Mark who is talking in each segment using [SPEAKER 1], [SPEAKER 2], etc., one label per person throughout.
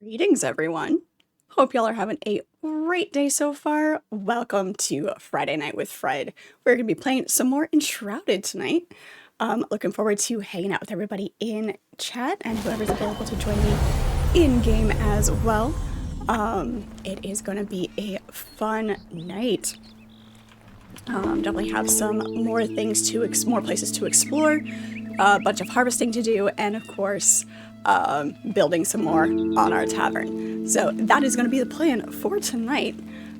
[SPEAKER 1] Greetings, everyone. Hope y'all are having a great day so far. Welcome to Friday Night with Fred. We're going to be playing some more Enshrouded tonight. Looking forward to hanging out with everybody in chat and whoever's available to join me in game as well. It is going to be a fun night. Definitely have some more things to more places to explore, a bunch of harvesting to do, and of course, building some more on our tavern. So that is going to be the plan for tonight.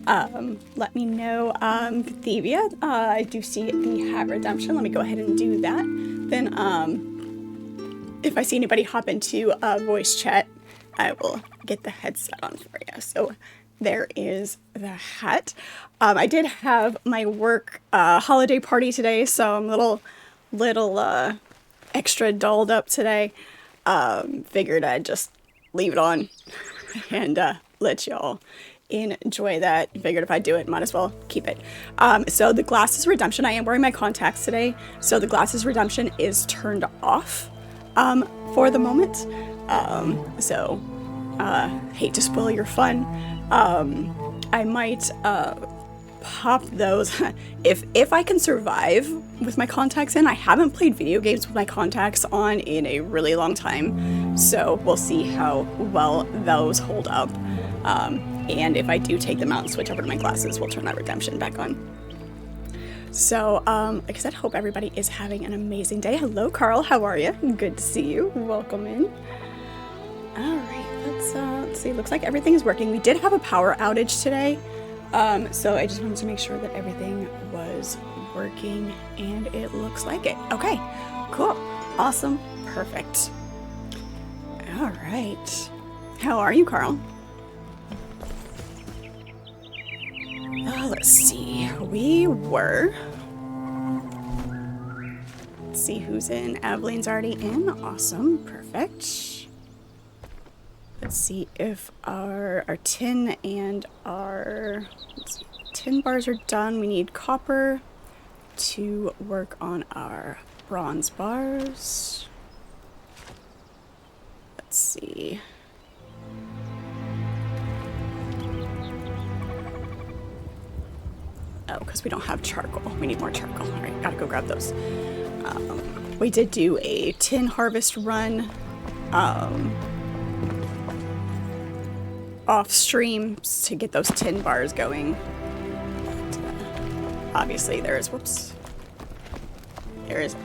[SPEAKER 1] Let me know, Thevia. I do see the hat redemption. Let me go ahead and do that. Then, if I see anybody hop into voice chat, I will get the headset on for you. So there is the hat. I did have my work holiday party today, so I'm a little extra dolled up today. Figured I'd just leave it on and let y'all enjoy that. Figured if I do it, might as well keep it. So the glasses redemption, I am wearing my contacts today, so the glasses redemption is turned off for the moment. So hate to spoil your fun. I might pop those if I can survive with my contacts in. I haven't played video games with my contacts on in a really long time, so we'll see how well those hold up. And if I do take them out and switch over to my glasses, we'll turn that redemption back on. So, like I said, hope everybody is having an amazing day. Hello, Carl. How are you? Good to see you. Welcome in. All right, let's see. Looks like everything is working. We did have a power outage today, so I just wanted to make sure that everything was working, and it looks like it. Okay, cool, awesome, perfect. All right, how are you, Carl? Let's see. Let's see who's in. Aveline's already in. Awesome, perfect. Let's see if our tin and our tin bars are done. We need copper to work on our bronze bars. Let's see. Oh, because we don't have charcoal. We need more charcoal. All right, gotta go grab those. We did do a tin harvest run. Off stream to get those tin bars going. But, obviously there is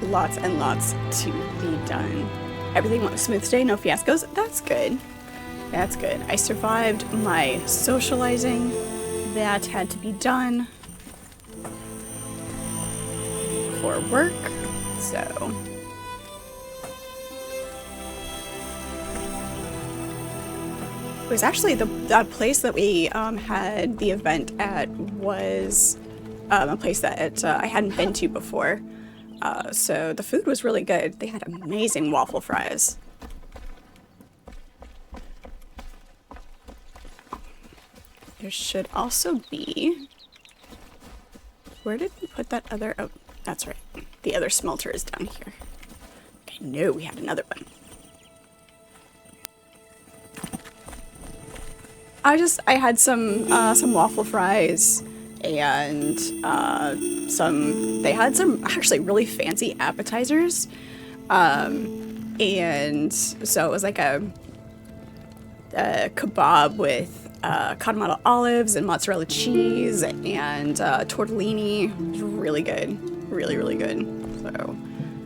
[SPEAKER 1] lots and lots to be done. Everything went smooth today, no fiascos. That's good. That's good. I survived my socializing. That had to be done for work, so it was actually the place that we had the event at was a place that I hadn't been to before. So the food was really good. They had amazing waffle fries. There should also be... Where did we put that other... Oh, that's right. The other smelter is down here. Okay, no, we had another one. I had some waffle fries and they had some actually really fancy appetizers. And so it was like a kebab with Katamata olives and mozzarella cheese and tortellini. It was really good. Really, really good. So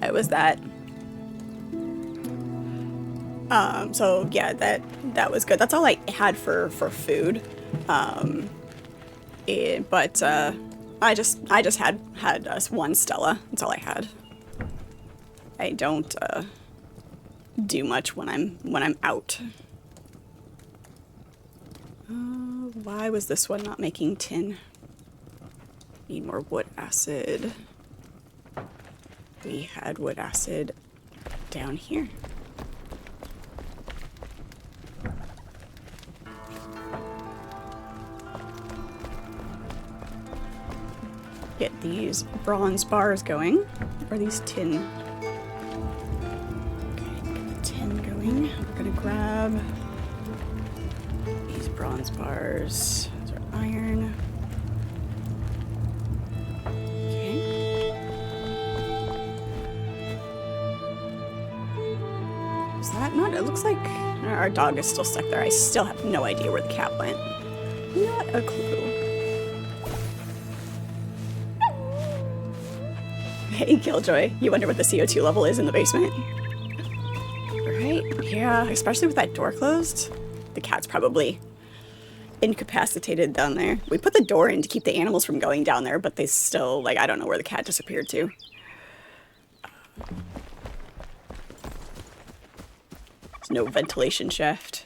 [SPEAKER 1] it was that. So yeah, that was good. That's all I had for food. But I just had one Stella. That's all I had. I don't do much when I'm out. Why was this one not making tin? Need more wood acid. We had wood acid down here. Get these bronze bars going, or these tin. Okay, get the tin going. We're gonna grab These bronze bars. Those are iron. Okay. Is that not? It looks like our dog is still stuck there. I still have no idea where the cat went. Not a clue. Hey, Killjoy. You wonder what the CO2 level is in the basement? Right? Yeah, especially with that door closed. The cat's probably incapacitated down there. We put the door in to keep the animals from going down there, but they still, like, I don't know where the cat disappeared to. There's no ventilation shaft.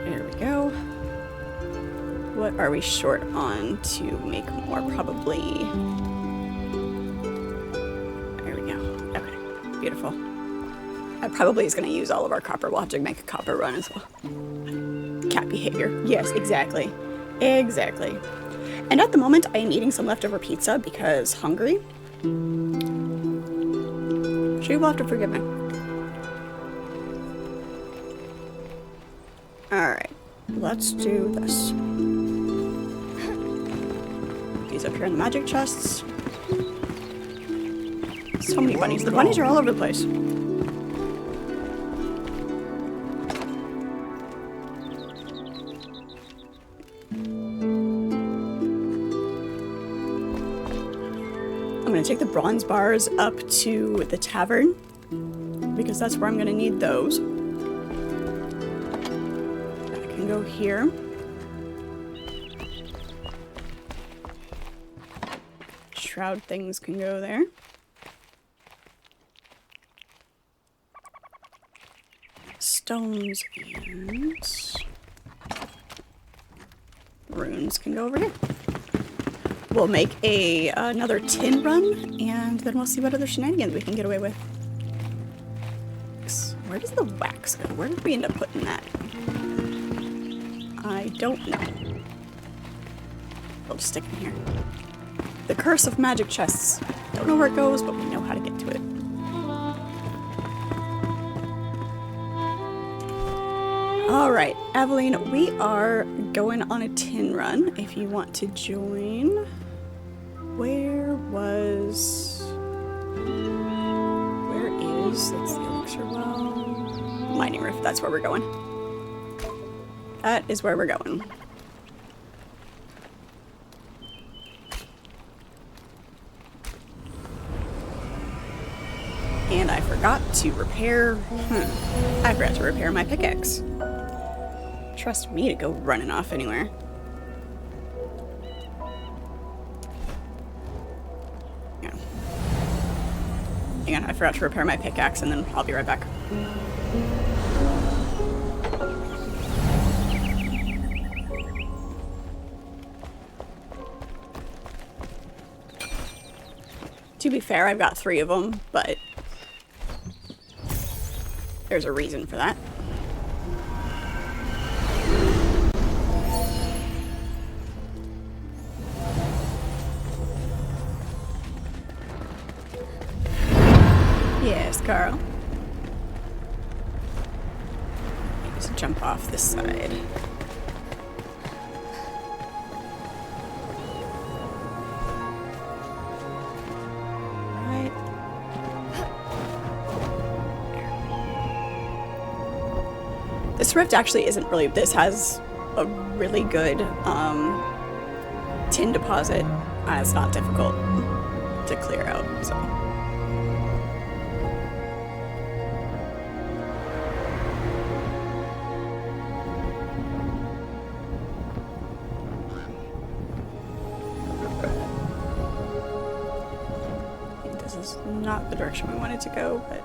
[SPEAKER 1] There we go. What are we short on to make more? Probably... There we go. Okay, beautiful. That probably is going to use all of our copper. We'll have to make a copper run as well. Cat behavior. Yes, exactly. Exactly. And at the moment, I am eating some leftover pizza because hungry. She will have to forgive me. Alright, let's do this. These up here in the magic chests. So many bunnies. The bunnies are all over the place. I'm going to take the bronze bars up to the tavern because that's where I'm going to need those. I can go here. Shroud things can go there. Stones and runes can go over here. We'll make another tin run, and then we'll see what other shenanigans we can get away with. Where does the wax go? Where did we end up putting that? I don't know. We'll just stick it in here. The curse of magic chests. Don't know where it goes, but we know how to get to it. Alright, Aveline, we are going on a tin run. If you want to join... Where is... That's the elixir well... Mining rift, that's where we're going. That is where we're going. And I forgot to repair... I forgot to repair my pickaxe. Trust me to go running off anywhere. Yeah. Hang on, I forgot to repair my pickaxe and then I'll be right back. To be fair, I've got 3 of them, but there's a reason for that. Yes, Carl. Just jump off this side. Right. This rift actually isn't really... This has a really good tin deposit. It's not difficult to clear out, so... Not the direction we wanted to go, but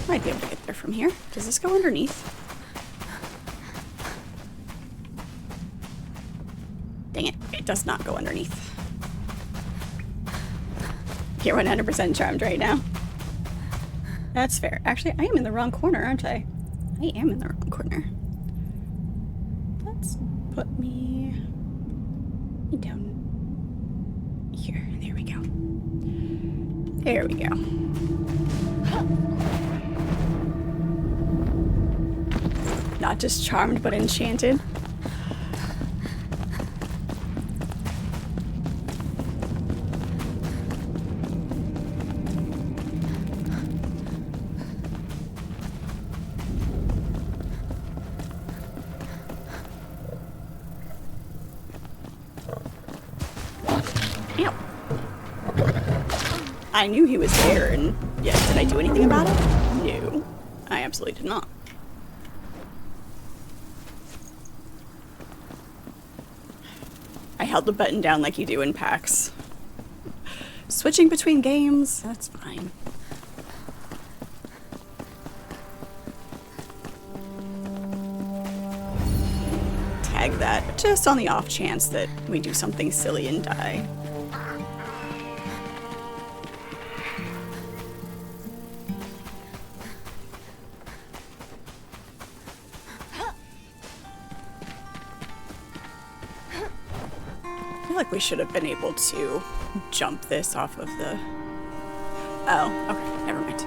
[SPEAKER 1] might be able to get there from here. Does this go underneath? Dang it, it does not go underneath. You're 100% charmed right now. That's fair. Actually, I am in the wrong corner, aren't I? I am in the wrong corner. Let's put me down here. There we go. There we go. Not just charmed, but enchanted. I knew he was there, and yeah, did I do anything about it? No, I absolutely did not. I held the button down like you do in PAX. Switching between games, that's fine. Tag that, just on the off chance that we do something silly and die. I feel like we should have been able to jump this off of the... Oh, okay, never mind.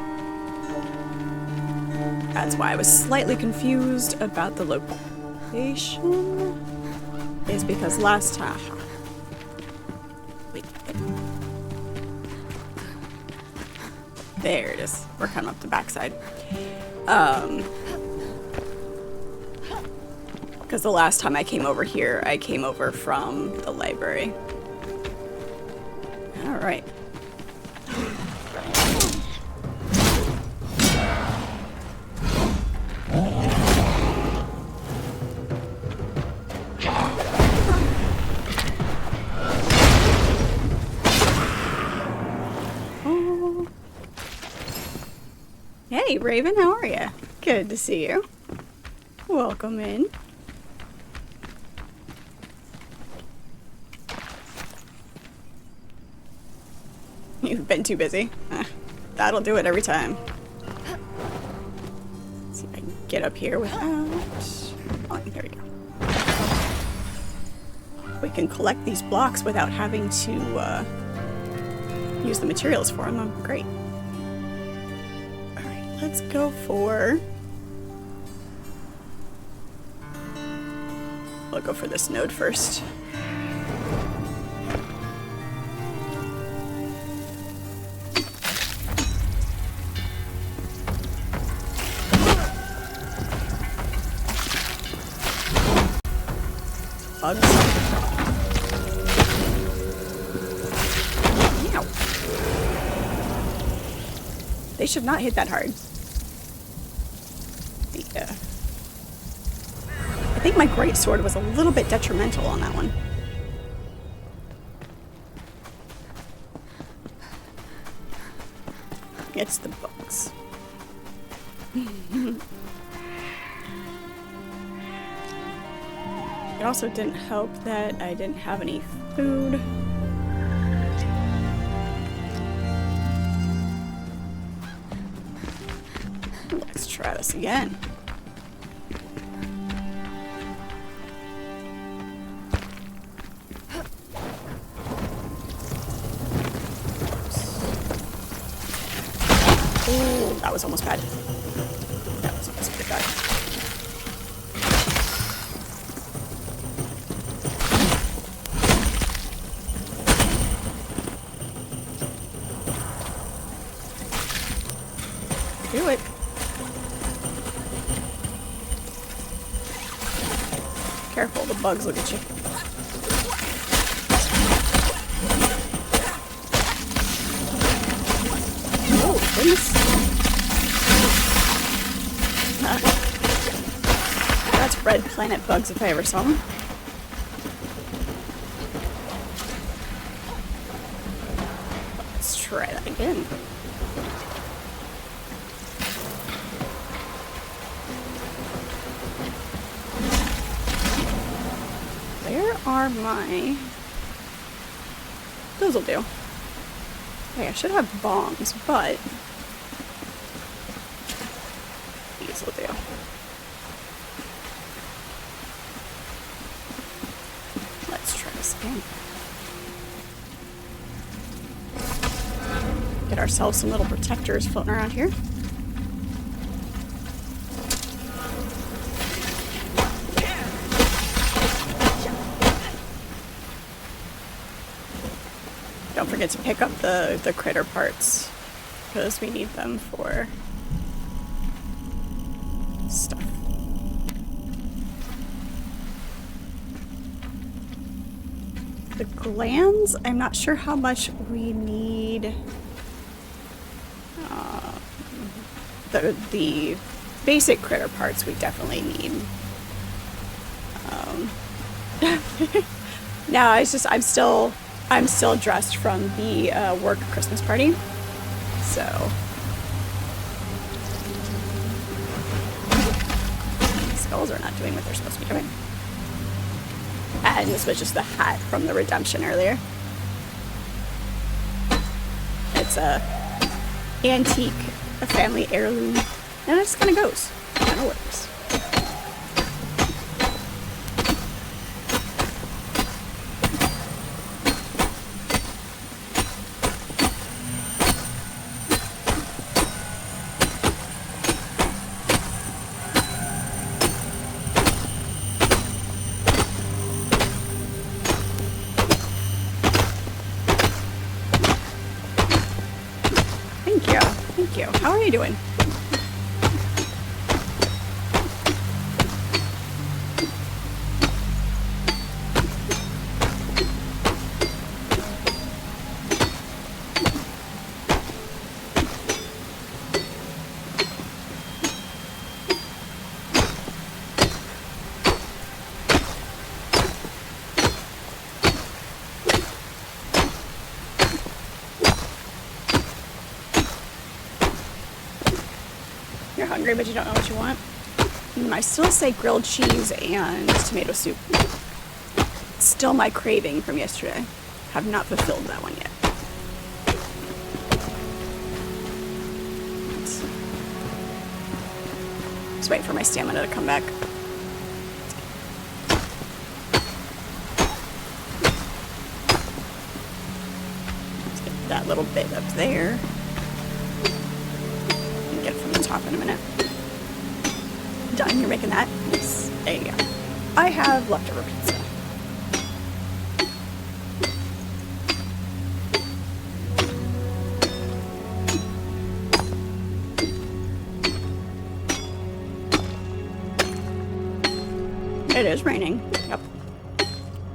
[SPEAKER 1] That's why I was slightly confused about the location. Is because last time... Wait. There it is. We're coming up the backside. Because the last time I came over here, I came over from the library. Alright. Oh. Hey, Raven, how are you? Good to see you. Welcome in. You've been too busy. That'll do it every time. Let's see if I can get up here without... Oh, there we go. We can collect these blocks without having to use the materials for them. Oh, great. Alright, let's go for... We'll go for this node first. Bugs. Ow. They should not hit that hard. I think my greatsword was a little bit detrimental on that one. It's the bugs. It also didn't help that I didn't have any food. Let's try this again. Oh, that was almost bad. That was almost pretty bad. Do it. Careful, the bugs look at you. Oh, goodness. That's red planet bugs if I ever saw them. Let's try that again. Are my... Those'll do. Okay, I should have bombs, but... These will do. Let's try this again. ourselves some little protectors floating around here. Don't forget to pick up the critter parts, because we need them for stuff. The glands, I'm not sure how much we need. The basic critter parts we definitely need. No, it's just I'm still dressed from the work Christmas party, so skulls are not doing what they're supposed to be doing. And this was just the hat from the redemption earlier. It's a antique, a family heirloom, and it just kind of goes, kind of works. Thank you. How are you doing? You're hungry, but you don't know what you want? I still say grilled cheese and tomato soup. Still my craving from yesterday. Have not fulfilled that one yet. Just wait for my stamina to come back. Let's get that little bit up there. Get it from the top in a minute. Done, you're making that? Yes. There you go. I have leftover pizza. It is raining. Yep.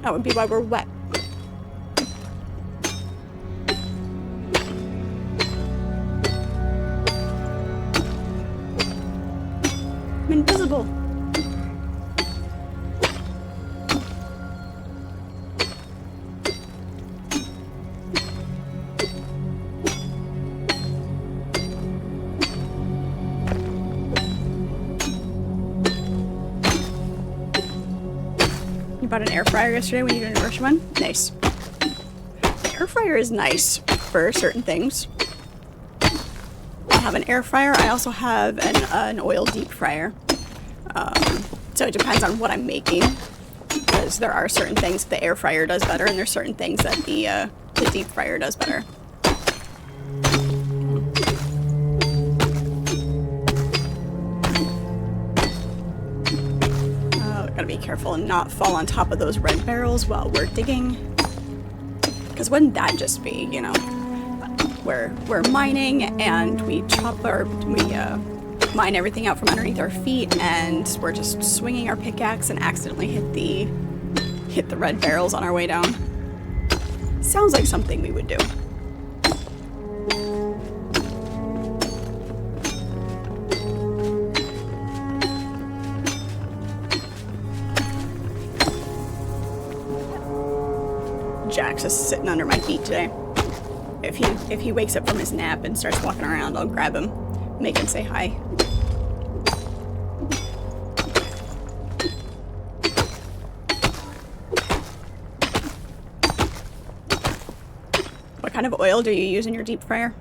[SPEAKER 1] That would be why we're wet. I'm invisible. You bought an air fryer yesterday when you did a grocery one? Nice. The air fryer is nice for certain things. I have an air fryer. I also have an oil deep fryer. So it depends on what I'm making, because there are certain things the air fryer does better, and there's certain things that the deep fryer does better. Gotta be careful and not fall on top of those red barrels while we're digging, because wouldn't that just be, you know, we're mining and we mine everything out from underneath our feet, and we're just swinging our pickaxe and accidentally hit the red barrels on our way down. Sounds like something we would do. Jack's just sitting under my feet today. If he wakes up from his nap and starts walking around, I'll grab him, make him say hi. What kind of oil do you use in your deep fryer?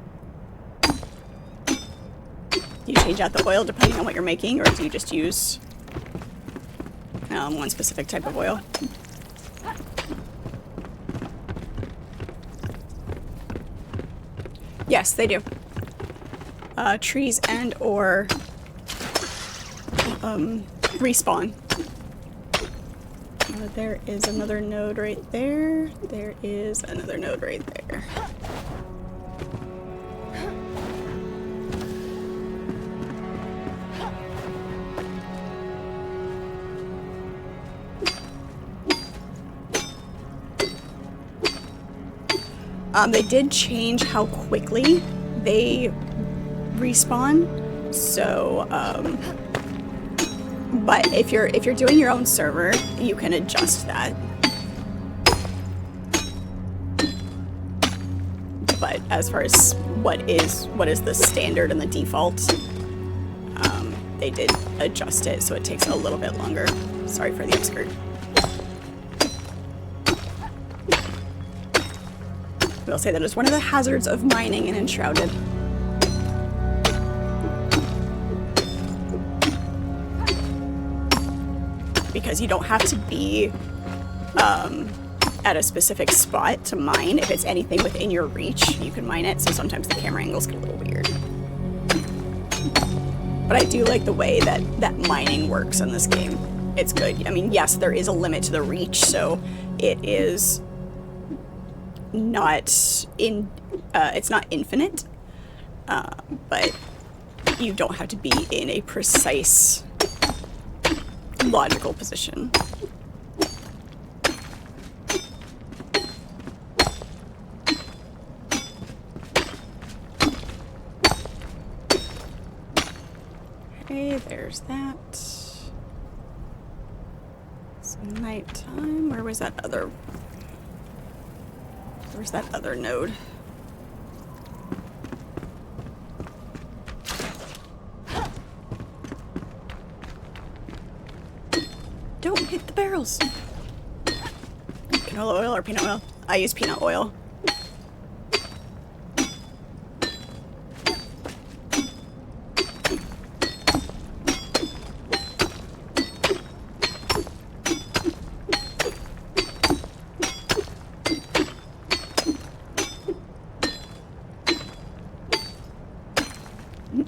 [SPEAKER 1] Do you change out the oil depending on what you're making, or do you just use one specific type of oil? Yes, they do. Trees and or respawn. There is another node right there. There is another node right there. They did change how quickly they respawn, so but if you're doing your own server, you can adjust that. But as far as what is the standard and the default, they did adjust it, so it takes a little bit longer. Sorry for the upskirt. I will say that is one of the hazards of mining in Enshrouded. Because you don't have to be at a specific spot to mine. If it's anything within your reach, you can mine it, so sometimes the camera angles get a little weird. But I do like the way that mining works in this game. It's good. I mean, yes, there is a limit to the reach, so it is not it's not infinite, but you don't have to be in a precise logical position. Okay, there's that. It's nighttime. Where was that other? Where's that other node? Don't hit the barrels. Canola oil or peanut oil? I use peanut oil.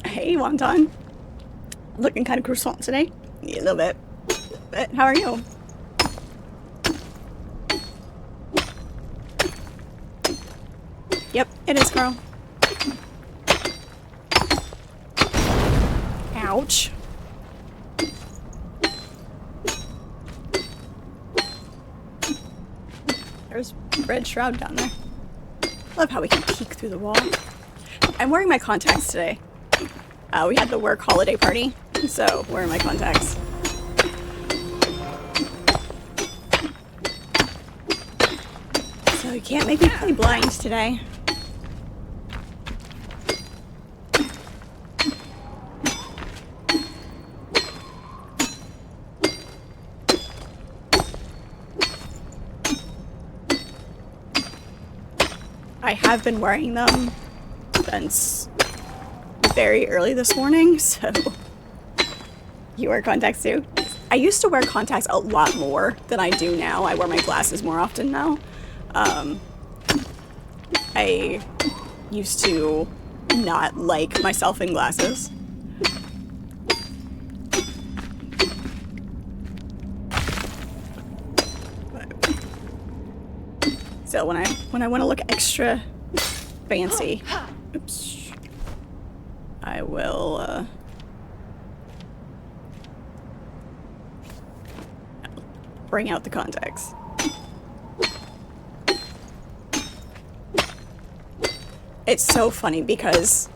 [SPEAKER 1] Hey, Wonton. Looking kind of croissant today. Yeah, a little bit. But how are you? Yep, it is, Carl. Ouch. There's red shroud down there. Love how we can peek through the wall. I'm wearing my contacts today. We had the work holiday party, so wearing my contacts. So you can't make me play blind today. I have been wearing them since very early this morning, so you wear contacts too? I used to wear contacts a lot more than I do now. I wear my glasses more often now. I used to not like myself in glasses. So when I want to look extra fancy, oops, I will bring out the contacts. It's so funny because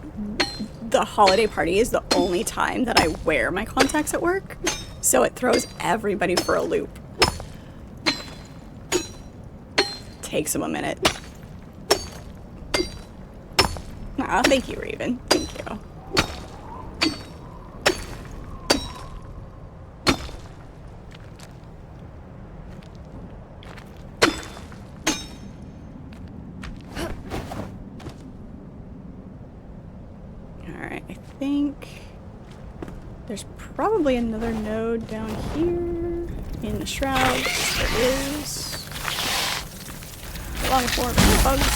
[SPEAKER 1] the holiday party is the only time that I wear my contacts at work, so it throws everybody for a loop. Takes them a minute. Aw, thank you, Raven. Thank you. Alright, I think there's probably another node down here in the shroud. There is. Along with more bugs.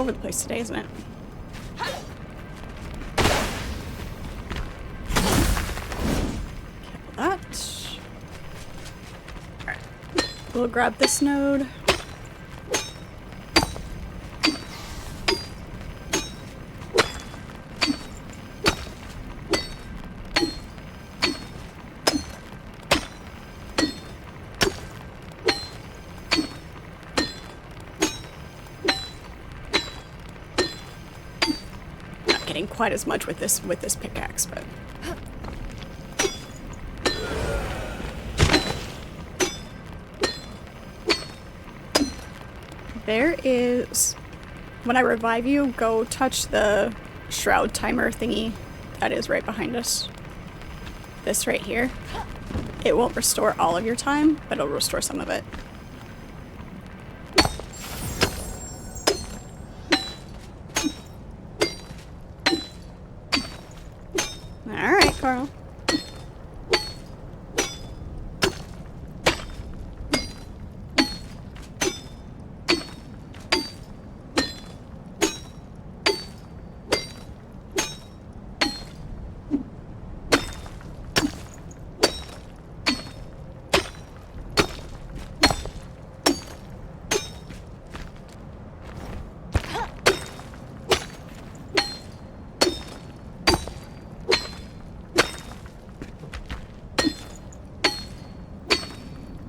[SPEAKER 1] over the place today, isn't it? Kill that. Alright. We'll grab this node. Quite as much with this pickaxe, but there is, when I revive you, go touch the shroud timer thingy that is right behind us. This right here. It won't restore all of your time, but it'll restore some of it. Carl.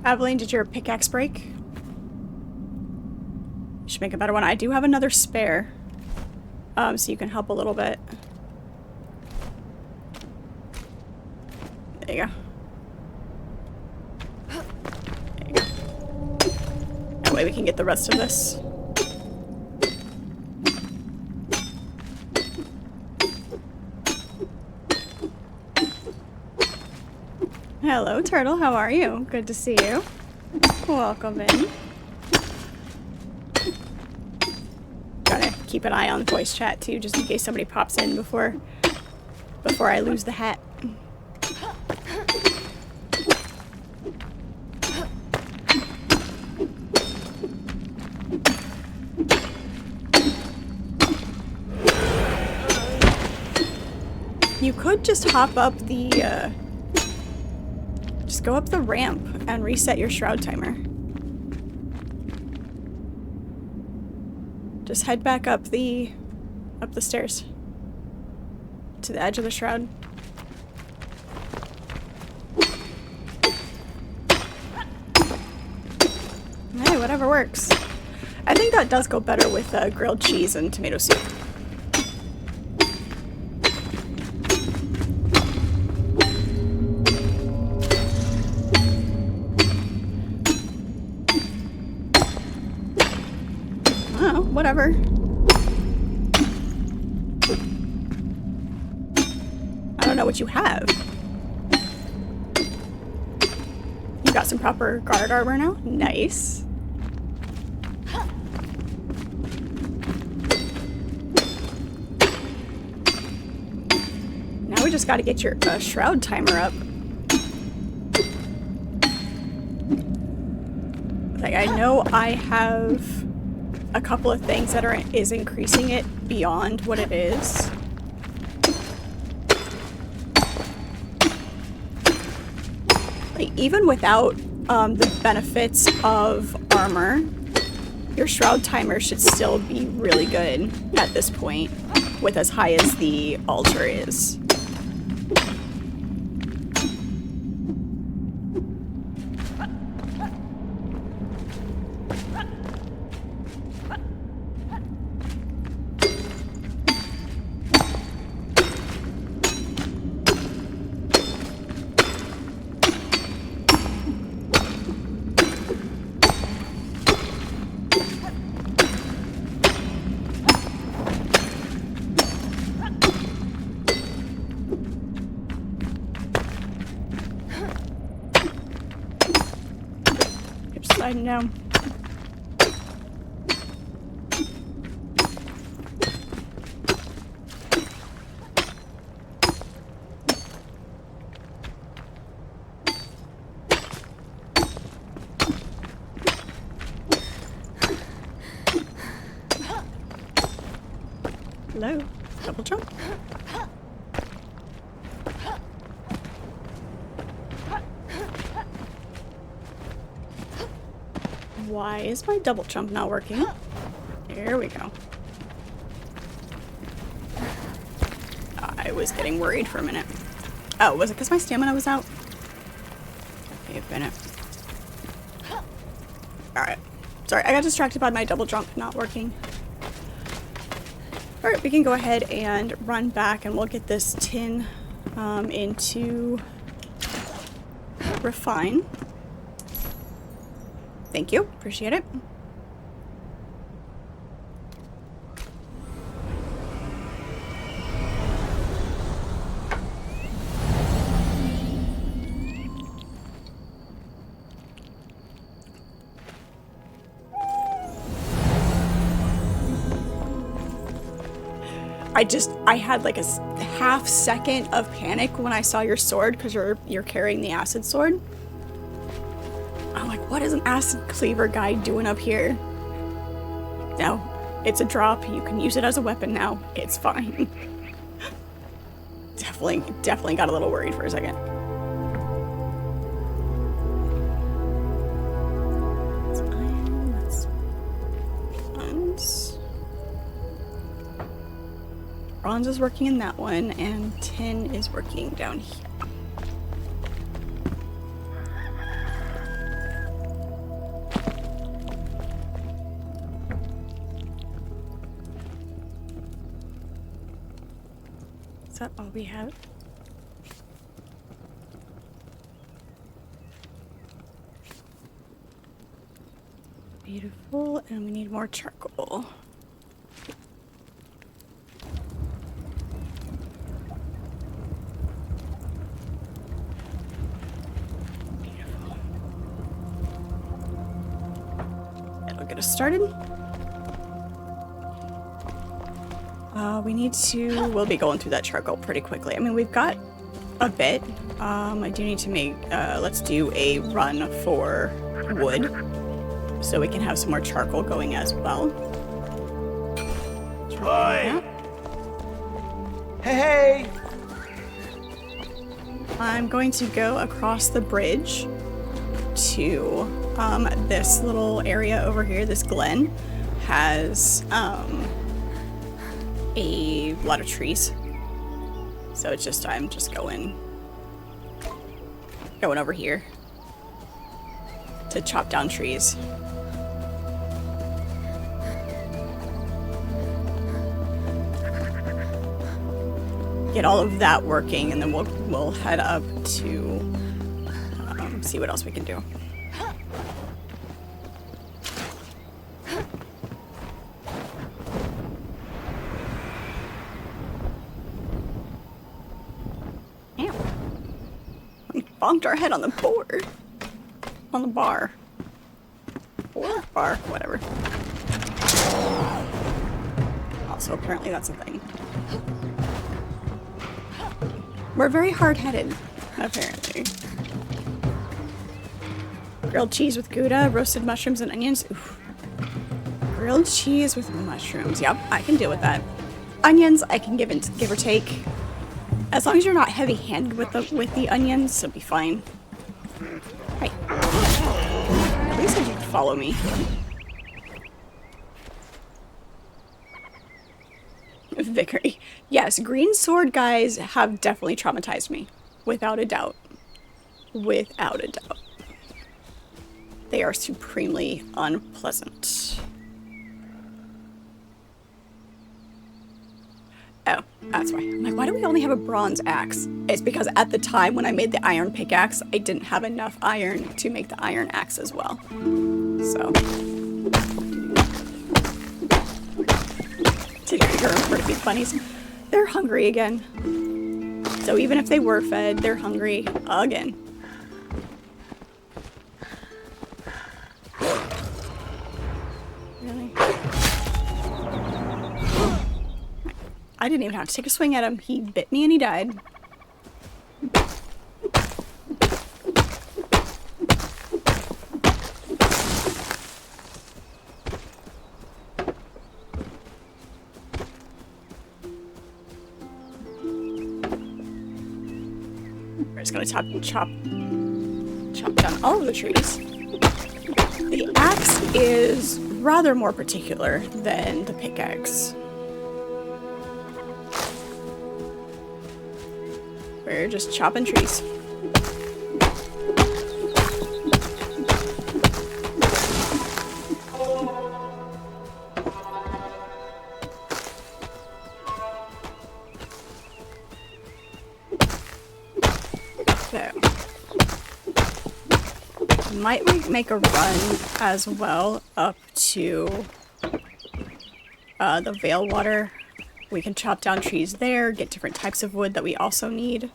[SPEAKER 1] Aveline, did your pickaxe break? You should make a better one. I do have another spare. So you can help a little bit. There you go. There you go. That way we can get the rest of this. Hello, Turtle. How are you? Good to see you. Welcome in. Gotta keep an eye on the voice chat too, just in case somebody pops in before I lose the hat. You could just hop up the just go up the ramp and reset your shroud timer. Just head back up the stairs to the edge of the shroud. Hey, whatever works. I think that does go better with grilled cheese and tomato soup. Whatever. I don't know what you have. You got some proper guard armor now? Nice. Now we just gotta get your shroud timer up. Like, I know I have a couple of things that is increasing it beyond what it is. Like, even without the benefits of armor, your shroud timer should still be really good at this point, with as high as the altar is. I know. Why is my double jump not working? There we go. I was getting worried for a minute. Oh, was it because my stamina was out? Okay, a minute. Alright. Sorry, I got distracted by my double jump not working. Alright, we can go ahead and run back and we'll get this tin into refine. Thank you. Appreciate it. I had like a half second of panic when I saw your sword because you're carrying the acid sword. I'm like, what is an acid cleaver guy doing up here? No, it's a drop. You can use it as a weapon now. It's fine. Definitely got a little worried for a second. Bronze is working in that one, and tin is working down here. Is that all we have? Beautiful, and we need more charcoal. Started. We'll be going through that charcoal pretty quickly. I mean, we've got a bit. I do need to make, let's do a run for wood so we can have some more charcoal going as well.
[SPEAKER 2] Hi. Hey.
[SPEAKER 1] I'm going to go across the bridge to this little area over here. This glen has a lot of trees, so it's just I'm just going over here to chop down trees. Get all of that working, and then we'll head up to see what else we can do. Bonked our head on the board. On the bar. Or bar, whatever. Also, apparently that's a thing. We're very hard-headed, apparently. Grilled cheese with Gouda, roasted mushrooms and onions. Oof. Grilled cheese with mushrooms. Yep, I can deal with that. Onions, I can give or take. As long as you're not heavy-handed with the onions, it'll be fine. Right. At least I you could follow me. Vickery. Yes, green sword guys have definitely traumatized me. Without a doubt. Without a doubt. They are supremely unpleasant. Oh, that's why. I'm like, why do we only have a bronze axe? It's because at the time when I made the iron pickaxe, I didn't have enough iron to make the iron axe as well. So. Take big bunnies. They're hungry again. So even if they were fed, they're hungry again. Really? I didn't even have to take a swing at him. He bit me and he died. We're just gonna chop down all of the trees. The axe is rather more particular than the pickaxe. We're just chopping trees. Might make a run as well up to the Veil Water. We can chop down trees there, get different types of wood that we also need.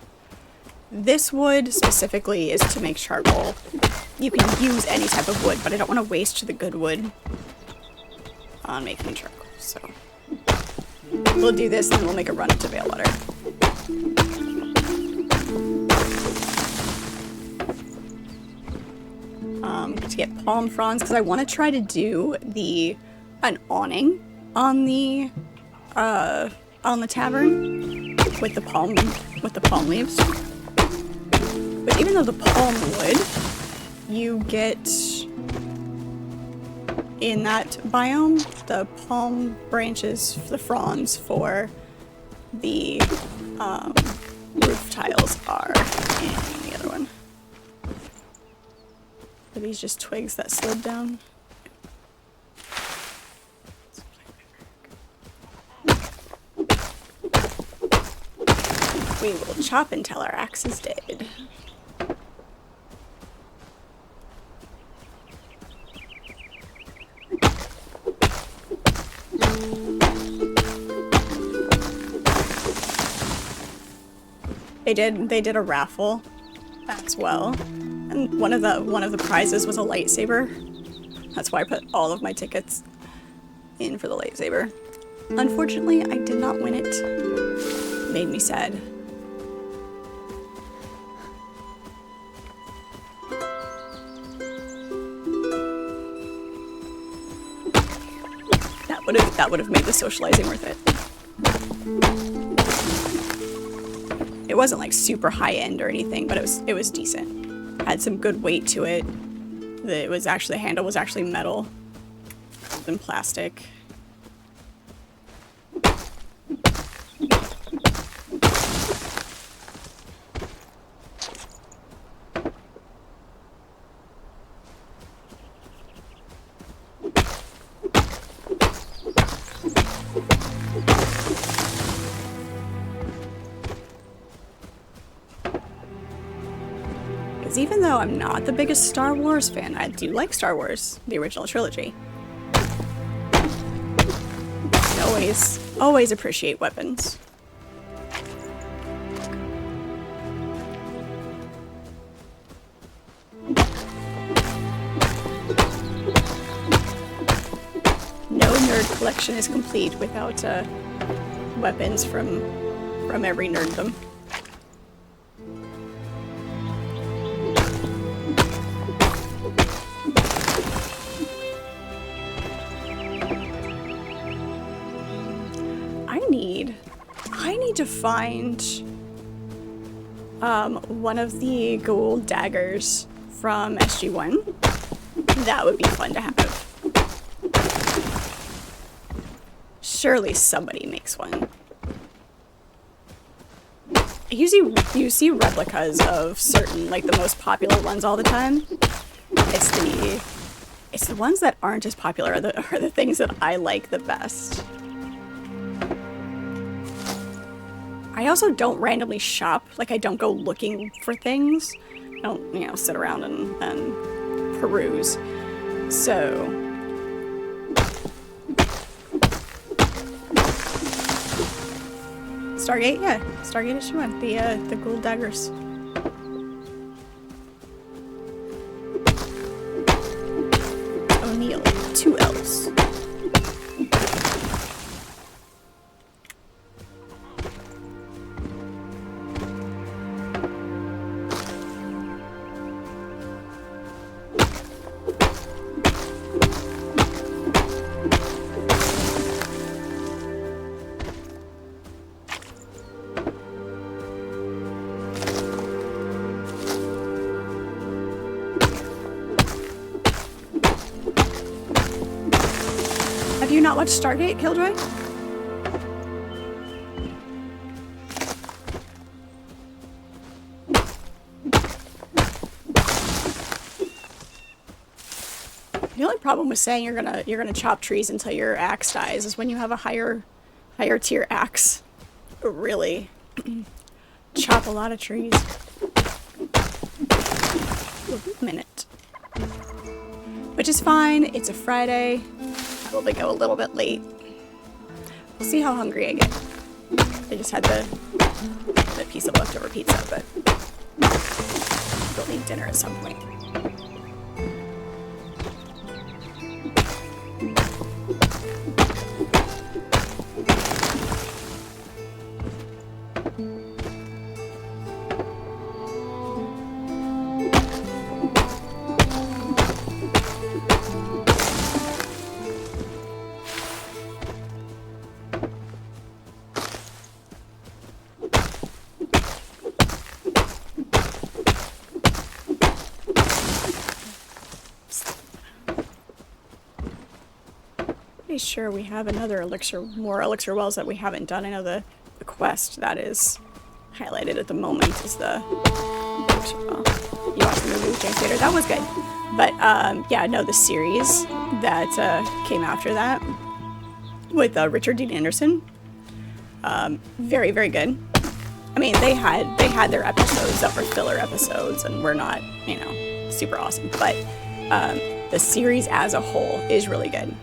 [SPEAKER 1] This wood specifically is to make charcoal. You can use any type of wood, but I don't want to waste the good wood on making charcoal. So we'll do this and then we'll make a run up to Veil Water. To get palm fronds, because I want to try to do an awning on the tavern with the palm leaves. But even though the palm wood you get in that biome, the palm branches, the fronds for the roof tiles are in the other one. Are these just twigs that slid down? We will chop until our axe is dead. They did a raffle as well. And one of the prizes was a lightsaber. That's why I put all of my tickets in for the lightsaber. Unfortunately, I did not win it. Made me sad. That would have made the socializing worth it. It wasn't like super high end or anything, but it was decent. Had some good weight to it. The handle was actually metal than plastic. Even though I'm not the biggest Star Wars fan, I do like Star Wars, the original trilogy. I always appreciate weapons. No nerd collection is complete without weapons from every nerddom. I need to find one of the gold daggers from SG1. That would be fun to have. Surely somebody makes one. Usually you see replicas of certain, like the most popular ones all the time. It's the ones that aren't as popular are the things that I like the best. I also don't randomly shop, like I don't go looking for things. I don't, sit around and peruse. So Stargate, yeah. Stargate issue 1, the gold daggers. O'Neill, 2 L's. not watch Stargate, Killjoy? The only problem with saying you're gonna chop trees until your axe dies is when you have a higher tier axe. Really chop a lot of trees. A minute. Which is fine, it's a Friday. I'll probably go a little bit late. We'll see how hungry I get. I just had the piece of leftover pizza, but we'll need dinner at some point. Sure, we have more elixir wells that we haven't done. I know the quest that is highlighted at the moment is the elixir well. You watched the movie with James Spader. That was good. But yeah, no, the series that came after that with Richard Dean Anderson, very, very good. I mean, they had their episodes that were filler episodes and were not, you know, super awesome. But the series as a whole is really good.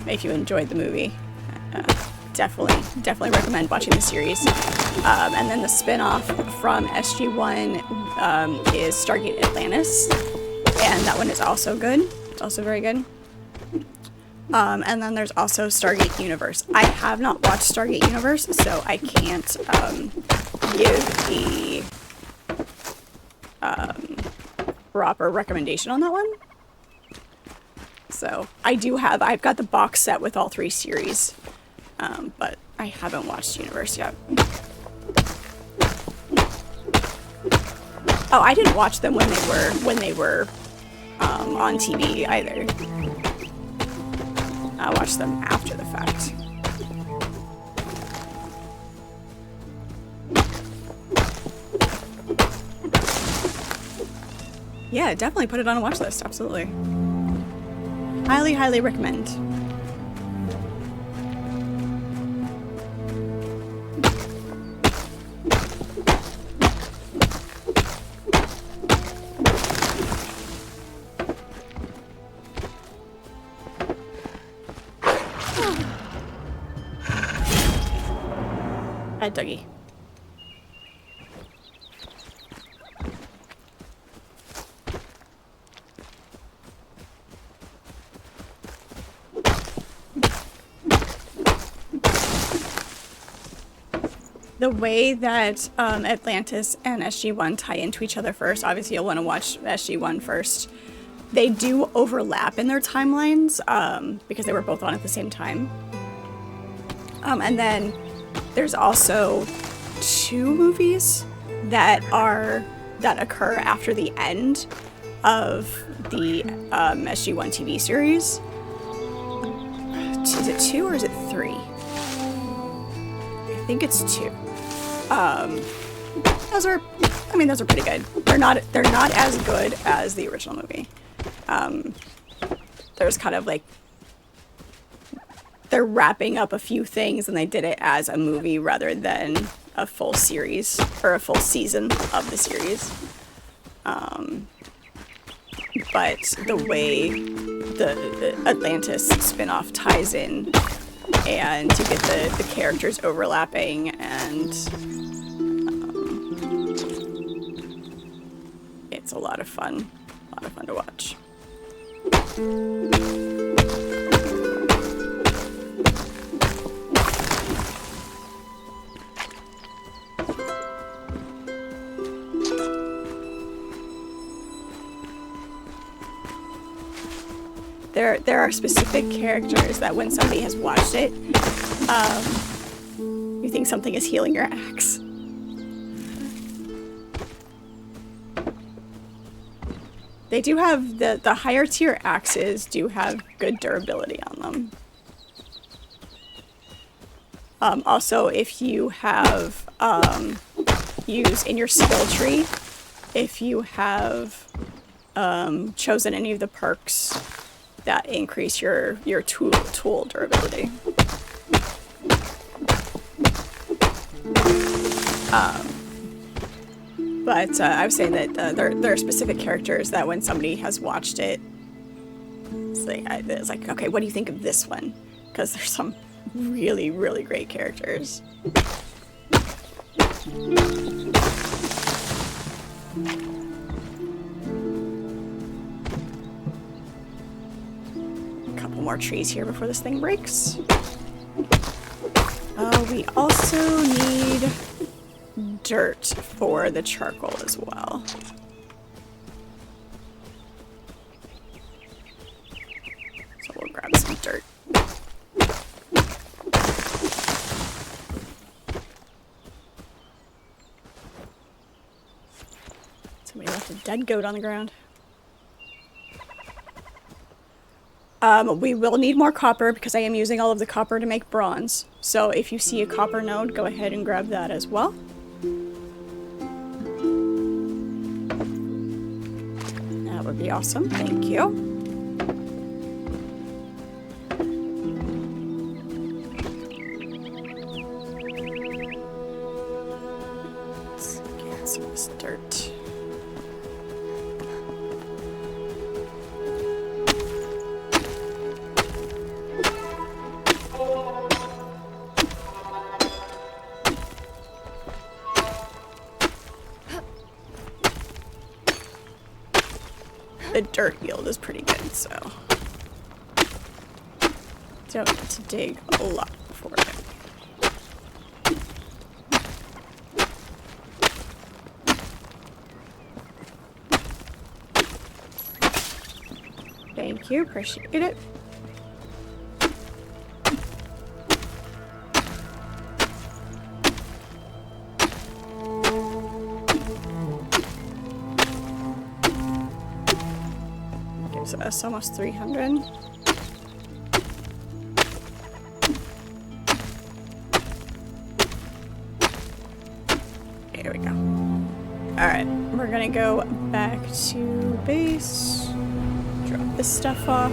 [SPEAKER 1] If you enjoyed the movie, definitely recommend watching the series. And then the spin-off from SG-1 is Stargate Atlantis, and that one is also good. It's also very good. And then there's also Stargate Universe. I have not watched Stargate Universe, so I can't give a proper recommendation on that one. So I've got the box set with all 3 series, but I haven't watched Universe yet. Oh, I didn't watch them when they were on TV either. I watched them after the fact. Yeah, definitely put it on a watch list. Absolutely. Highly, highly recommend. Hi, Dougie. The way that Atlantis and SG-1 tie into each other first, obviously you'll want to watch SG-1 first. They do overlap in their timelines because they were both on at the same time. And then there's also 2 movies that occur after the end of the SG-1 TV series. Is it 2 or is it 3? I think it's 2. Those are pretty good. They're not as good as the original movie. There's kind of like, they're wrapping up a few things and they did it as a movie rather than a full series or a full season of the series. But the way the Atlantis spin-off ties in and to get the characters overlapping and it's a lot of fun to watch. There are specific characters that when somebody has watched it, you think something is healing your axe. They do have the higher tier axes do have good durability on them. Also, if you have used in your skill tree, if you have chosen any of the perks that increase your tool durability. But I was saying that there are specific characters that when somebody has watched it, it's like, okay, what do you think of this one? Because there's some really, really great characters. A couple more trees here before this thing breaks. We also need dirt for the charcoal as well. So we'll grab some dirt. Somebody left a dead goat on the ground. We will need more copper because I am using all of the copper to make bronze. So if you see a copper node, go ahead and grab that as well. That would be awesome. Thank you. Let's get some of this dirt. The dirt yield is pretty good, so don't need to dig a lot for it. Thank you, appreciate it. Gives us almost 300. There we go. Alright, we're gonna go back to base. Drop this stuff off.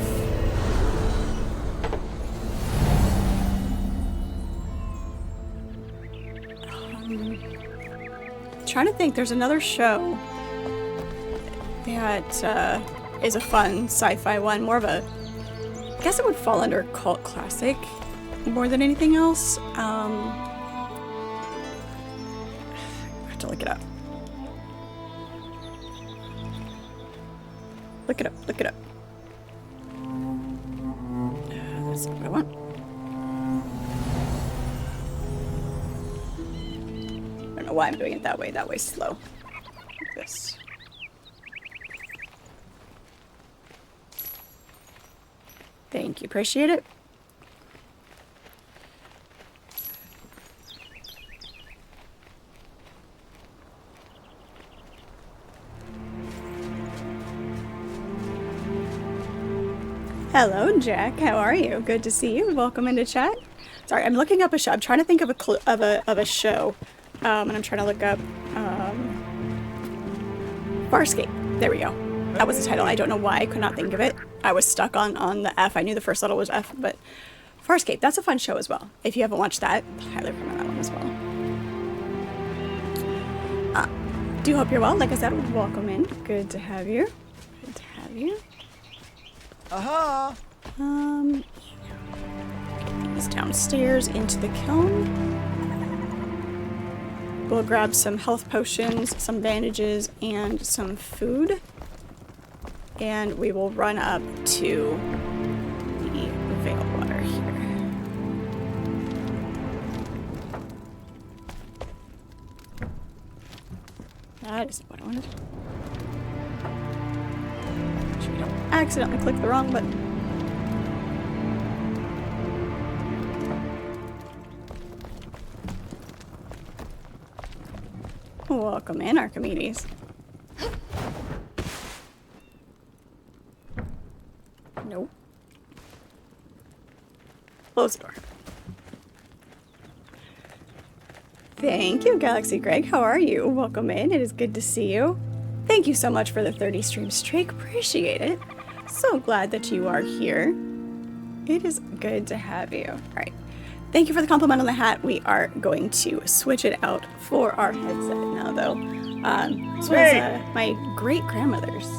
[SPEAKER 1] Trying to think, there's another show that is a fun sci-fi one, more of a, I guess it would fall under cult classic more than anything else. I have to look it up. Look it up, look it up. That's not what I want. I don't know why I'm doing it that way. That way's slow. Like this. Thank you, appreciate it. Hello, Jack. How are you? Good to see you. Welcome into chat. Sorry, I'm looking up a show. I'm trying to think of a show, and I'm trying to look up Farscape. There we go. That was the title. I don't know why I could not think of it. I was stuck on the F. I knew the first letter was F, but Farscape. That's a fun show as well. If you haven't watched that, highly recommend that one as well. Do hope you're well. Like I said, welcome in. Good to have you. Good to have you.
[SPEAKER 2] Aha!
[SPEAKER 1] Get these downstairs into the kiln. We'll grab some health potions, some bandages, and some food. And we will run up to the veil water here. That isn't what I wanted. Make sure we don't accidentally click the wrong button. Welcome in, Archimedes. Nope. Close the door. Thank you, Galaxy Greg. How are you? Welcome in. It is good to see you. Thank you so much for the 30 stream streak. Appreciate it. So glad that you are here. It is good to have you. All right. Thank you for the compliment on the hat. We are going to switch it out for our headset now, though. This was my great-grandmother's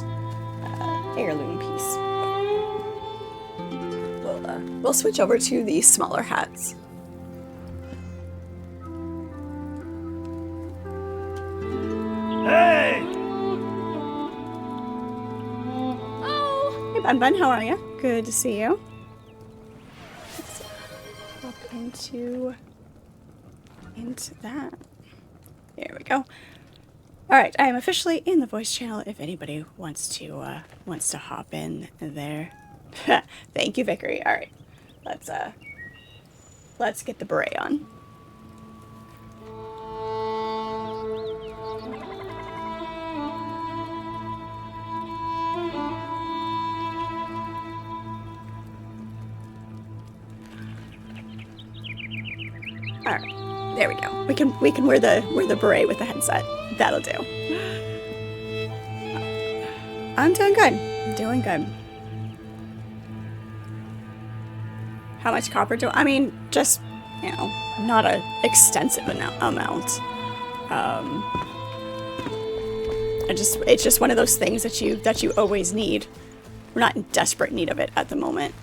[SPEAKER 1] heirloom piece. We'll switch over to the smaller hats.
[SPEAKER 2] Hey!
[SPEAKER 1] Oh! Hey, Bun, how are you? Good to see you. Let's hop into that. There we go. All right, I am officially in the voice channel. If anybody wants to hop in there. Thank you, Vickery. All right, let's get the beret on. All right, there we go. We can wear the beret with the headset. That'll do. I'm doing good. I'm doing good. How much copper do I mean? Just, you know, not an extensive amount. It's just one of those things that you always need. We're not in desperate need of it at the moment.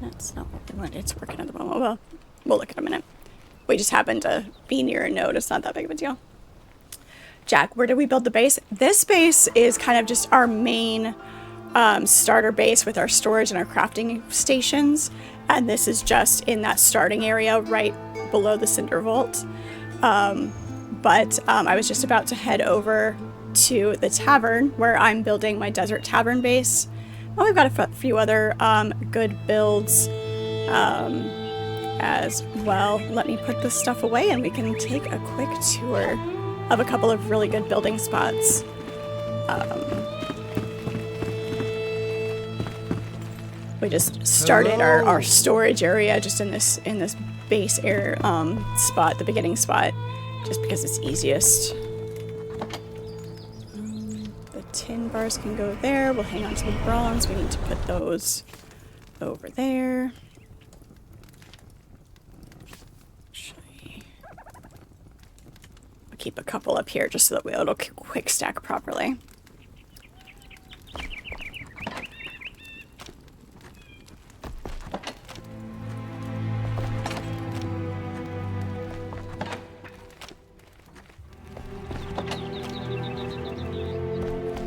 [SPEAKER 1] That's not what we want. It's working at the moment. Well, we'll look in a minute. We just happen to be near a node. It's not that big of a deal. Jack, where did we build the base? This base is kind of just our main starter base with our storage and our crafting stations. And this is just in that starting area right below the Cinder Vault. But I was just about to head over to the tavern where I'm building my desert tavern base. Well, we've got a few other good builds as well. Let me put this stuff away and we can take a quick tour of a couple of really good building spots. We just started our storage area just in this base air spot, the beginning spot, just because it's easiest. The tin bars can go there. We'll hang on to the bronze. We need to put those over there. I'll keep a couple up here just so that it'll quick stack properly.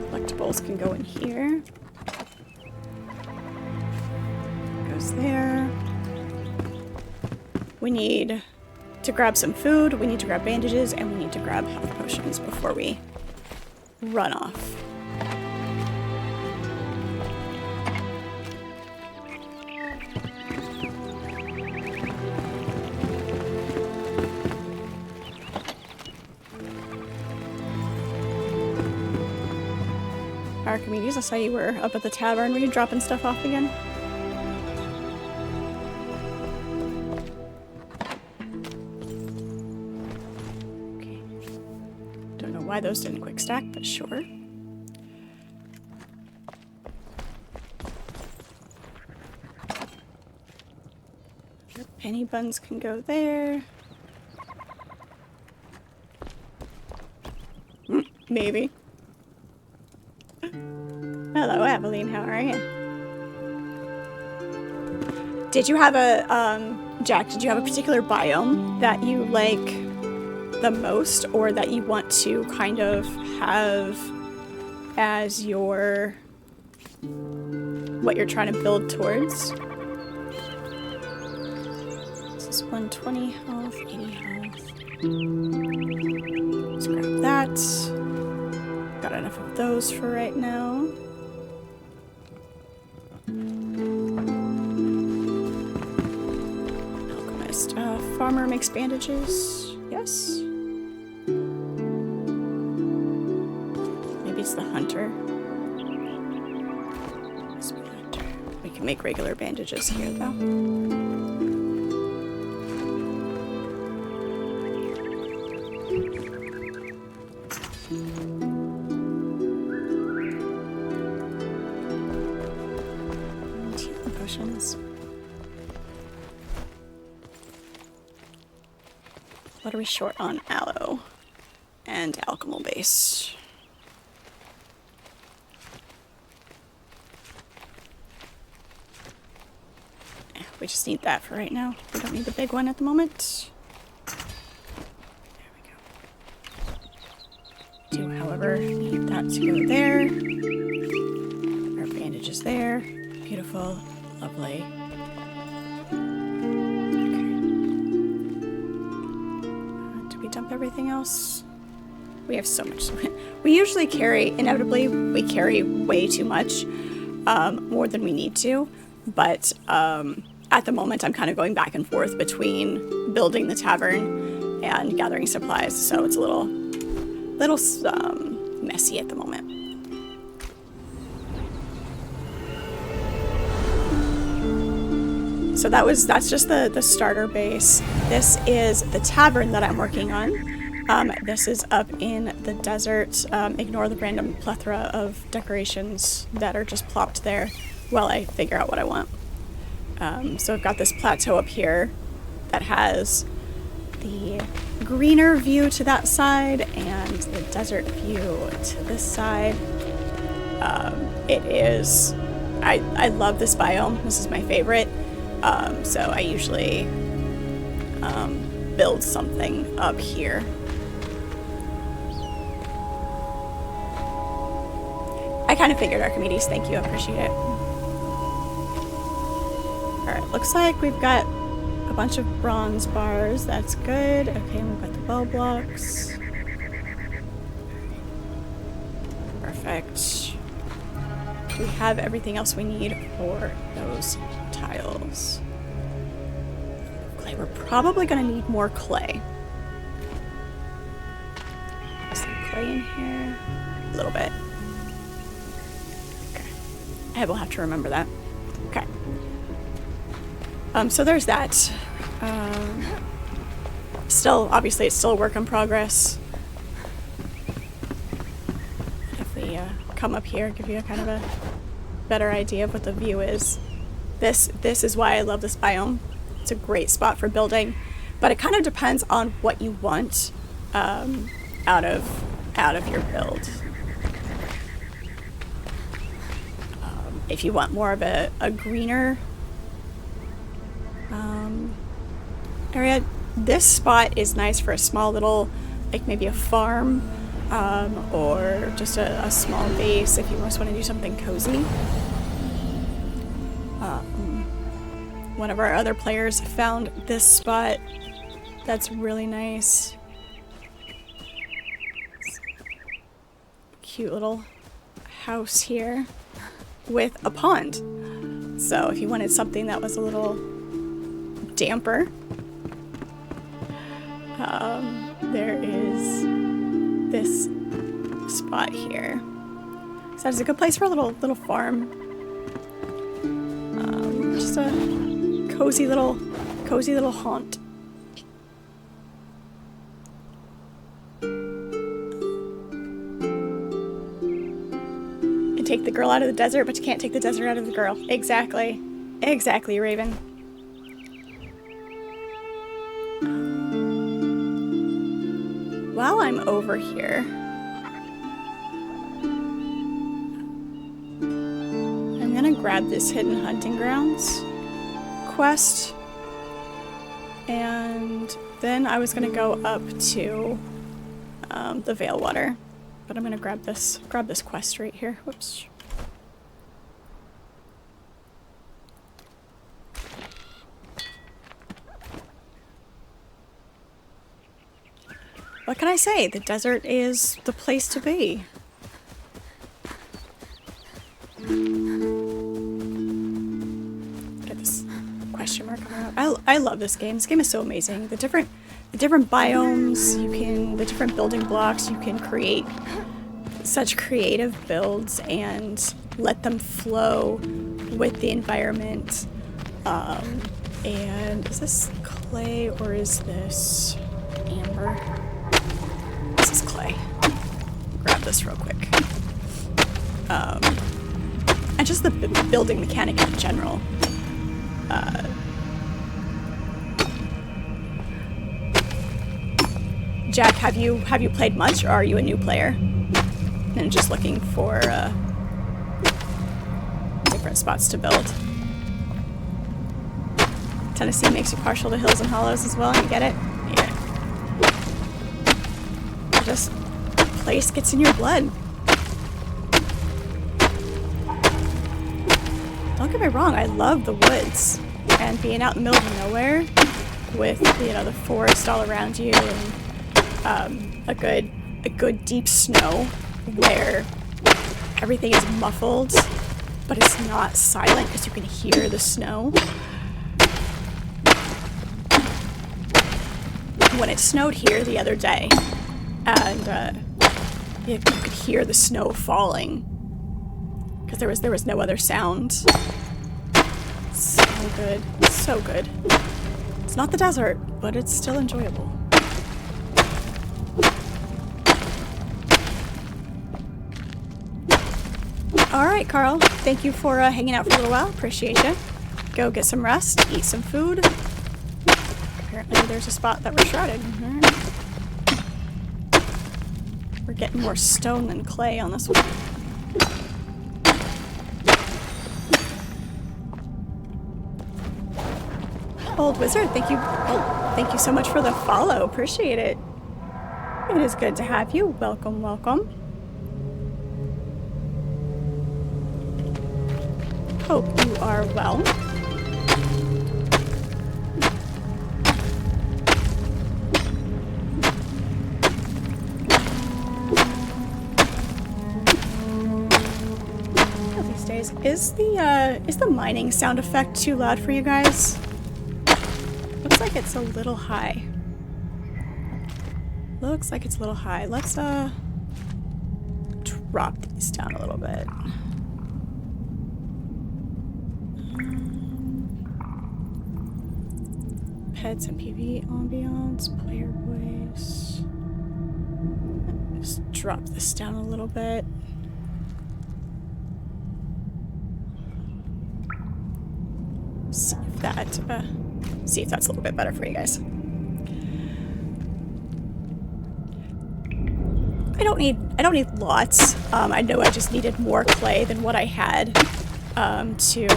[SPEAKER 1] Collectibles can go in here. Goes there. We need to grab some food, we need to grab bandages, and we need to grab health potions before we run off. Archimedes, I saw you were up at the tavern. Were you dropping stuff off again? Okay. Don't know why those didn't quick stack, but sure. Your penny buns can go there. Maybe. Hello, Aveline. How are you? Did you have Jack, did you have a particular biome that you like the most, or that you want to kind of have as your, what you're trying to build towards? This is 120 health, 80 health. Let's grab that. Got enough of those for right now. Alchemist. Farmer makes bandages. Yes. Maybe it's the hunter. Must be the hunter. can make regular bandages here, though. Healing potions. What are we short on? Aloe and alchemical base. We just need that for right now. We don't need the big one at the moment. There we go. Do, however, need that to go there. Our bandages there. Beautiful. Lovely. Okay. Did we dump everything else? We have so much. We usually carry, inevitably, we carry way too much. More than we need to. But, at the moment, I'm kind of going back and forth between building the tavern and gathering supplies, so it's a little messy at the moment. So that's just the starter base. This is the tavern that I'm working on. This is up in the desert. Ignore the random plethora of decorations that are just plopped there while I figure out what I want. So I've got this plateau up here that has the greener view to that side and the desert view to this side. I love this biome. This is my favorite. So I usually build something up here. I kind of figured, Archimedes. Thank you. I appreciate it. Alright, looks like we've got a bunch of bronze bars. That's good. Okay, we've got the bow blocks. Perfect. We have everything else we need for those tiles. Clay. We're probably going to need more clay. Is there clay in here? A little bit. Okay. I will have to remember that. Okay. So there's that. Obviously it's still a work in progress. If we come up here, give you a kind of a better idea of what the view is. This is why I love this biome. It's a great spot for building, but it kind of depends on what you want out of your build. If you want more of a greener area, this spot is nice for a small little, like maybe a farm, or just a small base if you just want to do something cozy. One of our other players found this spot that's really nice. Cute little house here with a pond. So if you wanted something that was a little damper, there is this spot here. So that's a good place for a little farm. Just a cozy little haunt. You take the girl out of the desert, but you can't take the desert out of the girl. Exactly. Exactly, Raven. While I'm over here, I'm gonna grab this Hidden Hunting Grounds quest, and then I was gonna go up to the Veilwater, but I'm gonna grab this quest right here. Whoops. What can I say? The desert is the place to be. Get this question mark coming up. I love this game. This game is so amazing. The different biomes the different building blocks, you can create such creative builds and let them flow with the environment. And is this clay or is this amber? This is clay. Grab this real quick. And just the building mechanic in general. Jack, have you played much, or are you a new player? And just looking for different spots to build. Tennessee makes you partial to hills and hollows as well. You get it? Yeah. Just place gets in your blood. Don't get me wrong, I love the woods and being out in the middle of nowhere with, you know, the forest all around you and a good deep snow where everything is muffled, but it's not silent because you can hear the snow. When it snowed here the other day, and you could hear the snow falling because there was no other sound. So good, so good. It's not the desert, but it's still enjoyable. All right, Carl. Thank you for hanging out for a little while. Appreciate you. Go get some rest, eat some food. Apparently there's a spot that we're shrouded. We're getting more stone than clay on this one. Old Wizard, thank you so much for the follow. Appreciate it. It is good to have you. Welcome, welcome. Hope you are well. These days, is the mining sound effect too loud for you guys? Looks like it's a little high. Looks like it's a little high. Let's drop these down a little bit. Pets and PV ambiance, player voice. Just drop this down a little bit. See if that's a little bit better for you guys. I don't need lots. I know I just needed more clay than what I had to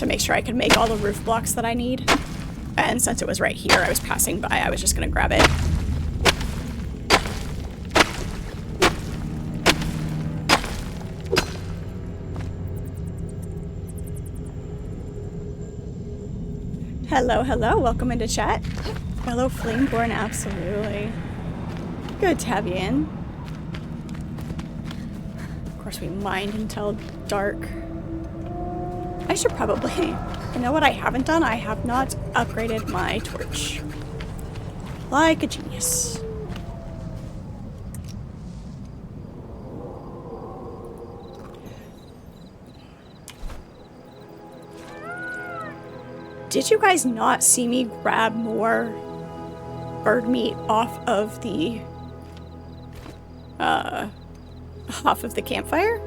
[SPEAKER 1] make sure I could make all the roof blocks that I need. And since it was right here, I was passing by, I was just gonna grab it. Hello, hello, welcome into chat. Fellow Flameborn, absolutely. Good to have you in. Of course, we mined until dark. I should probably... You know what I haven't done? I have not upgraded my torch. Like a genius. Did you guys not see me grab more bird meat off of the campfire?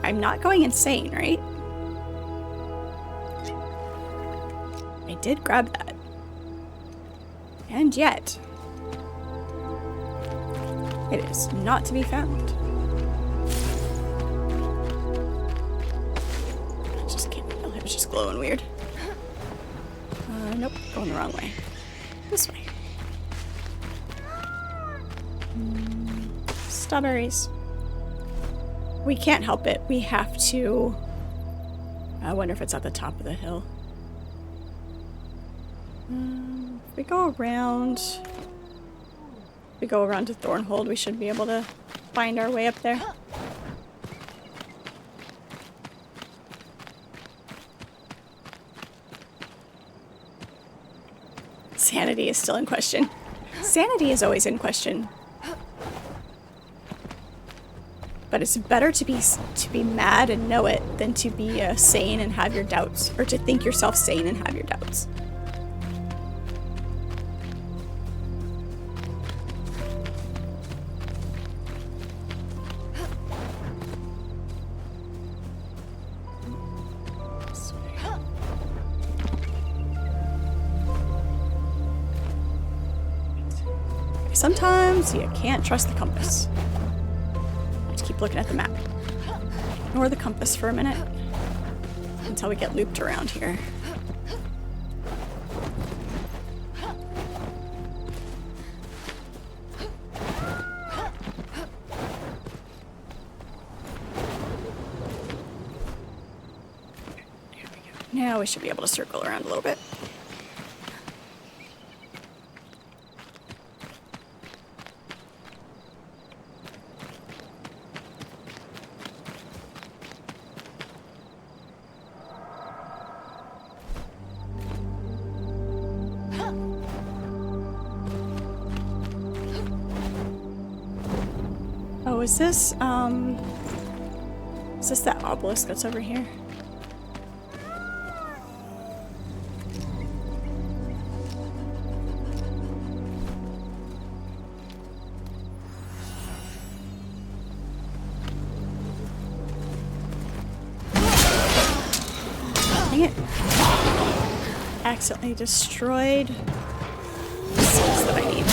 [SPEAKER 1] I'm not going insane, right? I did grab that. And yet, it is not to be found. I just can't tell. It was just glowing weird. Nope, going the wrong way. This way. Strawberries. We can't help it. We have to... I wonder if it's at the top of the hill. If we go around... If we go around to Thornhold, we should be able to find our way up there. Sanity is still in question. Sanity is always in question. But it's better to be mad and know it than to be sane and have your doubts, or to think yourself sane and have your doubts. Sometimes you can't trust the compass. Just keep looking at the map. Ignore the compass for a minute until we get looped around here. Here we go. Now we should be able to circle around a little bit. Oh, is this that obelisk that's over here? Dang it. Accidentally destroyed the seeds that I need.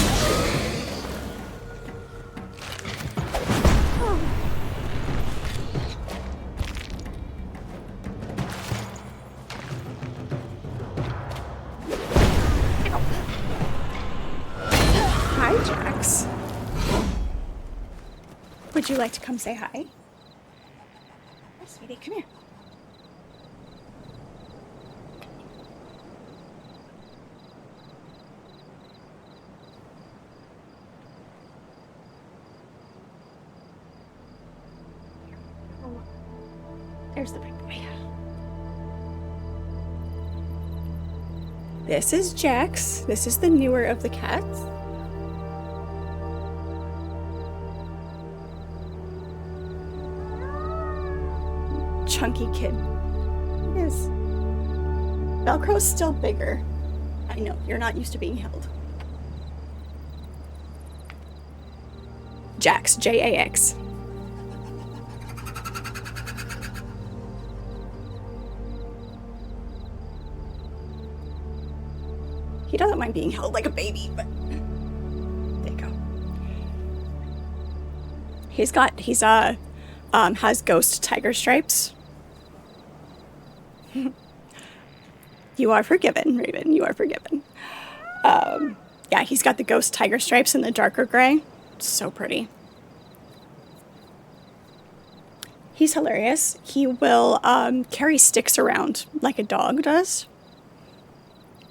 [SPEAKER 1] Would you like to come say hi? Oh, sweetie, come here. Oh, there's the big boy. This is Jax. This is the newer of the cats. Chunky kid. It is. Velcro's still bigger. I know, you're not used to being held. Jax, J-A-X. He doesn't mind being held like a baby, but there you go. Has ghost tiger stripes. You are forgiven, Raven. You are forgiven. Yeah, he's got the ghost tiger stripes in the darker gray. So pretty. He's hilarious. He will carry sticks around like a dog does.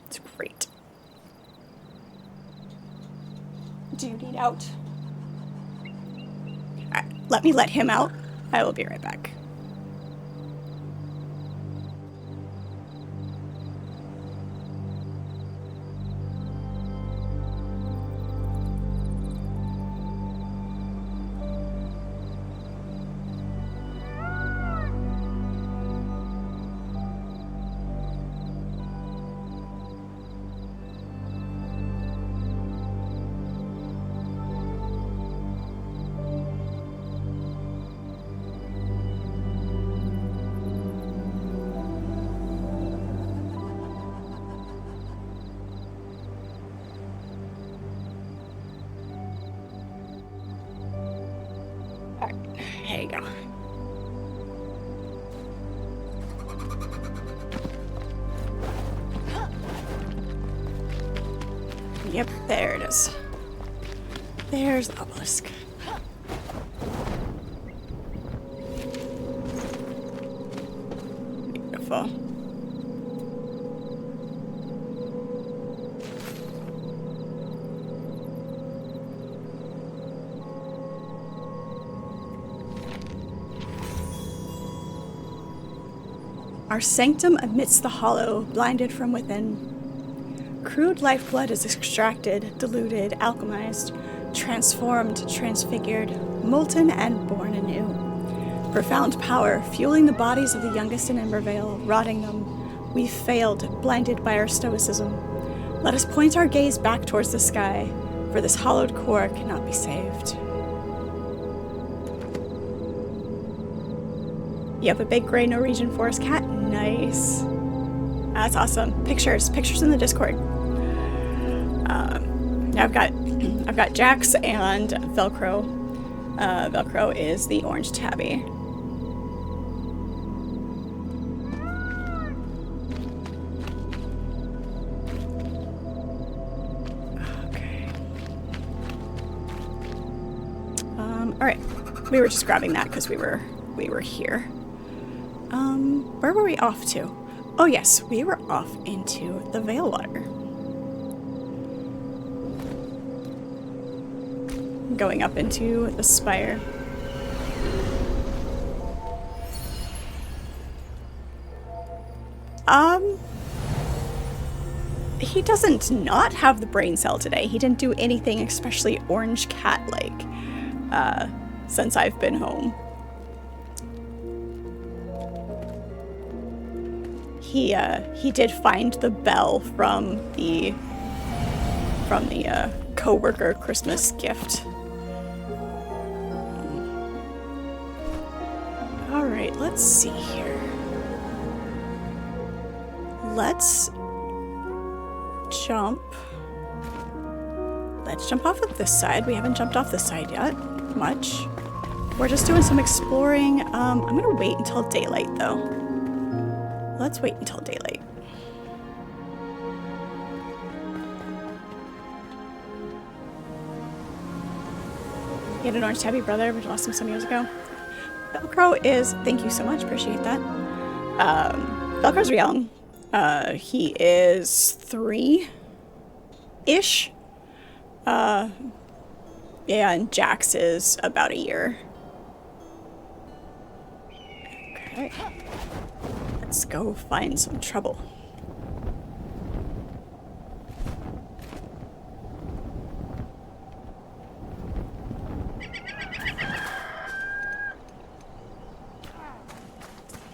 [SPEAKER 1] It's great. Do you need out? All right, let me let him out. I will be right back. There you go. Yep, there it is. There's the obelisk. Beautiful. Our sanctum amidst the hollow, blinded from within. Crude lifeblood is extracted, diluted, alchemized, Transformed, transfigured, molten, and born anew. Profound power, fueling the bodies of the youngest in Embervale, rotting them. We failed, blinded by our stoicism. Let us point our gaze back towards the sky, for this hollowed core cannot be saved. You have a big gray Norwegian forest cat? Nice. That's awesome. Pictures in the Discord. Now I've got Jax and Velcro. Velcro is the orange tabby. Okay. All right. We were just grabbing that because we were here. Where were we off to? Oh yes, we were off into the Veilwater. Going up into the spire. He doesn't not have the brain cell today. He didn't do anything especially orange cat-like, since I've been home. He did find the bell from the co-worker Christmas gift. All right, let's see here. Let's jump off of this side. We haven't jumped off this side yet, much. We're just doing some exploring. I'm gonna wait until daylight though. Let's wait until daylight. You had an orange tabby brother, but you lost him some years ago. Velcro is, thank you so much, appreciate that. Velcro's young. He is 3-ish. Yeah, and Jax is about a year. Okay. Let's go find some trouble.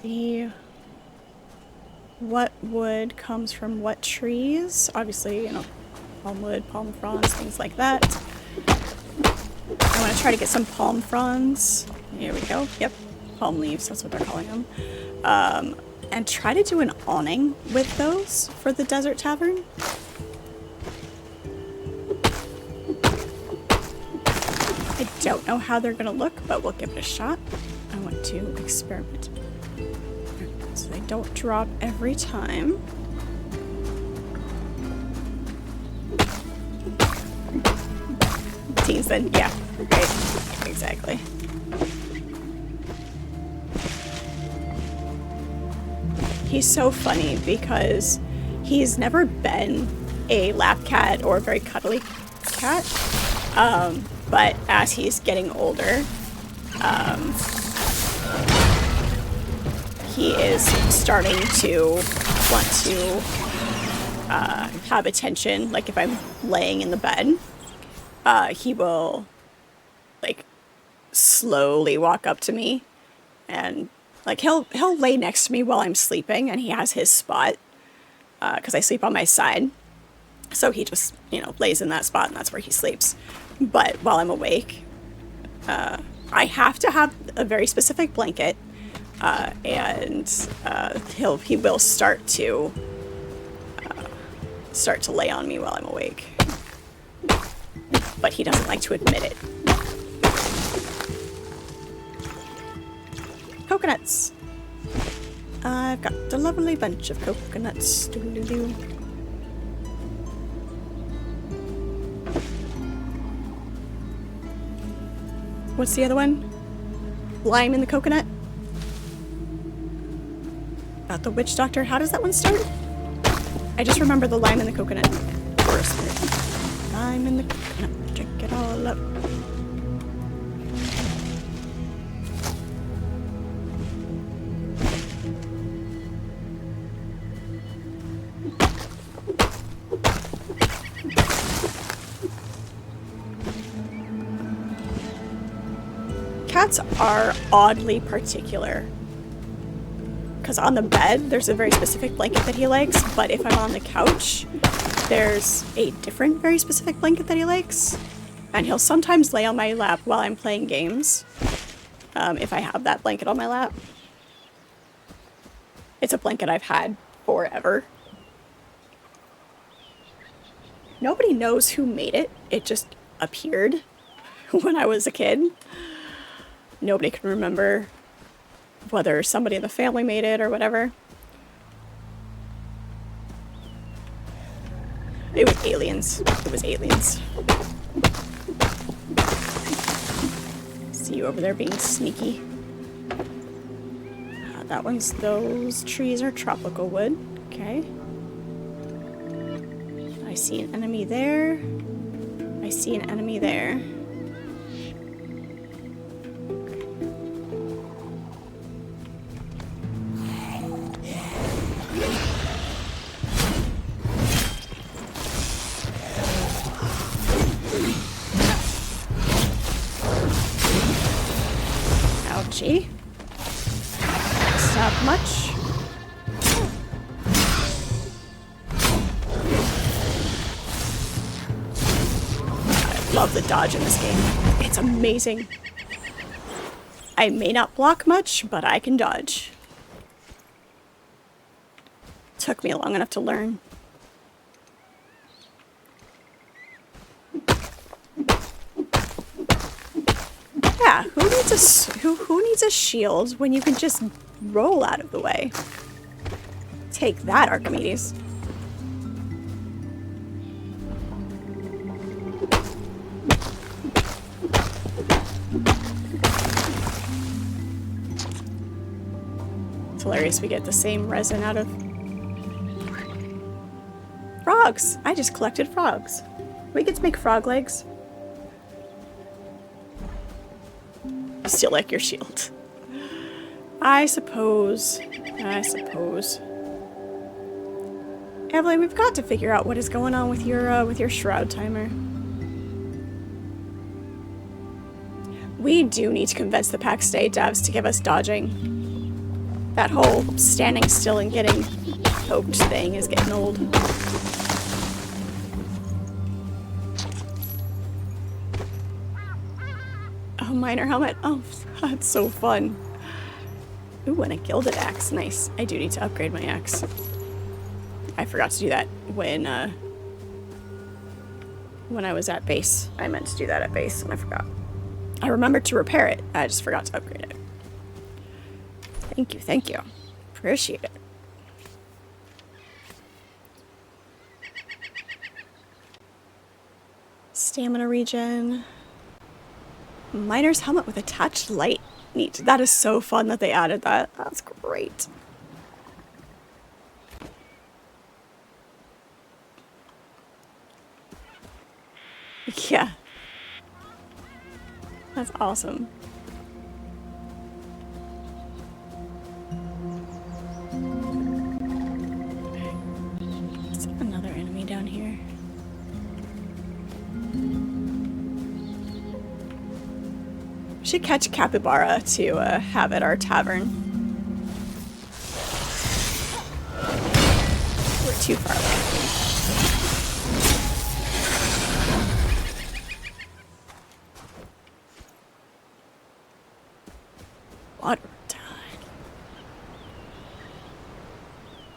[SPEAKER 1] See what wood comes from what trees. Obviously, you know, palm wood, palm fronds, things like that. I want to try to get some palm fronds. Here we go. Yep, palm leaves, that's what they're calling them. And try to do an awning with those for the desert tavern. I don't know how they're gonna look, but we'll give it a shot. I want to experiment. So they don't drop every time. Teens then, yeah, right, exactly. He's so funny because he's never been a lap cat or a very cuddly cat, but as he's getting older, he is starting to want to have attention. Like if I'm laying in the bed, he will like slowly walk up to me and like he'll lay next to me while I'm sleeping, and he has his spot because I sleep on my side, so he just, you know, lays in that spot and that's where he sleeps. But while I'm awake, I have to have a very specific blanket, and he will start to lay on me while I'm awake, but he doesn't like to admit it. Coconuts. I've got a lovely bunch of coconuts. Doo-doo-doo. What's the other one? Lime in the coconut? About the witch doctor. How does that one start? I just remember the lime in the coconut first. Lime in the coconut. Drink it all up. cats are oddly particular. Because on the bed, there's a very specific blanket that he likes, but if I'm on the couch, there's a different very specific blanket that he likes. And he'll sometimes lay on my lap while I'm playing games, if I have that blanket on my lap. It's a blanket I've had forever. Nobody knows who made it. It just appeared when I was a kid. Nobody can remember whether somebody in the family made it or whatever. It was aliens. It was aliens. See you over there being sneaky. That one's, those trees are tropical wood. Okay. I see an enemy there. I see an enemy there. Ouchie. It's not much. I love the dodge in this game. It's amazing. I may not block much, but I can dodge. Took me long enough to learn. Yeah, who needs a shield when you can just roll out of the way? Take that, Archimedes. It's hilarious we get the same resin out of frogs. I just collected frogs. We get to make frog legs. You still like your shield. I suppose. Evelyn, we've got to figure out what is going on with your shroud timer. We do need to convince the Pack Stay devs to give us dodging. That whole standing still and getting poked thing is getting old. Oh, miner helmet. Oh, that's so fun. Ooh, and a gilded axe. Nice. I do need to upgrade my axe. I forgot to do that when I was at base. I meant to do that at base and I forgot. I remembered to repair it. I just forgot to upgrade it. Thank you, thank you. Appreciate it. Stamina regen. Miner's helmet with attached light. Neat. That is so fun that they added that. That's great. Yeah. That's awesome. There's another enemy down here. We should catch Capybara to have at our tavern. We're too far away. Water tide.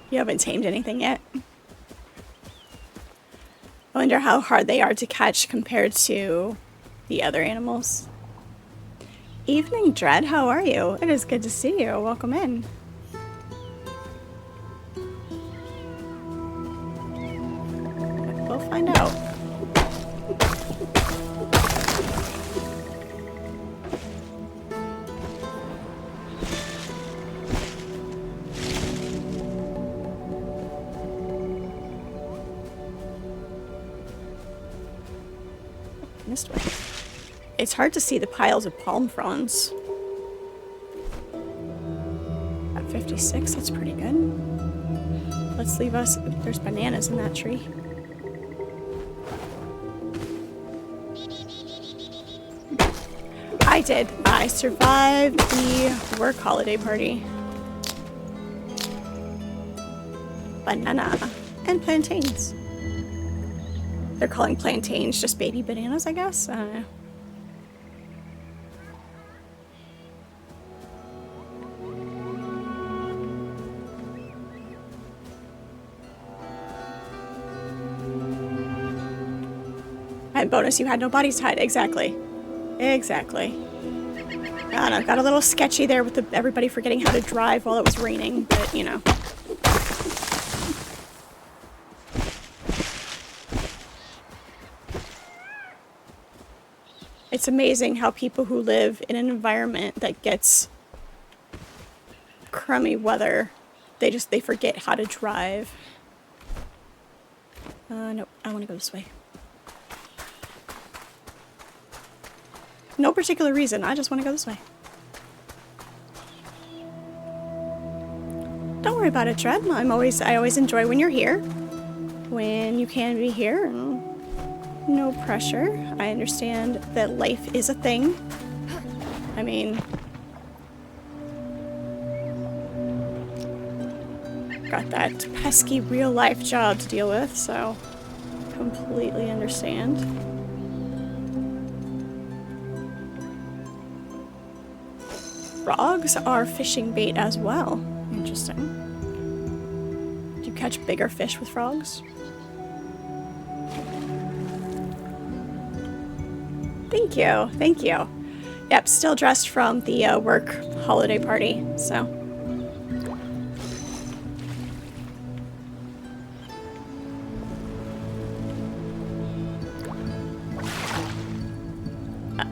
[SPEAKER 1] You haven't tamed anything yet? I wonder how hard they are to catch compared to the other animals. Evening, Dread, how are you? It is good to see you. Welcome in. We'll find out. Missed one. It's hard to see the piles of palm fronds. At 56, that's pretty good. Let's leave us. There's bananas in that tree. I did. I survived the work holiday party. Banana and plantains. They're calling plantains just baby bananas, I guess? I don't know. And bonus, you had no bodies tied. Exactly. Exactly. I don't know, got a little sketchy there with everybody forgetting how to drive while it was raining, but you know. It's amazing how people who live in an environment that gets crummy weather, they forget how to drive. Nope, I want to go this way. No particular reason, I just want to go this way. Don't worry about it, Tread. I always enjoy when you're here. When you can be here. No pressure. I understand that life is a thing. I mean, got that pesky real life job to deal with, so completely understand. Frogs are fishing bait as well. Interesting. Do you catch bigger fish with frogs? Thank you, thank you. Yep, still dressed from the work holiday party, so.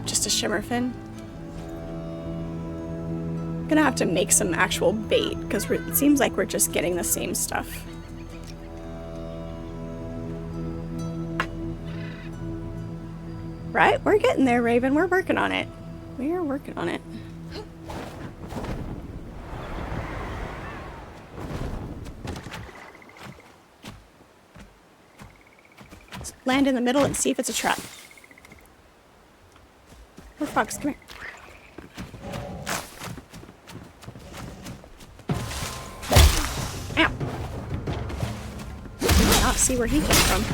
[SPEAKER 1] Just a shimmer fin. Gonna have to make some actual bait, because it seems like we're just getting the same stuff. Right? We're getting there, Raven. We're working on it. We are working on it. Let's land in the middle and see if it's a trap. Where frogs? Come here. Ow! Did not see where he came from.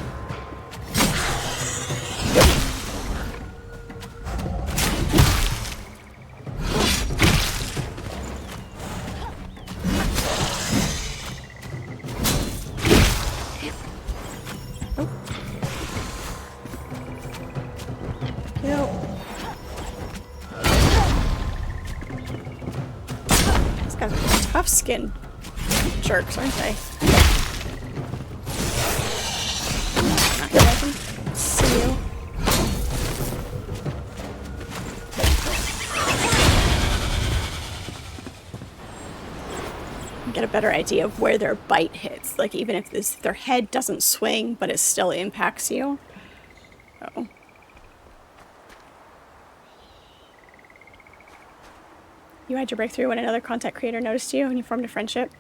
[SPEAKER 1] Tough skin jerks, aren't they? Not yet, I can see you. Get a better idea of where their bite hits. Like even if their head doesn't swing, but it still impacts you. Oh. You had your breakthrough when another content creator noticed you and you formed a friendship.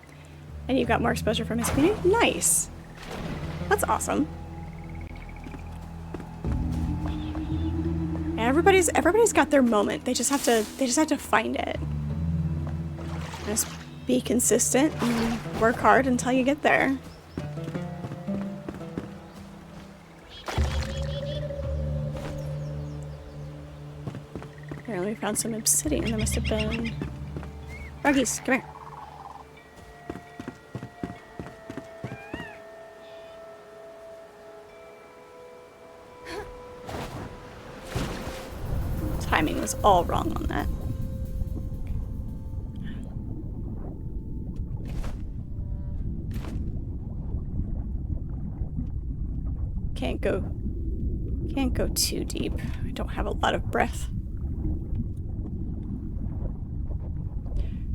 [SPEAKER 1] And you got more exposure from his community? Nice. That's awesome. Yeah, everybody's got their moment. They just have to find it. Just be consistent and work hard until you get there. Apparently we found some obsidian. There must have been... Froggies, come here. Timing was all wrong on that. Can't go too deep. I don't have a lot of breath.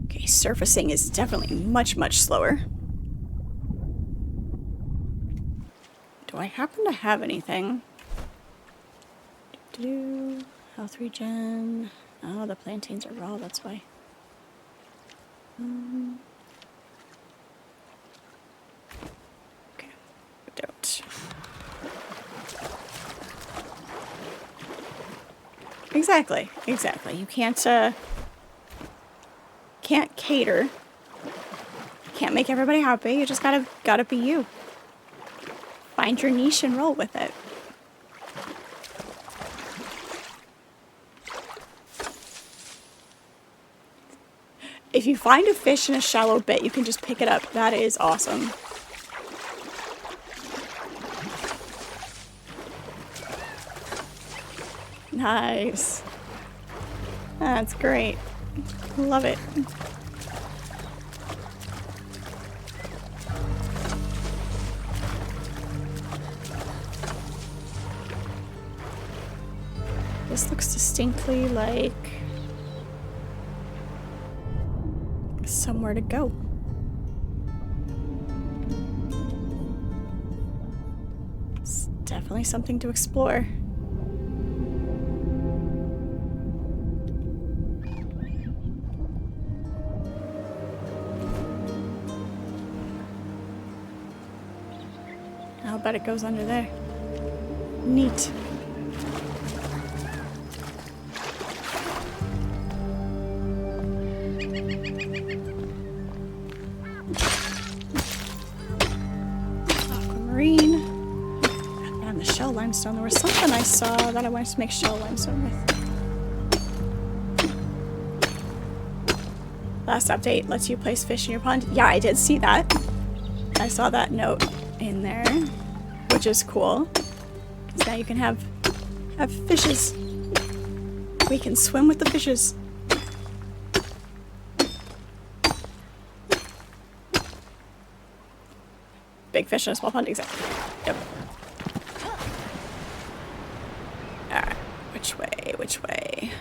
[SPEAKER 1] Okay, surfacing is definitely much, much slower. Do I happen to have anything? Health regen. Oh, the plantains are raw, that's why. Okay, I don't. Exactly. You can't cater. Can't make everybody happy. You just gotta be you. Find your niche and roll with it. If you find a fish in a shallow bit, you can just pick it up. That is awesome. Nice. That's great. Love it. This looks distinctly like somewhere to go. It's definitely something to explore. I'll bet it goes under there. Neat. Aquamarine. And the shell limestone. There was something I saw that I wanted to make shell limestone with. Last update lets you place fish in your pond. Yeah, I did see that. I saw that note in there, which is cool. Because now you can have fishes. We can swim with the fishes. Big fish in a small pond, exactly. Yep. Alright, which way, which way?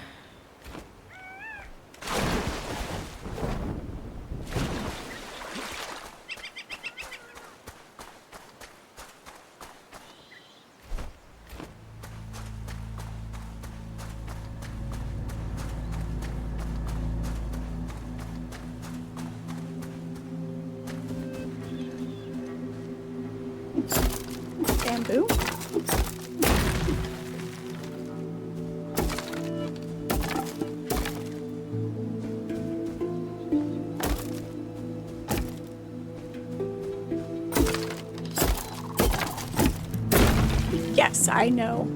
[SPEAKER 1] Bamboo. Yes, I know.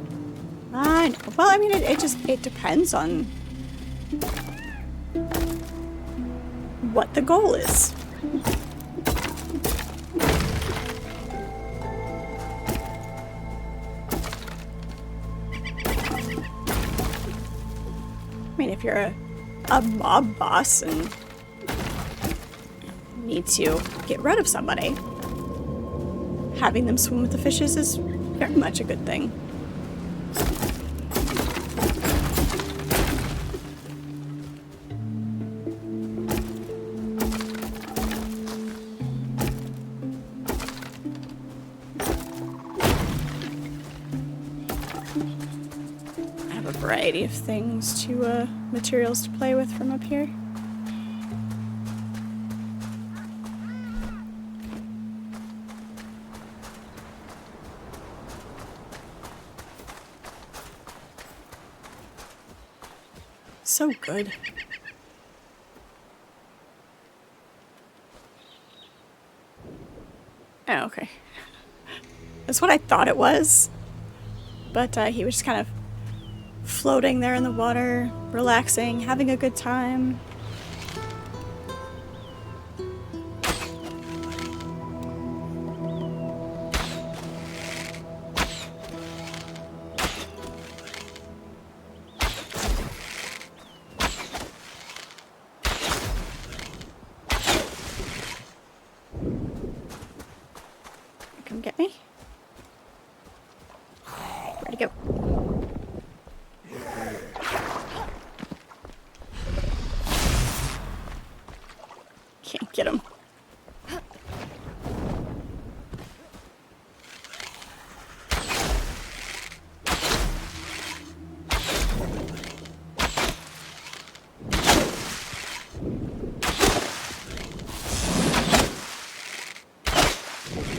[SPEAKER 1] I know. Well, I mean, it depends on what the goal is. I mean, if you're a mob boss and need to get rid of somebody, having them swim with the fishes is very much a good thing. Variety of things to materials to play with from up here. So good. Oh, okay. That's what I thought it was. But he was just kind of floating there in the water, relaxing, having a good time. Come get me. Where'd he go? Can't get him.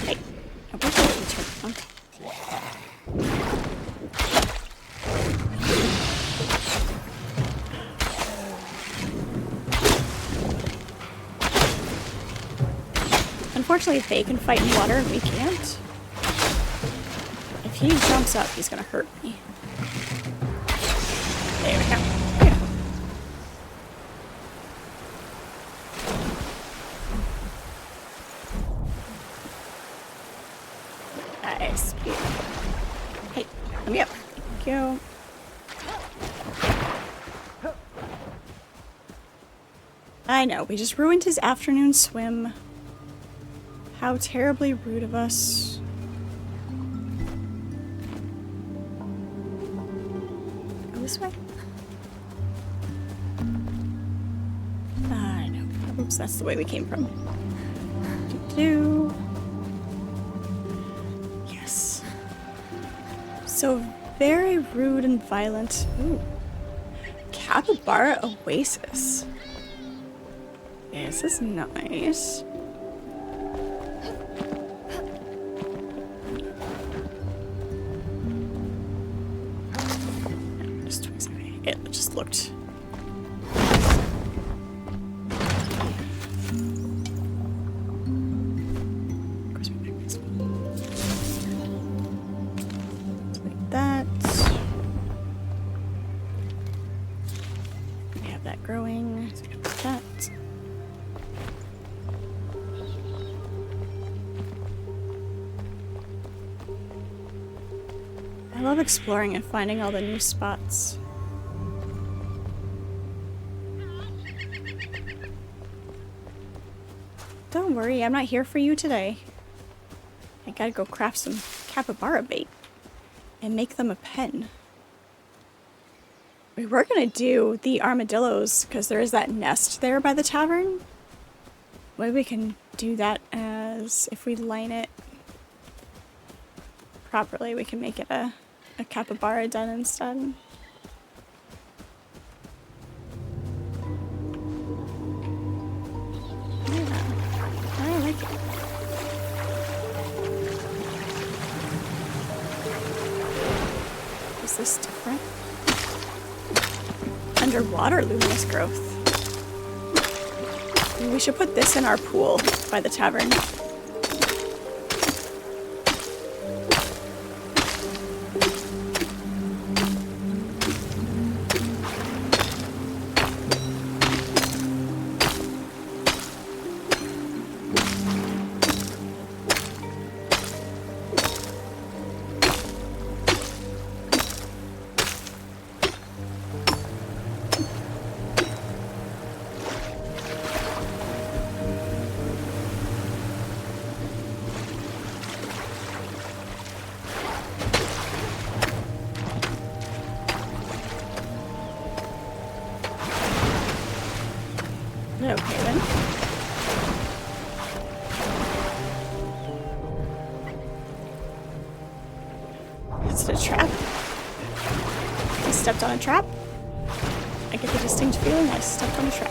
[SPEAKER 1] Hey, I wish I could turn on. Unfortunately, they can fight in water and we can't. If he jumps up, he's gonna hurt me. There we go. Yeah. Nice. Beautiful. Hey, let me up. Thank you. I know, we just ruined his afternoon swim. How terribly rude of us. Go this way? I know. Oops, that's the way we came from. Do-do. Yes. So very rude and violent. Ooh. Capybara Oasis. Yeah, this is nice. It just looked. Like that. We have that growing. So like that. I love exploring and finding all the new spots. Don't worry, I'm not here for you today. I gotta go craft some capybara bait and make them a pen. We were gonna do the armadillos because there is that nest there by the tavern. Maybe we can do that as if we line it properly, we can make it a capybara den instead. I like it. Is this different? Underwater luminous growth. We should put this in our pool by the tavern. Okay then. It's a trap. I stepped on a trap. I get the distinct feeling I stepped on a trap.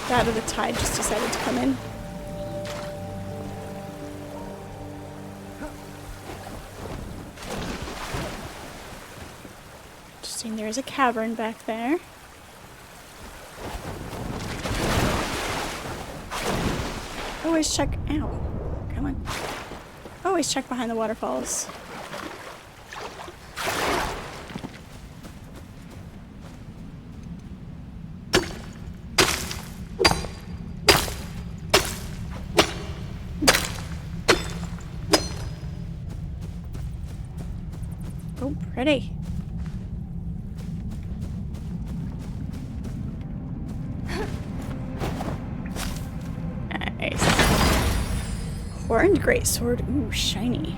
[SPEAKER 1] That or the tide just decided to come in. Interesting, there's a cavern back there. Always check. Ow. Come on. Always check behind the waterfalls. Oh, pretty. Nice. Horned greatsword. Ooh, shiny.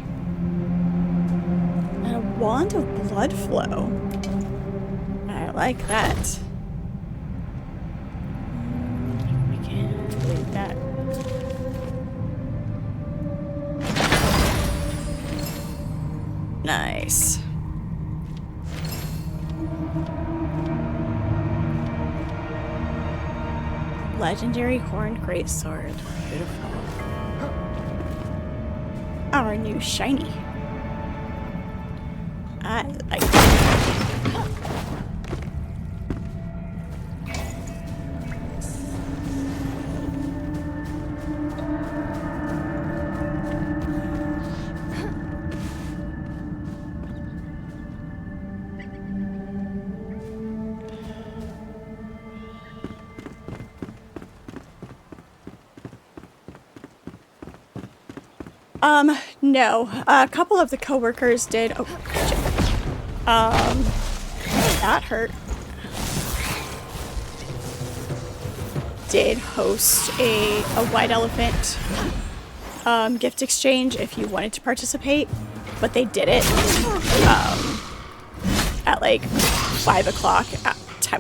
[SPEAKER 1] And a wand of blood flow. I like that. We can do that. Nice. Legendary horned greatsword. Beautiful. Our new shiny. I like that. No. A couple of the coworkers did. Oh, shit. That hurt. Did host a white elephant gift exchange if you wanted to participate, but they did it at like 5 o'clock,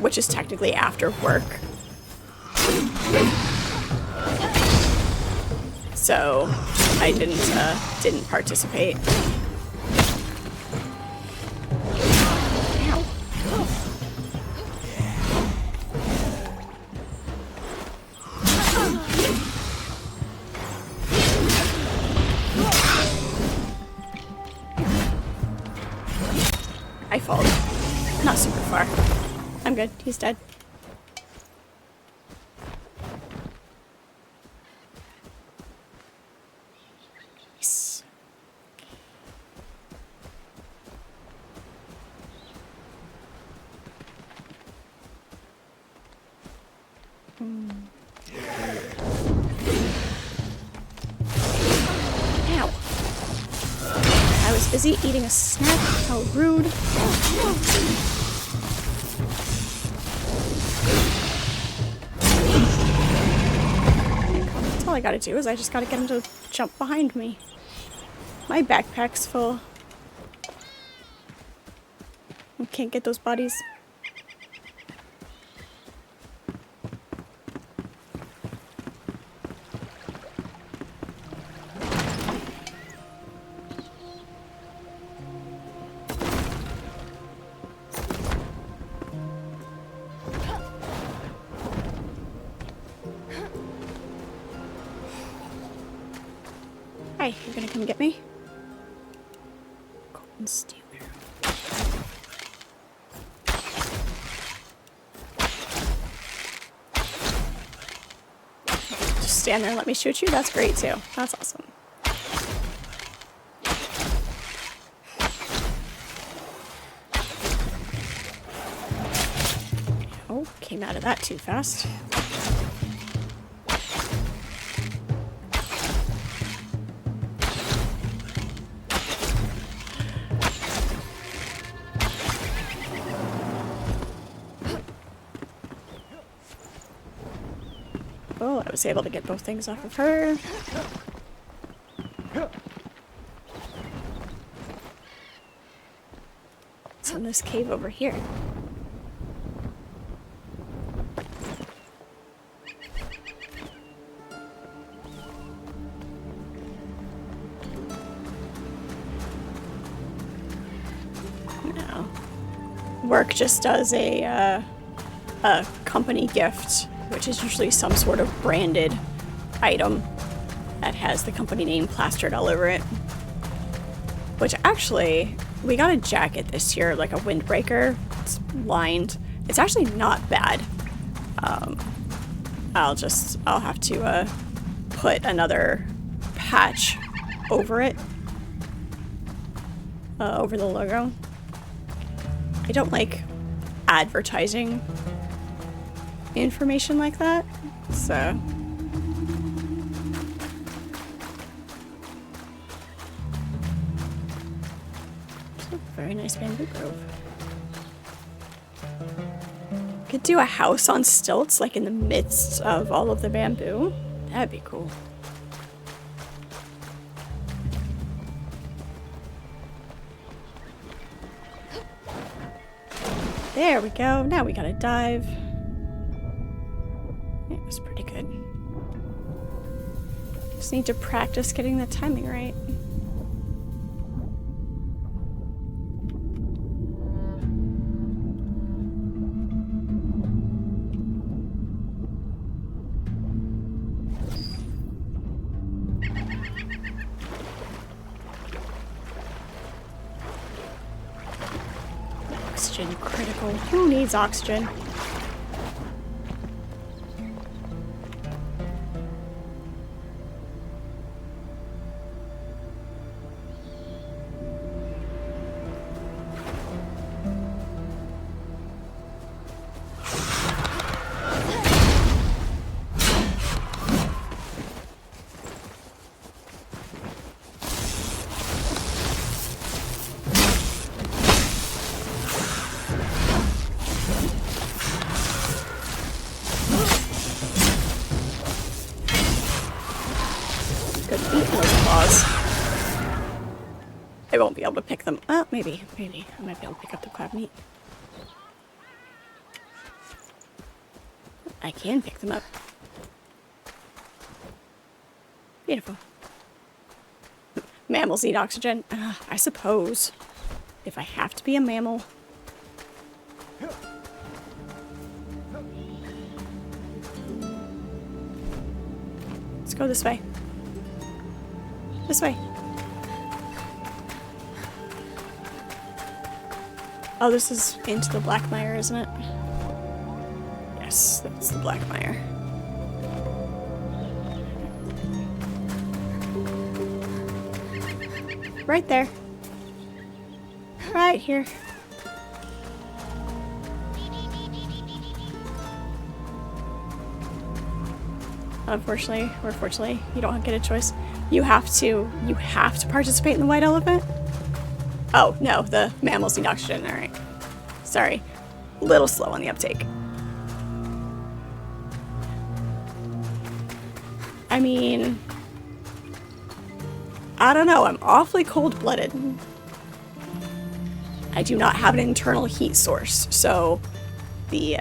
[SPEAKER 1] which is technically after work. So I didn't participate. Ow. I fall. Not super far. I'm good. He's dead. Nice. Ow. I was busy eating a snack. How rude. That's all I gotta do is I just gotta get him to jump behind me. My backpack's full. I can't get those bodies. Hi, you're gonna come get me? Golden Stealer. Just stand there and let me shoot you? That's great too. That's awesome. Oh, came out of that too fast. Oh, I was able to get both things off of her. It's in this cave over here. No. Work just does a company gift, which is usually some sort of branded item that has the company name plastered all over it. Which actually, we got a jacket this year, like a windbreaker. It's lined. It's actually not bad. I'll have to put another patch over it. Over the logo. I don't like advertising information like that, so it's a very nice bamboo grove. Could do a house on stilts, like in the midst of all of the bamboo. That'd be cool. There we go. Now we gotta dive. It was pretty good. Just need to practice getting the timing right. Oxygen critical. Who needs oxygen? eating those claws. I won't be able to pick them up. Maybe. I might be able to pick up the crab meat. I can pick them up. Beautiful. Mammals need oxygen. I suppose. If I have to be a mammal. Let's go this way. This way. Oh, this is into the Black Mire, isn't it? Yes, that's the Black Mire. Right there. Right here. Unfortunately, or fortunately, you don't get a choice. You have to participate in the white elephant? Oh, no, the mammals need oxygen, alright. Sorry. A little slow on the uptake. I mean, I don't know, I'm awfully cold-blooded. I do not have an internal heat source, so the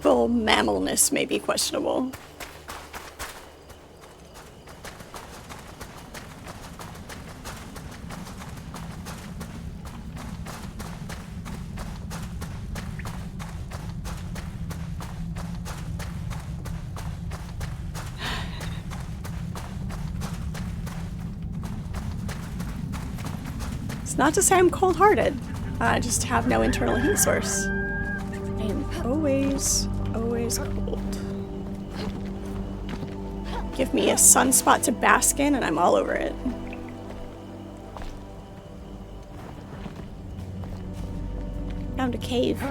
[SPEAKER 1] full mammalness may be questionable. It's not to say I'm cold-hearted. I just have no internal heat source. I am always cold. Give me a sunspot to bask in and I'm all over it. Found a cave.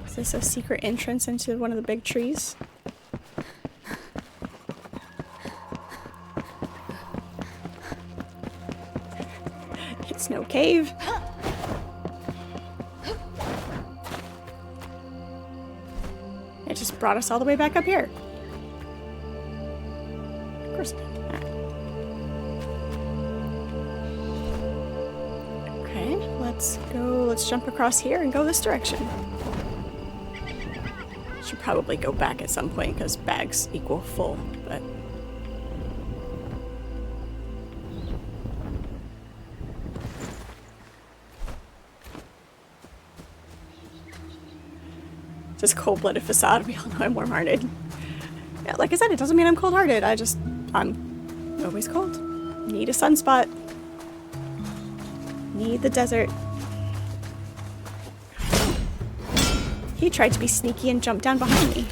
[SPEAKER 1] Is this a secret entrance into one of the big trees? It's no cave. It just brought us all the way back up here. Of course. Okay, let's go. Let's jump across here and go this direction. Should probably go back at some point because bags equal full, but. Just cold-blooded facade. We all know I'm warm-hearted. Yeah, like I said, it doesn't mean I'm cold-hearted. I'm always cold. Need a sunspot. Need the desert. He tried to be sneaky and jumped down behind me.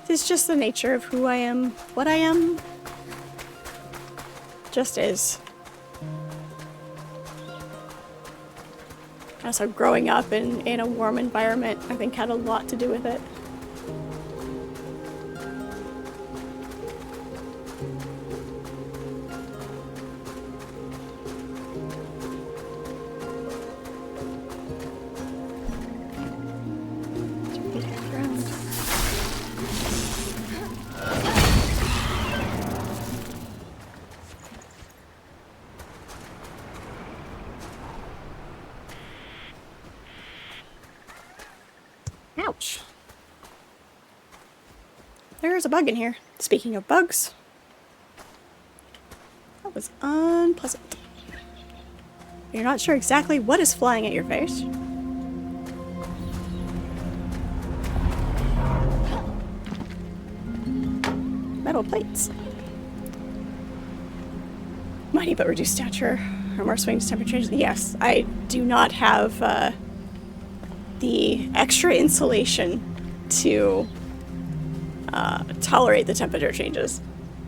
[SPEAKER 1] It's just the nature of who I am, what I am. Just is. Also, growing up in a warm environment, I think had a lot to do with it. Ouch. There's a bug in here. Speaking of bugs, that was unpleasant. You're not sure exactly what is flying at your face. Metal plates. Mighty but reduced stature. Or more swings, temperatures. Yes, I do not have the extra insulation to tolerate the temperature changes.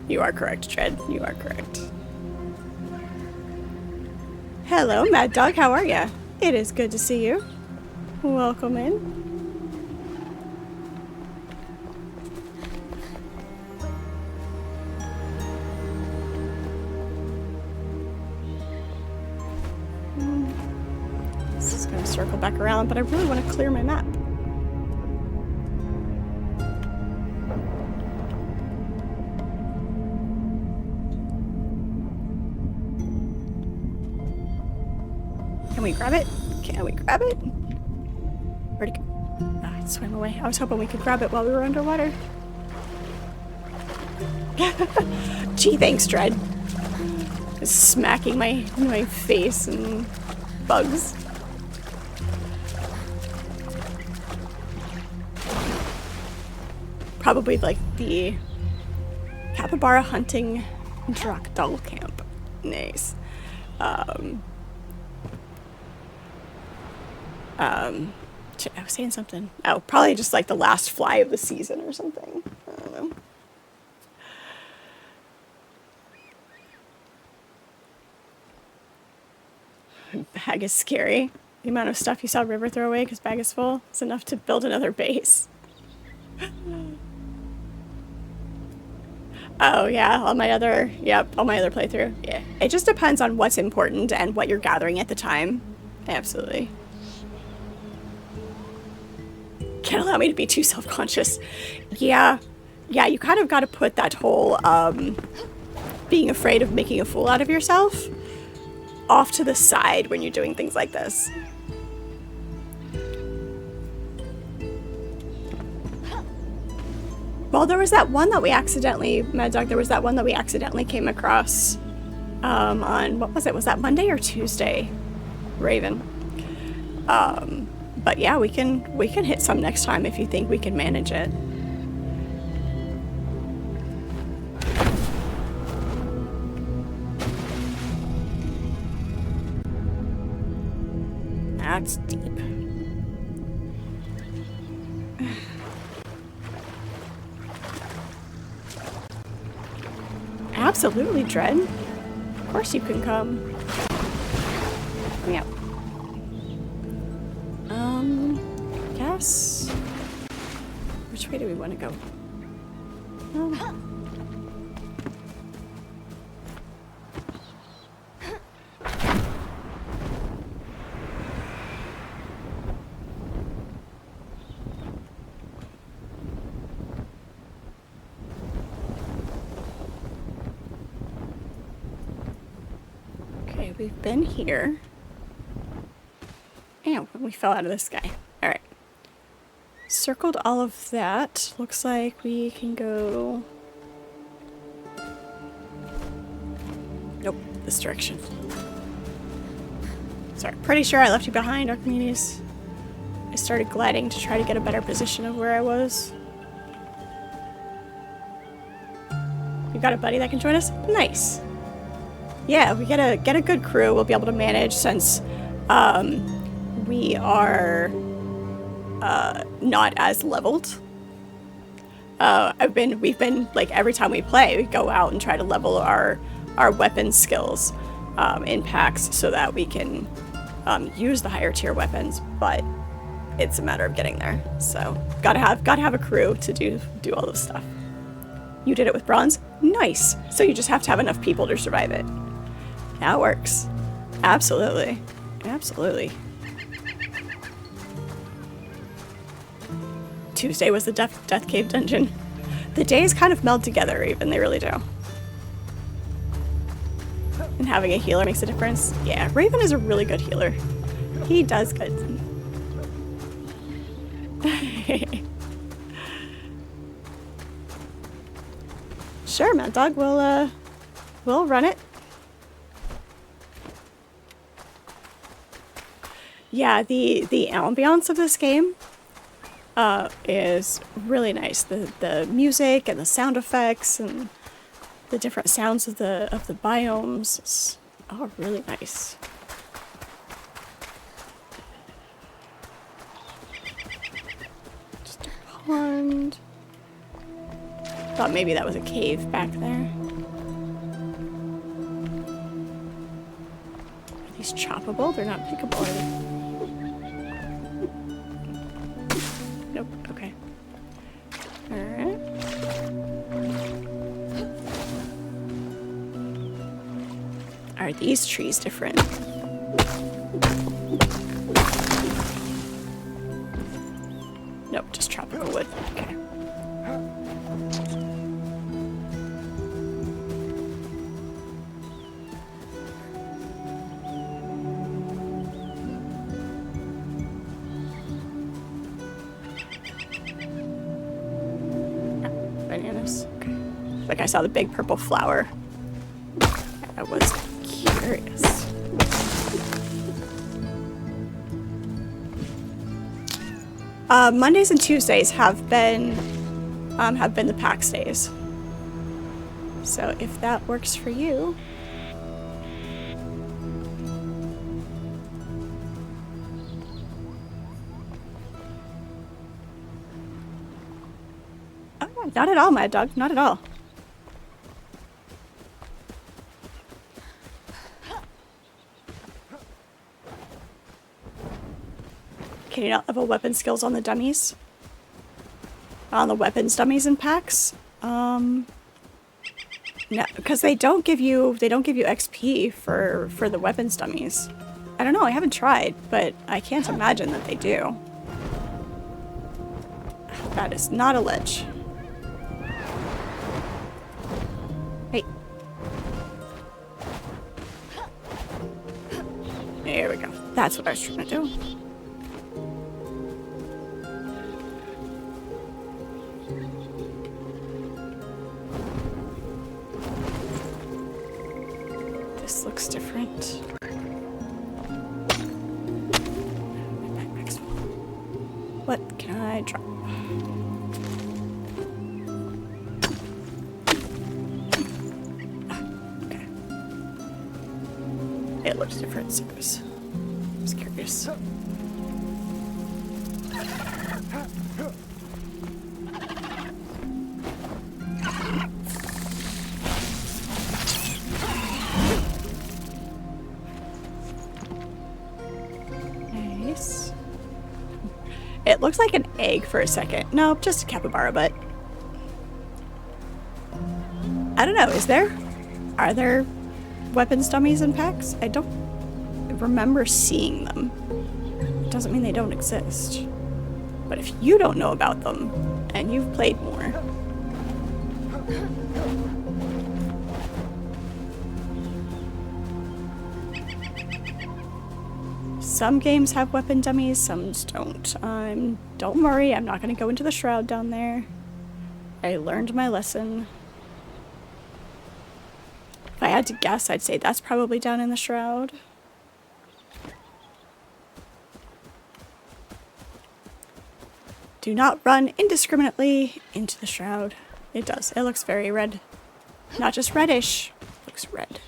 [SPEAKER 1] You are correct, Tread. You are correct. Hello, Mad Dog. How are ya? It is good to see you. Welcome in. This is going to circle back around, but I really want to clear my map. Can we grab it? Can we grab it? Where'd it go? Ah, it swam away. I was hoping we could grab it while we were underwater. Gee, thanks, Dread. Just smacking my face and bugs. Probably like the capybara hunting Drakdal camp. Nice. I was saying something. Oh, probably just like the last fly of the season or something. I don't know. Bag is scary. The amount of stuff you saw River throw away because bag is full is enough to build another base. Oh yeah, on my other playthrough. Yeah, it just depends on what's important and what you're gathering at the time. Absolutely. Can't allow me to be too self-conscious. Yeah, you kind of got to put that whole being afraid of making a fool out of yourself off to the side when you're doing things like this. Well, there was that one that we accidentally, Mad Dog, there was that one that we accidentally came across on, what was it? Was that Monday or Tuesday? Raven. But yeah, we can hit some next time if you think we can manage it. That's deep. Absolutely, Dread. Of course you can come. Yep. Yes. Which way do we want to go? Okay, we've been here. And we fell out of the sky. Alright. Circled all of that. Looks like we can go... Nope, this direction. Sorry, pretty sure I left you behind, Archimedes. I started gliding to try to get a better position of where I was. You got a buddy that can join us? Nice. Yeah, we get a good crew we'll be able to manage since we are not as leveled. We've been like every time we play, we go out and try to level our weapon skills in packs so that we can use the higher tier weapons, but it's a matter of getting there. So gotta have a crew to do all this stuff. You did it with bronze? Nice. So you just have to have enough people to survive it. That works. Absolutely. Absolutely. Tuesday was the Death Cave dungeon. The days kind of meld together even, they really do. And having a healer makes a difference. Yeah, Raven is a really good healer. He does good. Sure, Mad Dog, we'll run it. Yeah, the ambiance of this game is really nice. The music and the sound effects and the different sounds of the biomes. Oh, really nice. Just a pond. Thought maybe that was a cave back there. Are these choppable? They're not pickable, are they? Nope, okay. Alright. Are these trees different? Nope, just tropical wood. Okay. Bananas. Okay. Like I saw the big purple flower. I was curious. Mondays and Tuesdays have been the PAX days. So if that works for you. Oh, not at all, Mad Dog. Not at all. Can you not level weapon skills on the dummies? On the weapons dummies in packs? No, because they don't give you XP for the weapons dummies. I don't know, I haven't tried, but I can't imagine that they do. That is not a ledge. Hey. There we go. That's what I was trying to do. This looks different. What can I drop? Okay. It looks different, so I was curious. Nice. It looks like an egg for a second. No, just a capybara, but I don't know. Are there weapons dummies in packs? I don't remember seeing them. It doesn't mean they don't exist. But if you don't know about them and you've played more, some games have weapon dummies, some don't. Don't worry, I'm not going to go into the shroud down there. I learned my lesson. If I had to guess, I'd say that's probably down in the shroud. Do not run indiscriminately into the shroud. It does. It looks very red. Not just reddish. It looks red.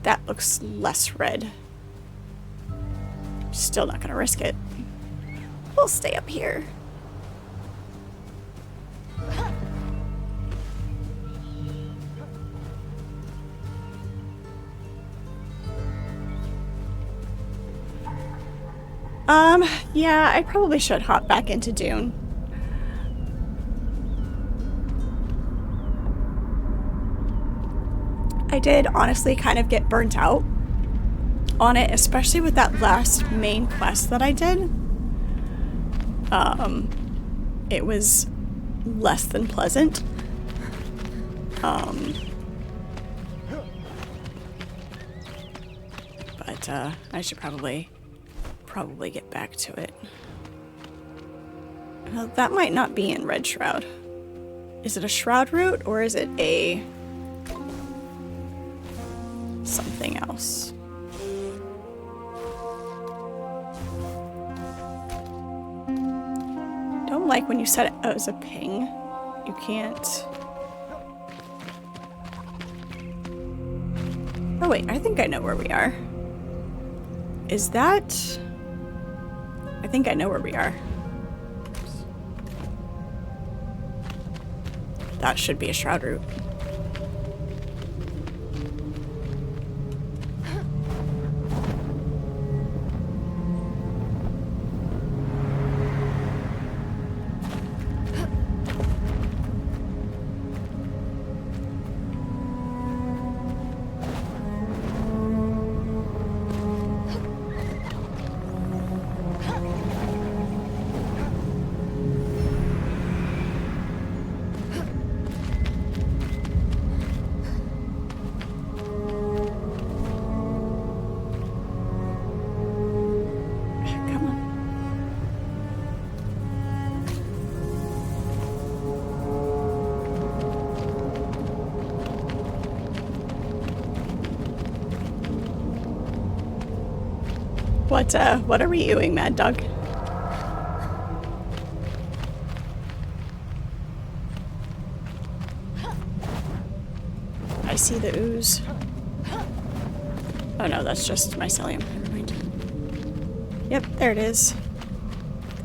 [SPEAKER 1] That looks less red. Still not gonna risk it. We'll stay up here. Yeah, I probably should hop back into Dune. I did honestly kind of get burnt out on it, especially with that last main quest that I did. It was less than pleasant. But I should probably get back to it. Well, that might not be in Red Shroud. Is it a Shroud route or is it a something else? Don't like when you set it as a ping. You can't Oh wait, I think I know where we are. Is that... I think I know where we are. That should be a shroud route. What are we doing, Mad Dog? I see the ooze. Oh no, that's just mycelium. Never mind. Yep, there it is.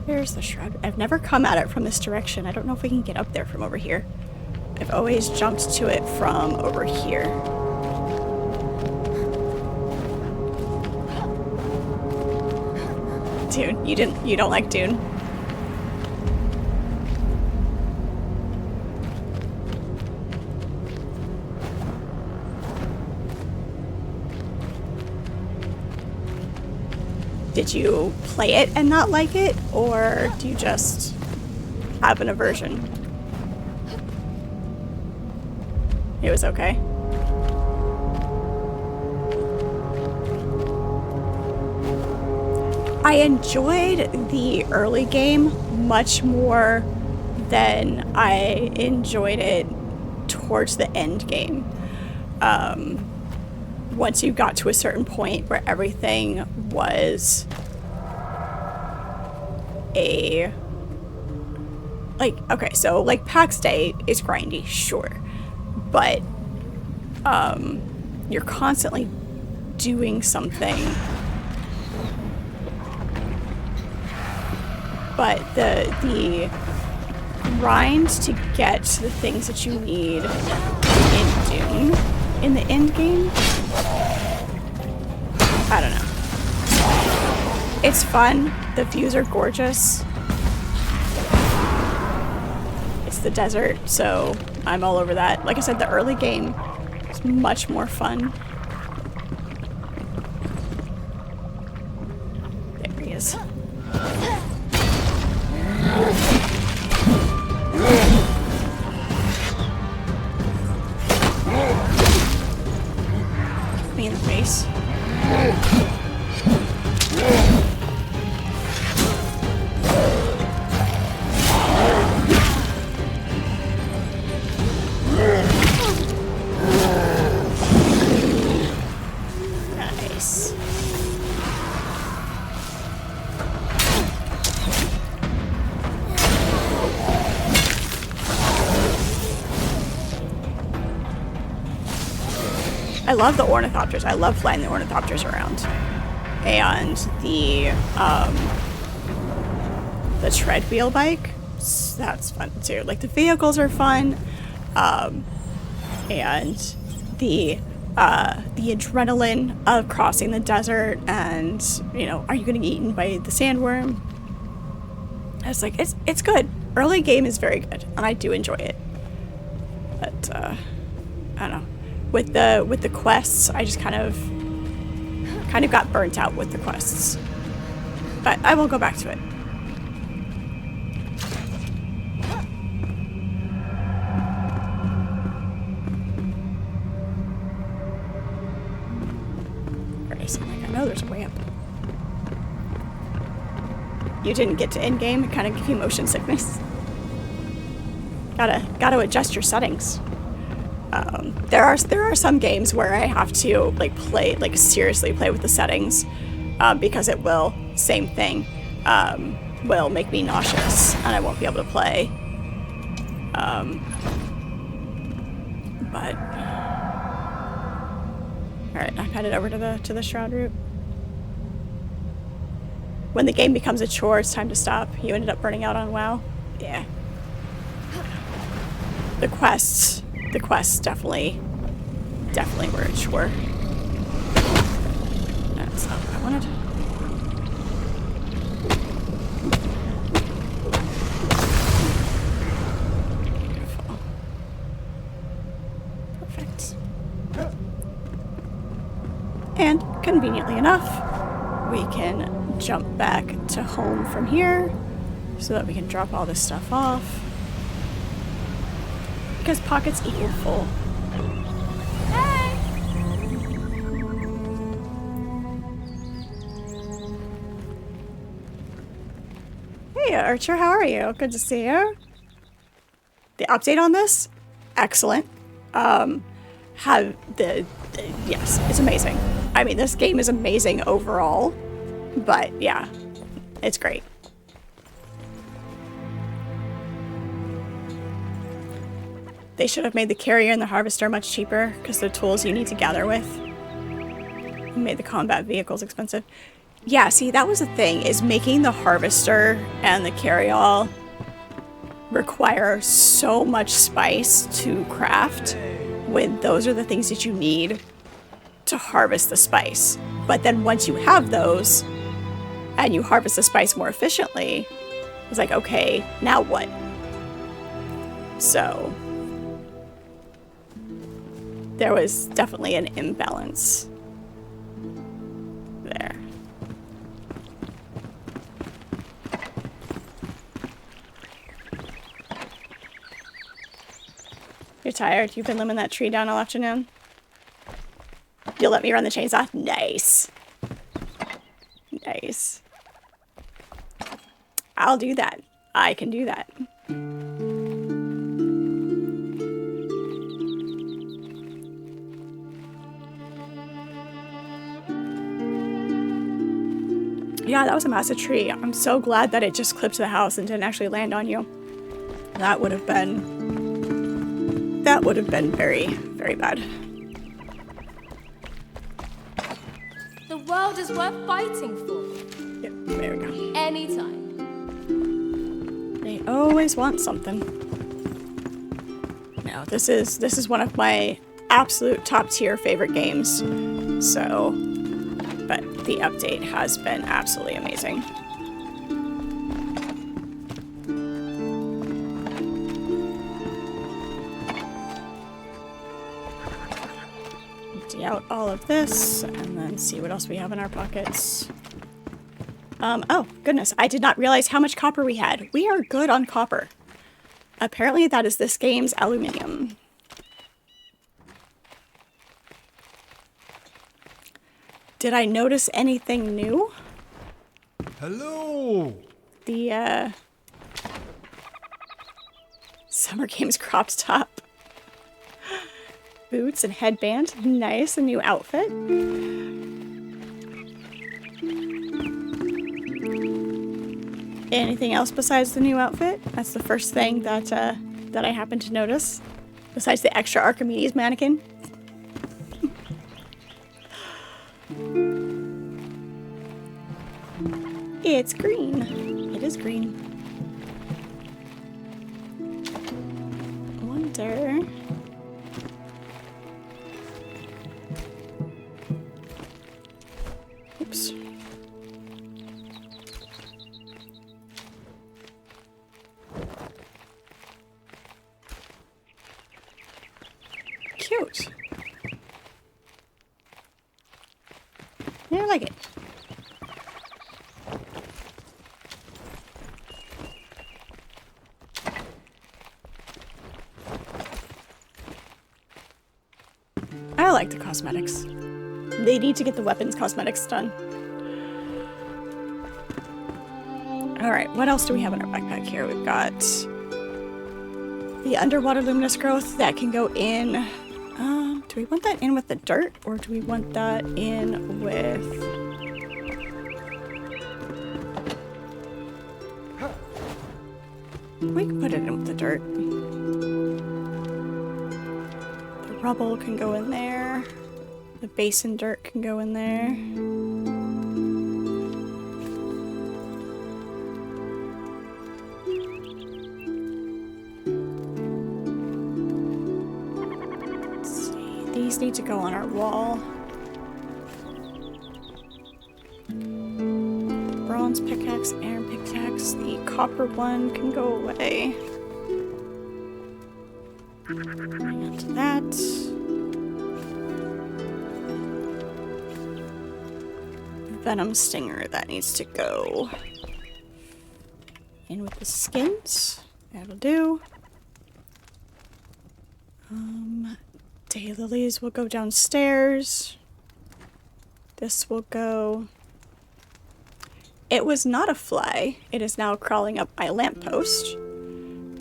[SPEAKER 1] There's the shroud. I've never come at it from this direction. I don't know if we can get up there from over here. I've always jumped to it from over here. Dune, you don't like Dune? Did you play it and not like it, or do you just have an aversion? It was okay. I enjoyed the early game much more than I enjoyed it towards the end game. Once you got to a certain point where everything was okay, so like PAX Day is grindy, sure, but you're constantly doing something. But the grind to get to the things that you need in Dune in the end game, I don't know. It's fun. The views are gorgeous. It's the desert, so I'm all over that. Like I said, the early game is much more fun. There he is. Me in the face. Nice. I love the ornithopters. I love flying the ornithopters around. And the tread wheel bike, that's fun too. Like the vehicles are fun. And the adrenaline of crossing the desert and, you know, are you going to get eaten by the sandworm? It's like, it's good. Early game is very good, and I do enjoy it. But, I don't know. With the quests, I just kind of got burnt out with the quests. But I will go back to it. I know there's a way up. You didn't get to end game. It kind of gives you motion sickness. Gotta adjust your settings. There are some games where I have to seriously play with the settings, because it will, same thing, will make me nauseous and I won't be able to play. But Alright, I'm headed over to the Shroud route. When the game becomes a chore, it's time to stop. You ended up burning out on WoW? Yeah. The quests definitely were a chore. That's not what I wanted. Beautiful. Perfect. And conveniently enough, we can jump back to home from here so that we can drop all this stuff off. Because pockets equal full.
[SPEAKER 3] Hey!
[SPEAKER 1] Hey Archer, how are you? Good to see you. The update on this? Excellent. Yes, it's amazing. I mean, this game is amazing overall, but yeah, it's great. They should have made the carrier and the harvester much cheaper because they're tools you need to gather with. Made the combat vehicles expensive. Yeah, see, that was the thing, is making the harvester and the carryall require so much spice to craft when those are the things that you need to harvest the spice. But then once you have those and you harvest the spice more efficiently, it's like, okay, now what? So there was definitely an imbalance there. You're tired? You've been limbing that tree down all afternoon? You'll let me run the chainsaw? Nice. Nice. I'll do that. I can do that. Yeah, that was a massive tree. I'm so glad that it just clipped the house and didn't actually land on you. That would have been very, very bad.
[SPEAKER 3] The world is worth fighting for.
[SPEAKER 1] Yep, there we go.
[SPEAKER 3] Anytime.
[SPEAKER 1] They always want something. No, this is one of my absolute top tier favorite games. So, but the update has been absolutely amazing. Empty out all of this and then see what else we have in our pockets. Oh, goodness. I did not realize how much copper we had. We are good on copper. Apparently that is this game's aluminium. Did I notice anything new?
[SPEAKER 2] Hello.
[SPEAKER 1] The, Summer Games cropped top. Boots and headband. Nice. A new outfit. Anything else besides the new outfit? That's the first thing that I happened to notice. Besides the extra Archimedes mannequin. It's green. It is green. Wonder. Oops. Cute. Yeah, I like it. I like the cosmetics. They need to get the weapons cosmetics done. Alright, what else do we have in our backpack here? We've got the underwater luminous growth that can go in. Do we want that in with the dirt, or do we want that in with... We can put it in with the dirt. The rubble can go in there. The basin dirt can go in there. Let's see. These need to go on our wall. The bronze pickaxe, iron pickaxe, the copper one can go away. Bring on to that. Venom stinger, that needs to go in with the skins. That'll do. Daylilies will go downstairs. This will go. It was not a fly. It is now crawling up my lamppost.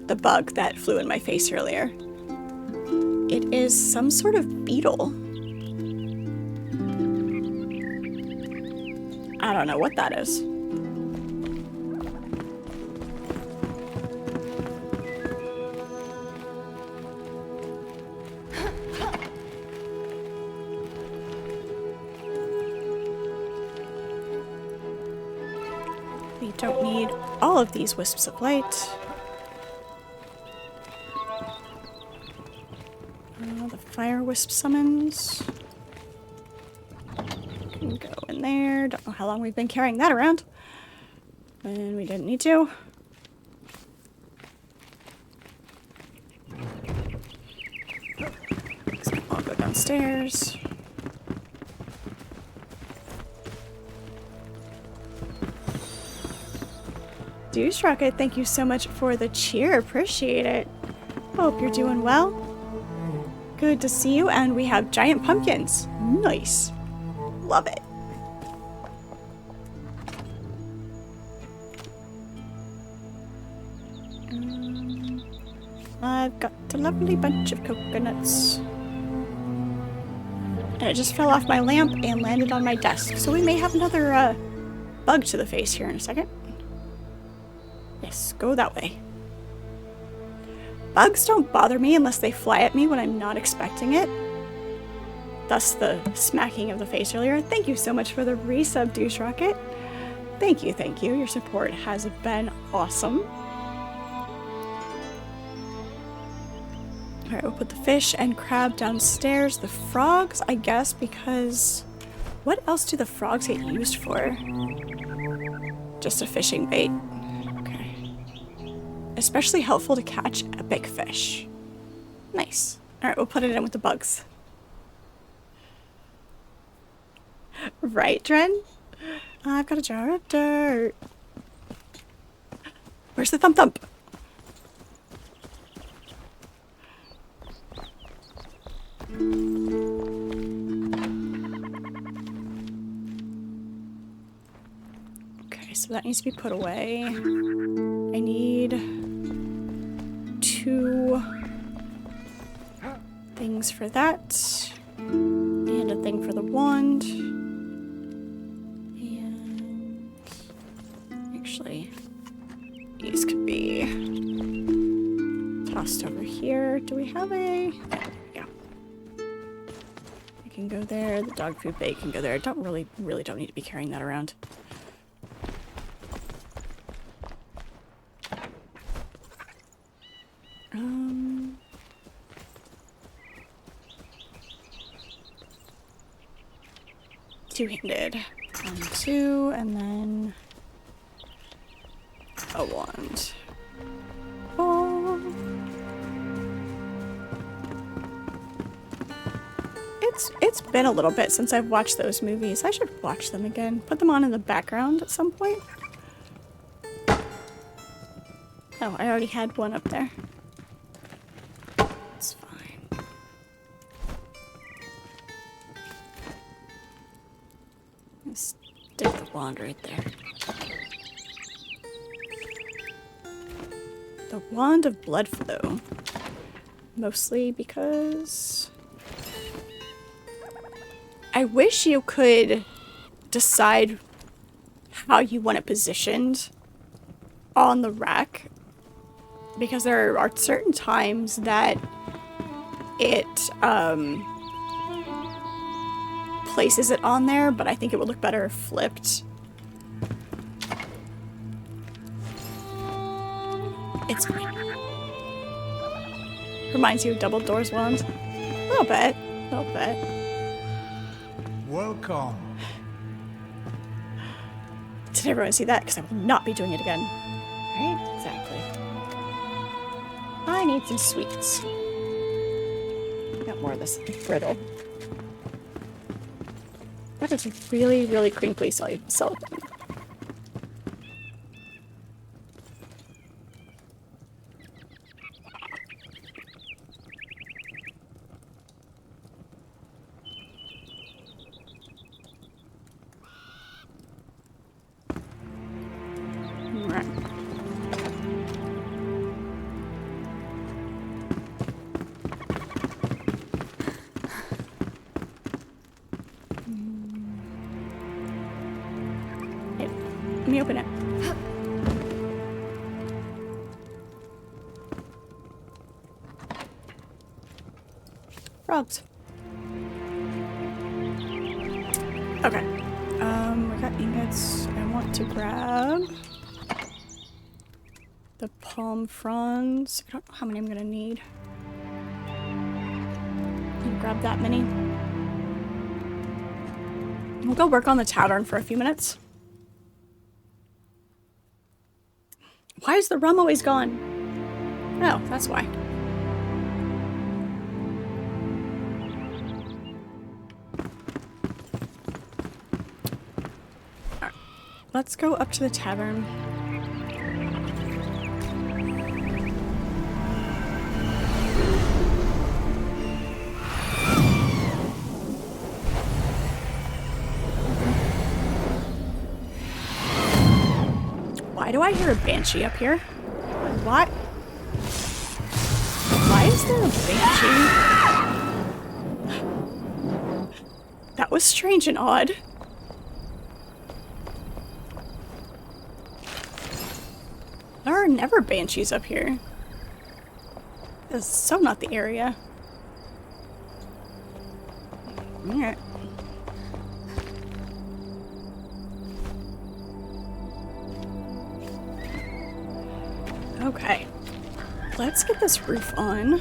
[SPEAKER 1] The bug that flew in my face earlier. It is some sort of beetle. I don't know what that is. We don't need all of these wisps of light. The fire wisp summons. Can go in there. Don't know how long we've been carrying that around. And we didn't need to. So I'll go downstairs. Douche Rocket, thank you so much for the cheer. Appreciate it. Hope you're doing well. Good to see you. And we have giant pumpkins. Nice. Love it. I've got a lovely bunch of coconuts. And it just fell off my lamp and landed on my desk. So we may have another bug to the face here in a second. Yes, go that way. Bugs don't bother me unless they fly at me when I'm not expecting it. Thus the smacking of the face earlier. Thank you so much for the resub, Douche Rocket. Thank you, thank you. Your support has been awesome. Alright, we'll put the fish and crab downstairs. The frogs, I guess, because what else do the frogs get used for? Just a fishing bait. Okay. Especially helpful to catch epic fish. Nice. Alright, we'll put it in with the bugs. Right, Dren? I've got a jar of dirt. Where's the thump thump? Okay, so that needs to be put away. I need 2 things for that. And a thing for the wand. And actually, these could be tossed over here. Do we have a... Yeah. It can go there. The dog food bait can go there. I don't really don't need to be carrying that around. Two-handed. 1, 2, and then a wand. Oh. It's been a little bit since I've watched those movies. I should watch them again. Put them on in the background at some point. Oh, I already had one up there. It's fine. Stick the wand right there. The wand of blood flow. Mostly because I wish you could decide how you want it positioned on the rack, because there are certain times that it places it on there, but I think it would look better if flipped. It's fine. Reminds you of Double Doors Wand. A little bit. A little bit.
[SPEAKER 2] Welcome.
[SPEAKER 1] Did everyone see that? Because I will not be doing it again. Right? Exactly. I need some sweets. Got more of this brittle. That is really, really crinkly silicone. Let me open it. Frogs. Okay. We got ingots. I want to grab the palm fronds. I don't know how many I'm gonna need. Can you grab that many? We'll go work on the tavern for a few minutes. Why is the rum always gone? Oh, that's why. Alright. Let's go up to the tavern. Why do I hear a banshee up here? What? Why is there a banshee? That was strange and odd. There are never banshees up here. This is so not the area. Alright. Okay, let's get this roof on.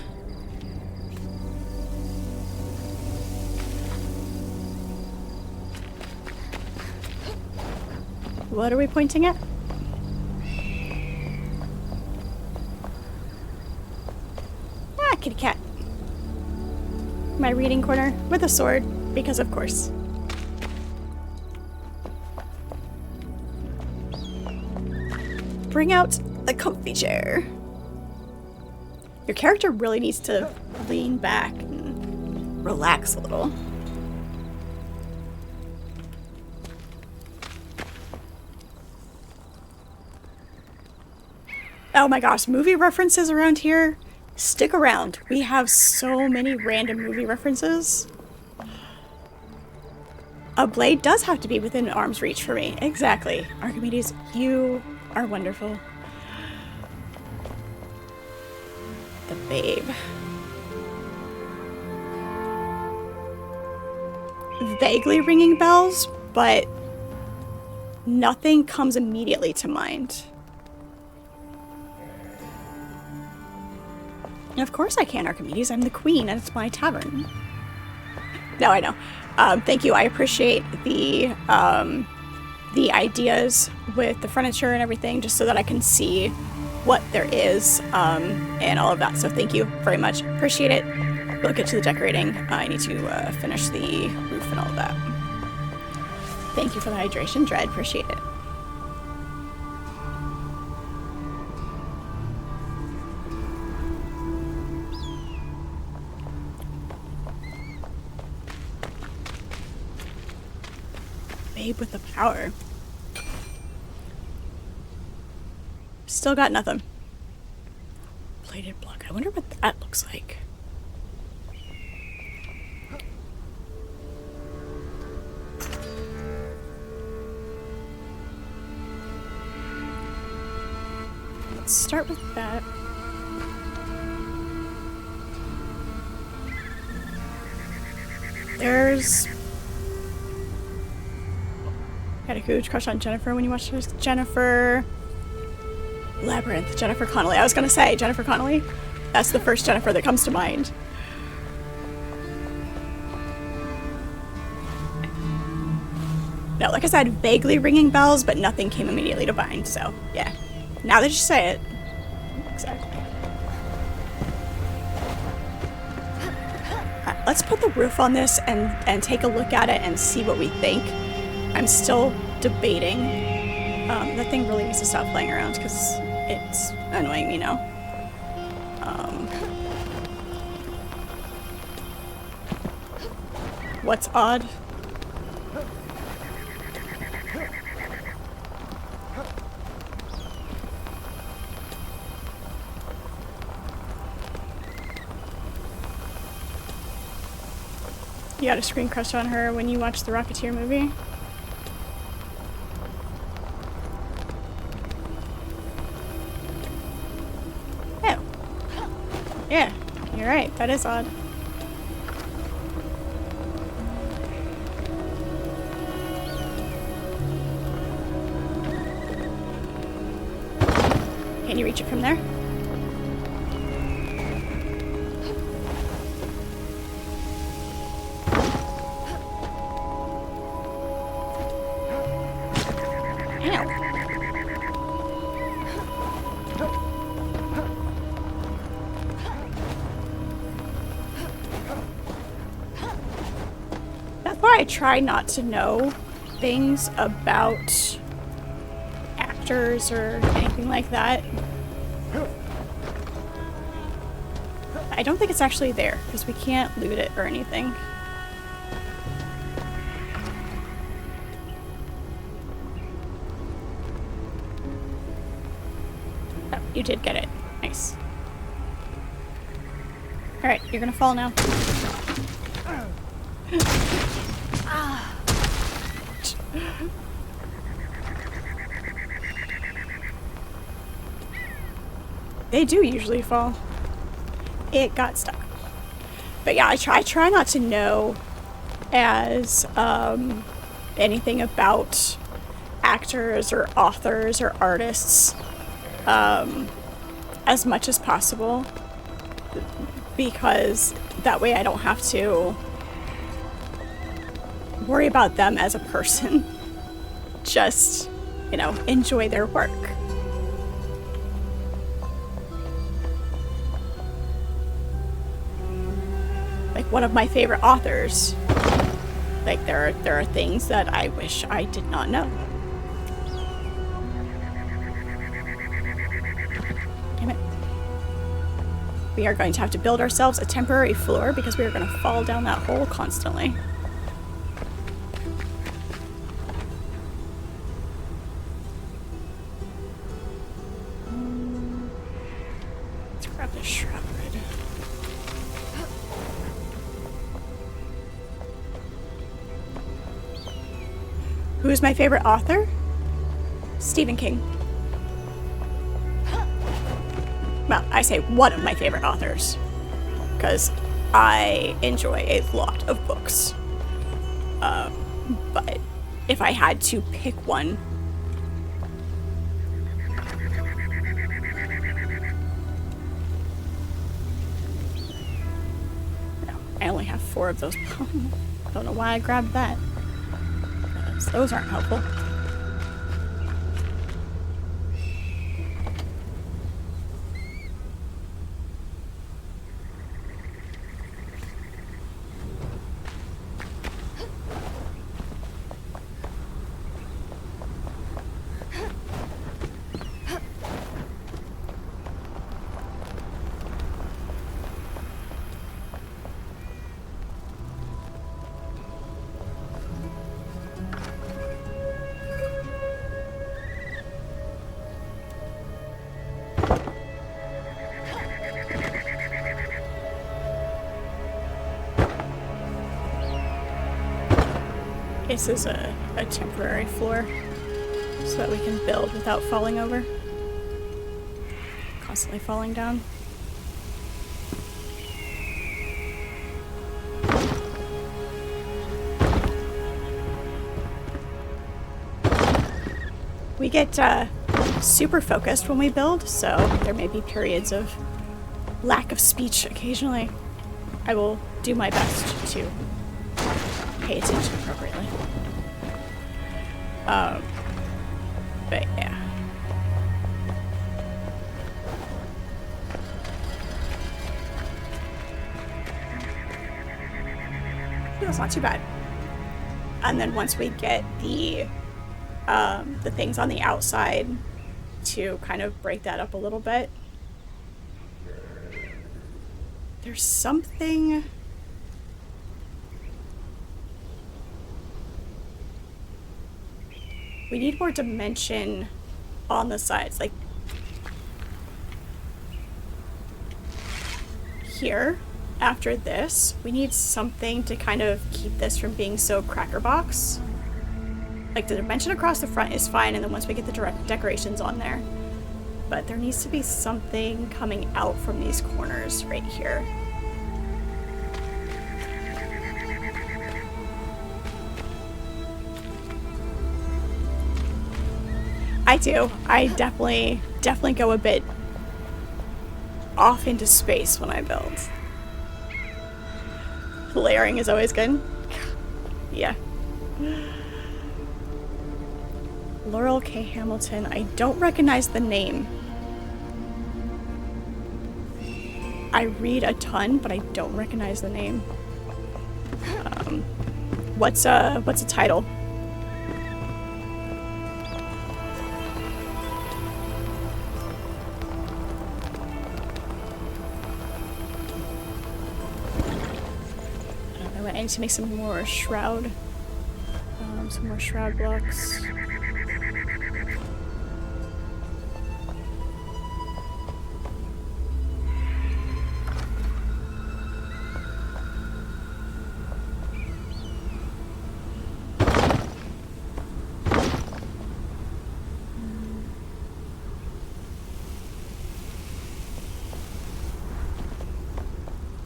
[SPEAKER 1] What are we pointing at? Ah, kitty cat. My reading corner with a sword, because of course. Bring out the comfy chair. Your character really needs to lean back and relax a little. Oh my gosh, movie references around here. Stick around. We have so many random movie references. A blade does have to be within arm's reach for me. Exactly. Archimedes, you are wonderful. The babe. Vaguely ringing bells, but nothing comes immediately to mind. And of course I can, Archimedes. I'm the queen and it's my tavern. No, I know. Thank you. I appreciate the ideas with the furniture and everything, just so that I can see what there is and all of that. So thank you very much. Appreciate it. We'll get to the decorating. I need to finish the roof and all of that. Thank you for the hydration, Dread. Appreciate it. Babe with the power. Still got nothing. Plated block. I wonder what that looks like. Let's start with that. There's Had a huge crush on Jennifer when you watched her. Jennifer... Labyrinth. Jennifer Connelly. I was gonna say Jennifer Connelly. That's the first Jennifer that comes to mind. No, like I said, vaguely ringing bells, but nothing came immediately to mind, so, yeah. Now that you say it. Exactly. Let's put the roof on this and take a look at it and see what we think. I'm still debating. That thing really needs to stop playing around because it's annoying me now. What's odd? You had a screen crush on her when you watched the Rocketeer movie? Oh. Yeah, you're right. That is odd. Can you reach it from there? I try not to know things about actors or anything like that. I don't think it's actually there because we can't loot it or anything. Oh, you did get it. Nice. Alright, you're gonna fall now. They do usually fall. It got stuck. But yeah, I try not to know as anything about actors or authors or artists as much as possible, because that way I don't have to worry about them as a person. Just, you know, enjoy their work. Like one of my favorite authors. Like there are things that I wish I did not know. Damn it. We are going to have to build ourselves a temporary floor because we are going to fall down that hole constantly. Let's grab this Enshrouded. Who's my favorite author? Stephen King. Well, I say one of my favorite authors, because I enjoy a lot of books. But if I had to pick one, no, I only have 4 of those. Don't know why I grabbed that. Those aren't helpful. This is a temporary floor so that we can build without falling over. Constantly falling down. We get super focused when we build, so there may be periods of lack of speech occasionally. I will do my best to pay attention appropriately. But yeah. That's not too bad. And then once we get the things on the outside to kind of break that up a little bit, there's something. We need more dimension on the sides, like here. After this, we need something to kind of keep this from being so crackerbox. Like the dimension across the front is fine, and then once we get the direct decorations on there. But there needs to be something coming out from these corners right here. I do. I definitely go a bit off into space when I build. Layering is always good. Yeah. Laurel K. Hamilton. I don't recognize the name. I read a ton, but I don't recognize the name. What's a title? I need to make some more shroud blocks.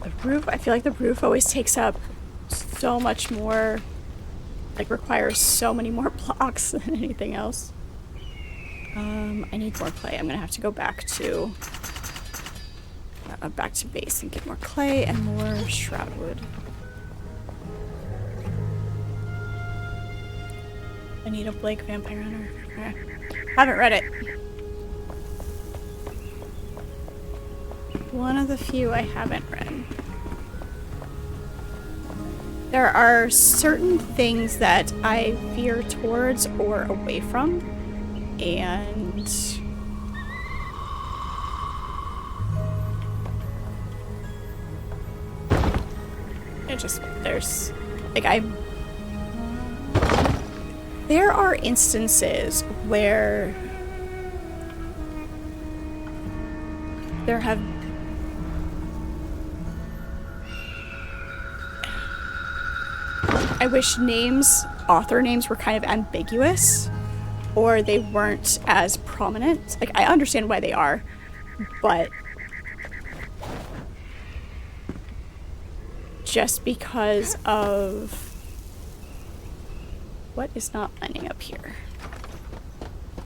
[SPEAKER 1] The roof, I feel like the roof always takes up so much more, like requires so many more blocks than anything else. I need more clay. I'm gonna have to go back to base and get more clay and more shroud wood. Anita Blake, Vampire Hunter. Okay. Haven't read it. One of the few I haven't read. There are certain things that I veer towards or away from, and it just, there's, like, there are instances where there have I wish author names were kind of ambiguous, or they weren't as prominent. Like, I understand why they are, but just because of what is not lining up here.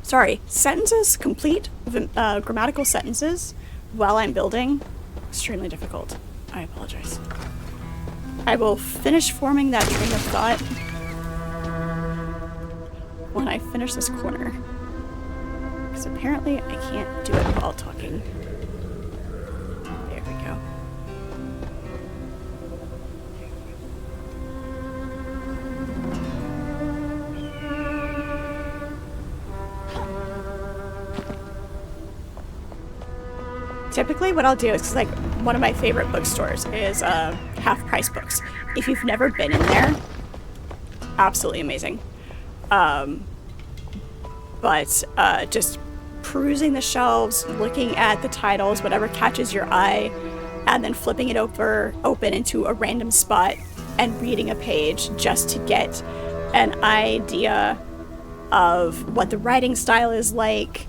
[SPEAKER 1] Sorry, sentences, complete grammatical sentences while I'm building, extremely difficult. I apologize. I will finish forming that train of thought when I finish this corner. Because apparently I can't do it while talking. There we go. Typically what I'll do is, like, one of my favorite bookstores is half-price books. If you've never been in there, absolutely amazing. But just perusing the shelves, looking at the titles, whatever catches your eye, and then flipping it open into a random spot and reading a page just to get an idea of what the writing style is like,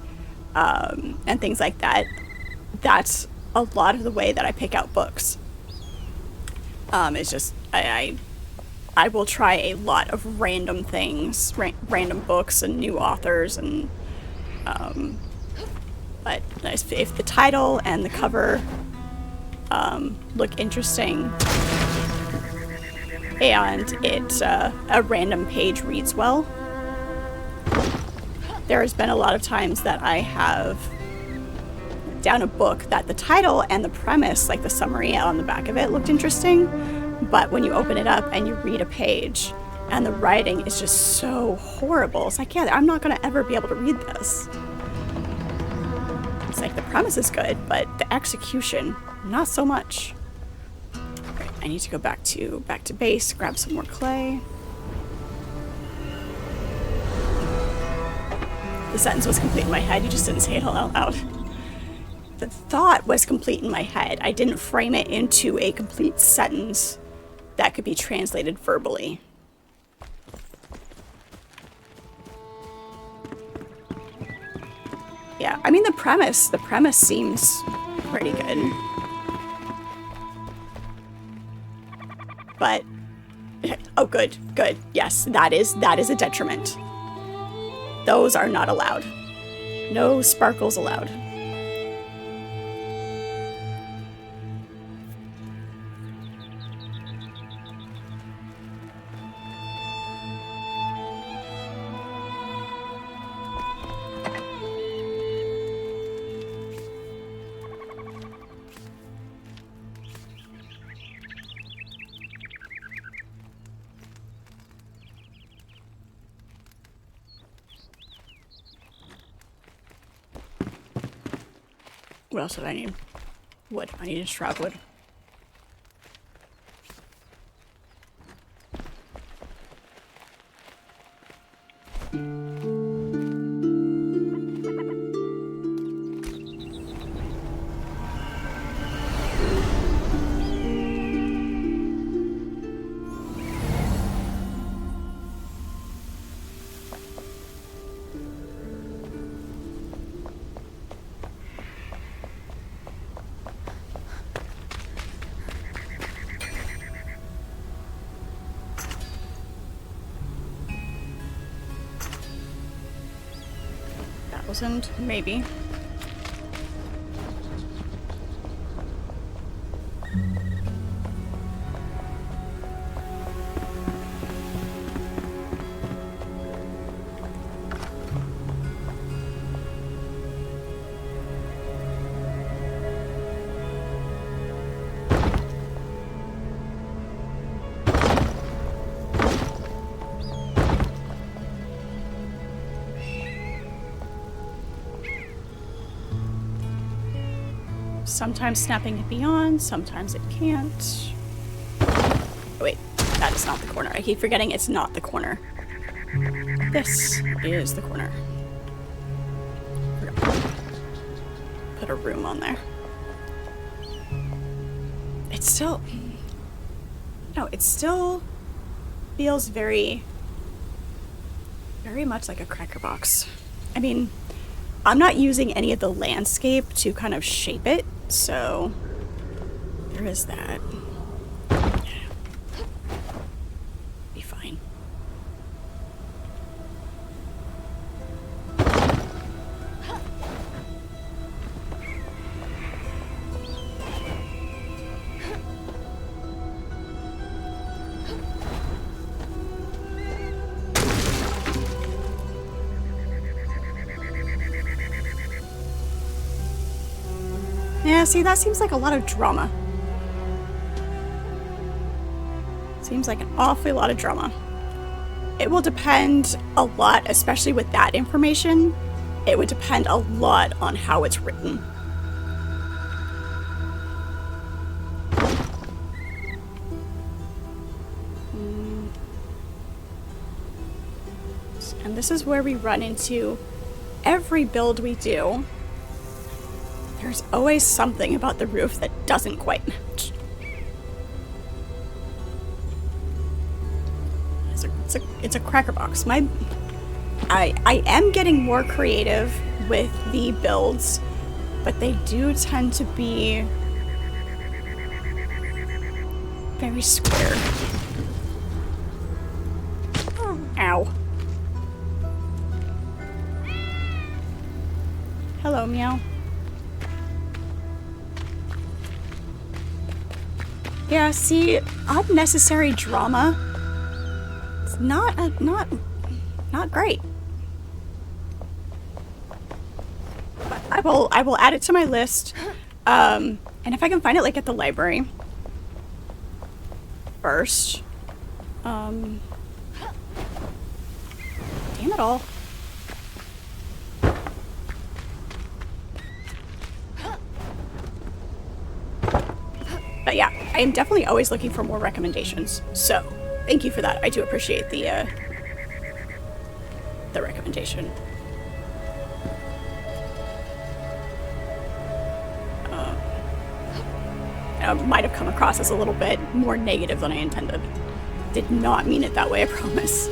[SPEAKER 1] and things like that. That's a lot of the way that I pick out books. It's just, I will try a lot of random things, random books and new authors, and But if the title and the cover look interesting and a random page reads well, there has been a lot of times that I have down a book that the title and the premise, like the summary on the back of it, looked interesting, but when you open it up and you read a page and the writing is just so horrible, it's like, yeah, I'm not going to ever be able to read this. It's like the premise is good, but the execution, not so much. Right, I need to go back to base, grab some more clay. The sentence was complete in my head, you just didn't say it all out loud. The thought was complete in my head. I didn't frame it into a complete sentence that could be translated verbally. Yeah, I mean the premise seems pretty good. But, oh good, yes, that is a detriment. Those are not allowed. No sparkles allowed. What else did I need? Wood. I needed shrub wood. Maybe. Sometimes snapping can be on, sometimes it can't. Oh, wait, that is not the corner. I keep forgetting it's not the corner. This is the corner. Put a room on there. It's still... No, it still feels very much like a cracker box. I mean, I'm not using any of the landscape to kind of shape it, so there is that. Be fine. Yeah, see, that seems like a lot of drama. Seems like an awfully lot of drama. It will depend a lot, especially with that information. It would depend a lot on how it's written. And this is where we run into every build we do. There's always something about the roof that doesn't quite match. It's a cracker box. I am getting more creative with the builds, but they do tend to be very square. Ow. Hello, meow. Yeah, see, unnecessary drama. It's not great. But I will add it to my list. And if I can find it like at the library first. Damn it all. But yeah, I am definitely always looking for more recommendations. So, thank you for that. I do appreciate the recommendation. I might have come across as a little bit more negative than I intended. Did not mean it that way, I promise.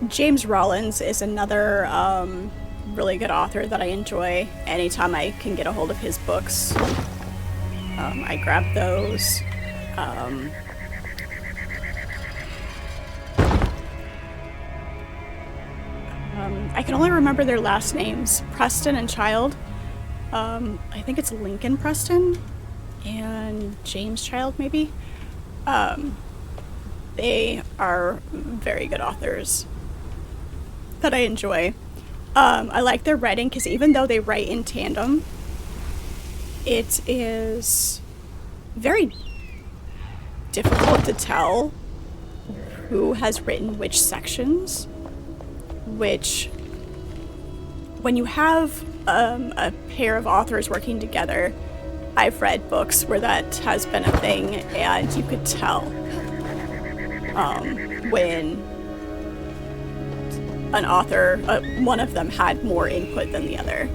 [SPEAKER 1] James Rollins is another really good author that I enjoy. Anytime I can get a hold of his books, I grab those. I can only remember their last names, Preston and Child. I think it's Lincoln Preston and James Child, maybe. They are very good authors that I enjoy. I like their writing because even though they write in tandem, it is very difficult to tell who has written which sections, which, when you have a pair of authors working together, I've read books where that has been a thing, and you could tell when an author, one of them had more input than the other.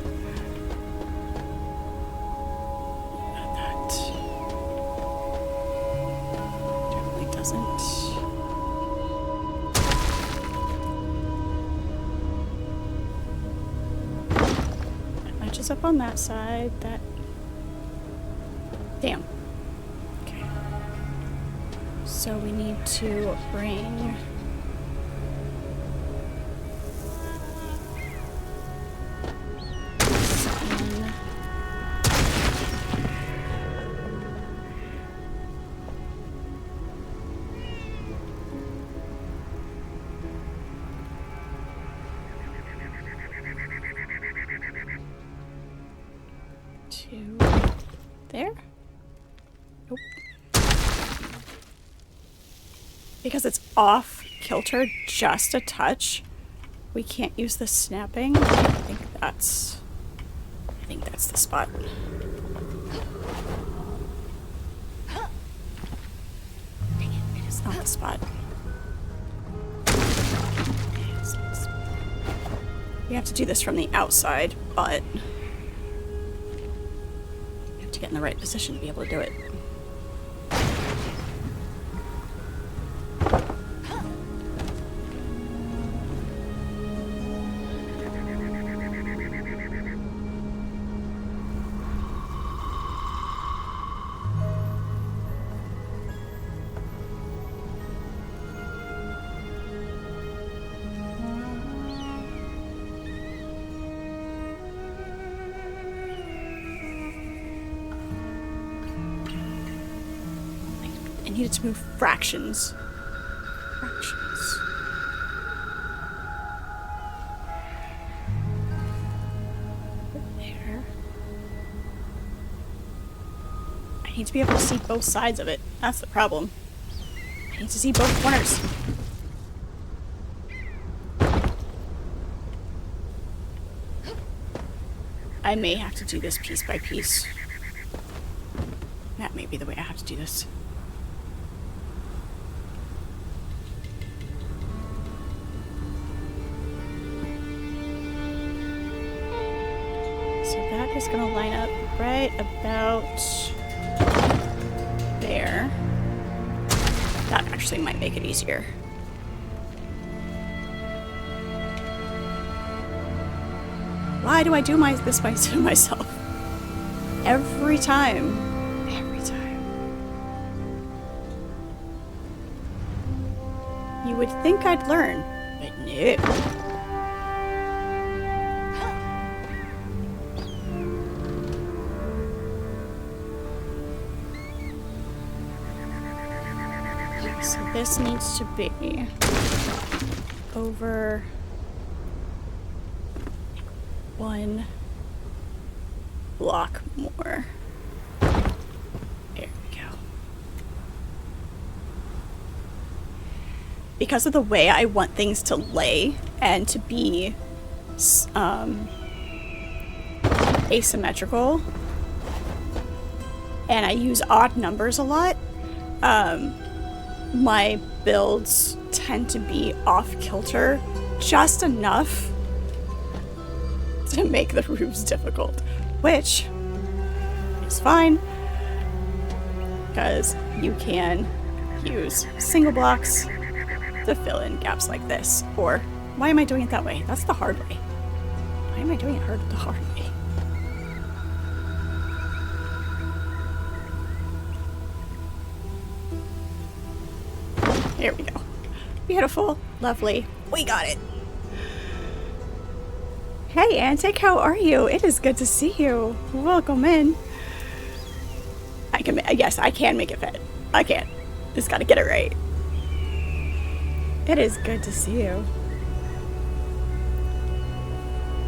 [SPEAKER 1] That generally doesn't. That matches up on that side. That. Damn. Okay. So we need to bring. There? Nope. Because it's off kilter just a touch, we can't use the snapping. I think that's the spot. Dang it, it is not the spot. We have to do this from the outside, but to get in the right position to be able to do it. I needed to move fractions. Fractions. There. I need to be able to see both sides of it. That's the problem. I need to see both corners. I may have to do this piece by piece. That may be the way I have to do this. That is going to line up right about there. That actually might make it easier. Why do I do this to myself? Every time. Every time. You would think I'd learn, but no. So this needs to be over 1 block more. There we go. Because of the way I want things to lay and to be asymmetrical, and I use odd numbers a lot, my builds tend to be off kilter just enough to make the roofs difficult, which is fine because you can use single blocks to fill in gaps like this. Or why am I doing it that way? That's the hard way. Why am I doing it the hard way? There we go. Beautiful. Lovely. We got it. Hey, Antic, how are you? It is good to see you. Welcome in. Yes, I can make it fit. I can. Just gotta get it right. It is good to see you.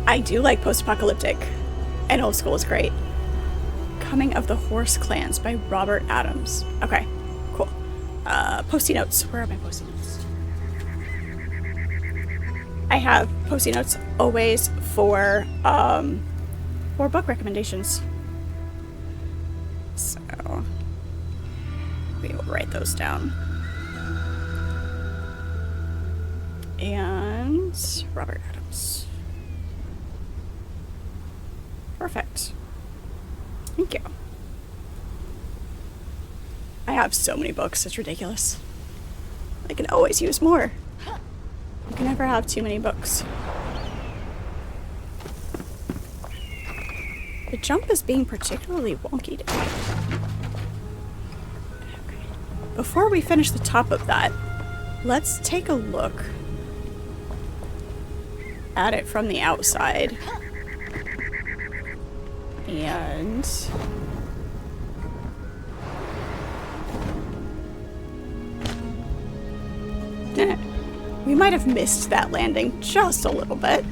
[SPEAKER 1] I do like post-apocalyptic, and old school is great. Coming of the Horse Clans by Robert Adams. Okay, cool. Post-it notes. Where are my post-it notes? I have post-it notes always for book recommendations. So we will write those down. And Robert Adams. Perfect. Thank you. I have so many books, it's ridiculous. I can always use more. You can never have too many books. The jump is being particularly wonky today. Okay. Before we finish the top of that, let's take a look at it from the outside. And we might have missed that landing just a little bit.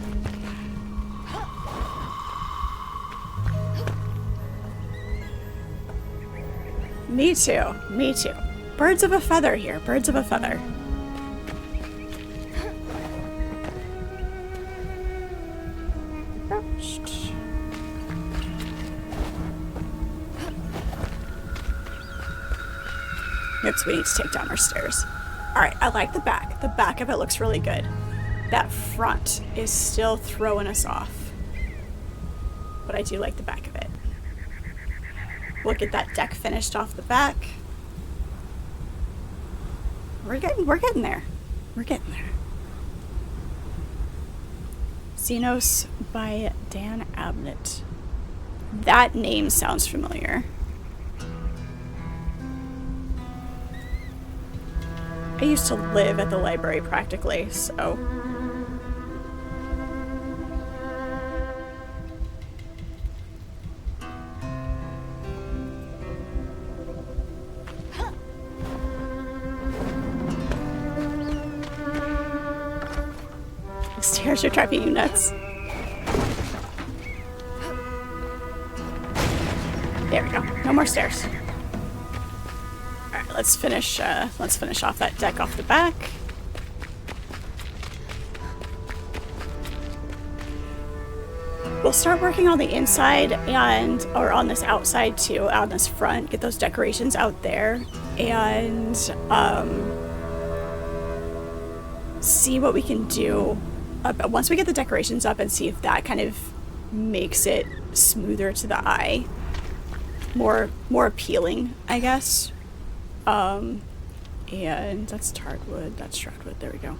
[SPEAKER 1] Me too, me too. Birds of a feather here, birds of a feather. Oops, we need to take down our stairs. Alright, I like the back. The back of it looks really good. That front is still throwing us off. But I do like the back of it. We'll get that deck finished off the back. We're getting there. We're getting there. Xenos by Dan Abnett. That name sounds familiar. I used to live at the library practically, so. The stairs are driving you nuts. There we go. No more stairs. Alright, let's finish off that deck off the back. We'll start working on the inside or on this outside too, on this front, get those decorations out there, and see what we can do once we get the decorations up and see if that kind of makes it smoother to the eye, more appealing, I guess. And that's Tartwood, that's Shroudwood, there we go.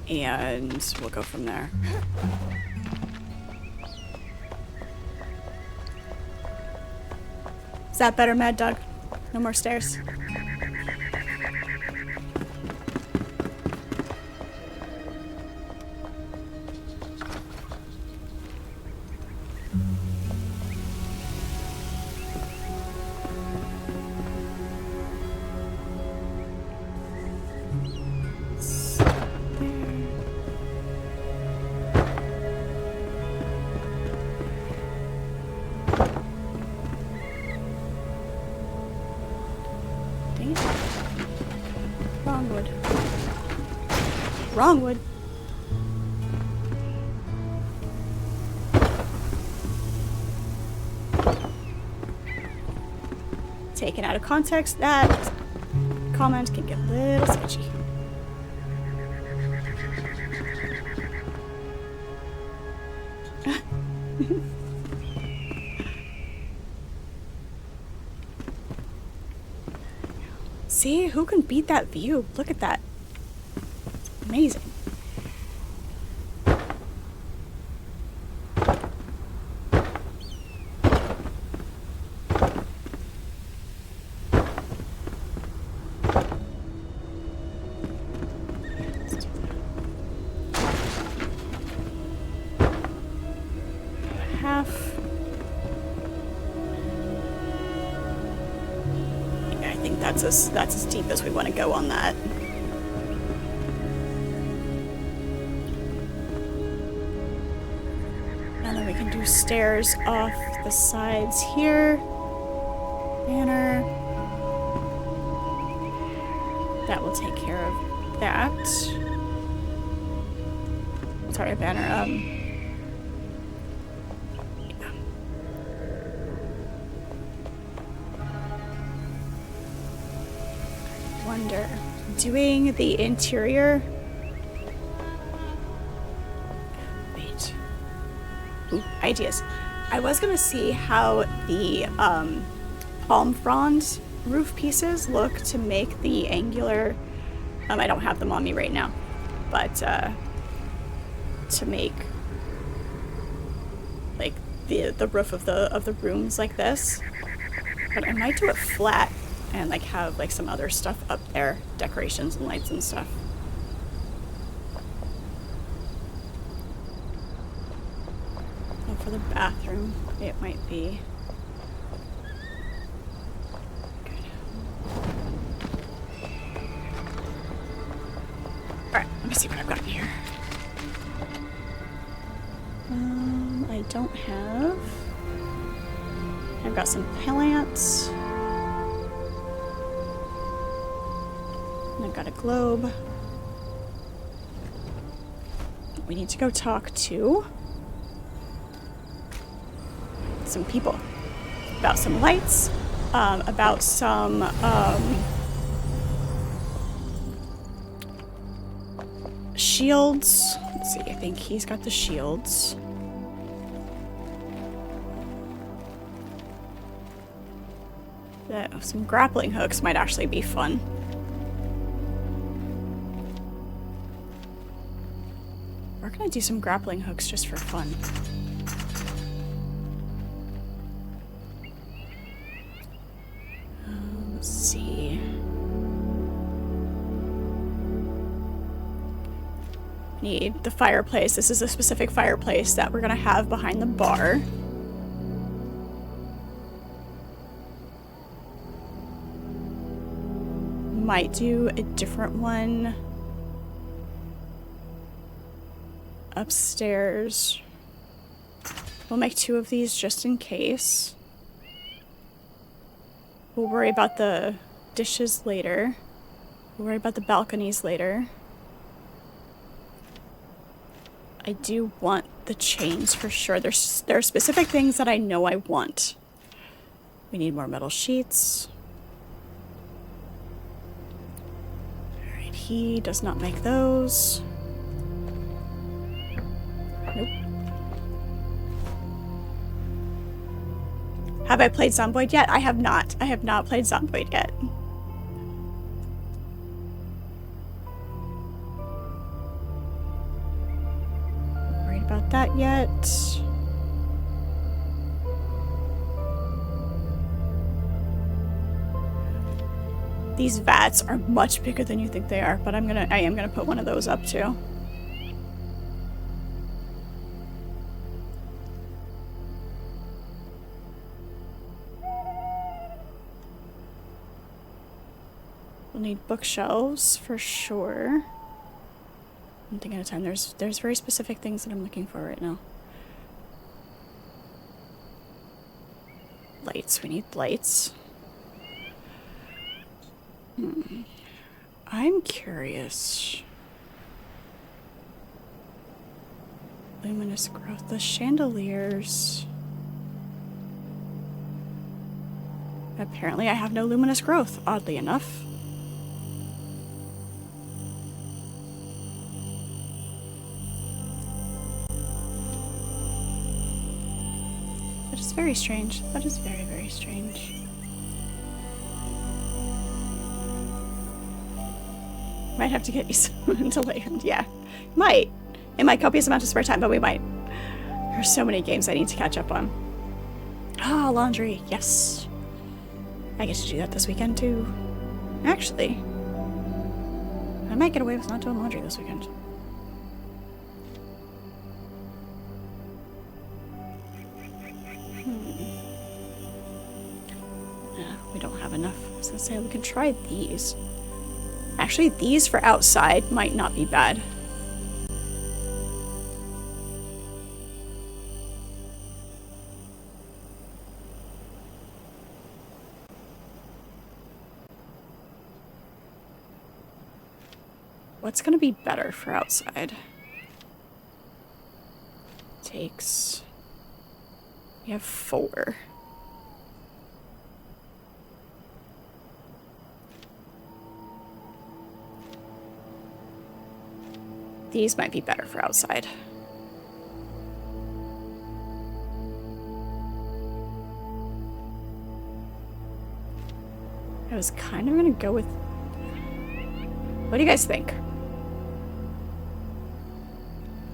[SPEAKER 1] And we'll go from there. Is that better, Mad Dog? No more stairs? Dang it. Wrong wood. Wrong wood. Taken out of context, that comment can get a little sketchy. See, who can beat that view? Look at that. It's amazing. Half. Yeah, I think that's as deep as we want to go on that. And then we can do stairs off the sides here. Banner. That will take care of that. Sorry, banner. Wonder. Doing the interior. Wait. Ooh, ideas. I was gonna see how the palm frond roof pieces look to make the angular. I don't have them on me right now, but to make like the roof of the rooms like this. But I might do it flat and like have like some other stuff up there, decorations and lights and stuff. And for the bathroom, it might be good. Alright, let me see what I've got in here. I don't have. I've got some plants. And I've got a globe. We need to go talk to some people about some lights, about some shields. Let's see, I think he's got the shields. Some grappling hooks might actually be fun. We're gonna do some grappling hooks just for fun. Let's see. Need the fireplace. This is a specific fireplace that we're gonna have behind the bar. Might do a different one upstairs. We'll make 2 of these just in case. We'll worry about the dishes later. We'll worry about the balconies later. I do want the chains for sure. There are specific things that I know I want. We need more metal sheets. Alright, he does not make those. Nope. Have I played Zomboid yet? I have not. I have not played Zomboid yet. Worried about that yet. These vats are much bigger than you think they are, but I am gonna put one of those up too. We'll need bookshelves for sure. I'm thinking of time. There's very specific things that I'm looking for right now. Lights. We need lights. I'm curious. Luminous growth. The chandeliers. Apparently I have no luminous growth, oddly enough. That is very strange. That is very, very strange. Might have to get you someone to land. Yeah, might. It might copious amount of spare time, but we might. There's so many games I need to catch up on. Ah, laundry. Yes. I get to do that this weekend too. Actually, I might get away with not doing laundry this weekend. Yeah, we don't have enough. I was gonna say we can try these. Actually, these for outside might not be bad. What's gonna be better for outside? Takes... We have 4. These might be better for outside. I was kind of gonna go with... What do you guys think?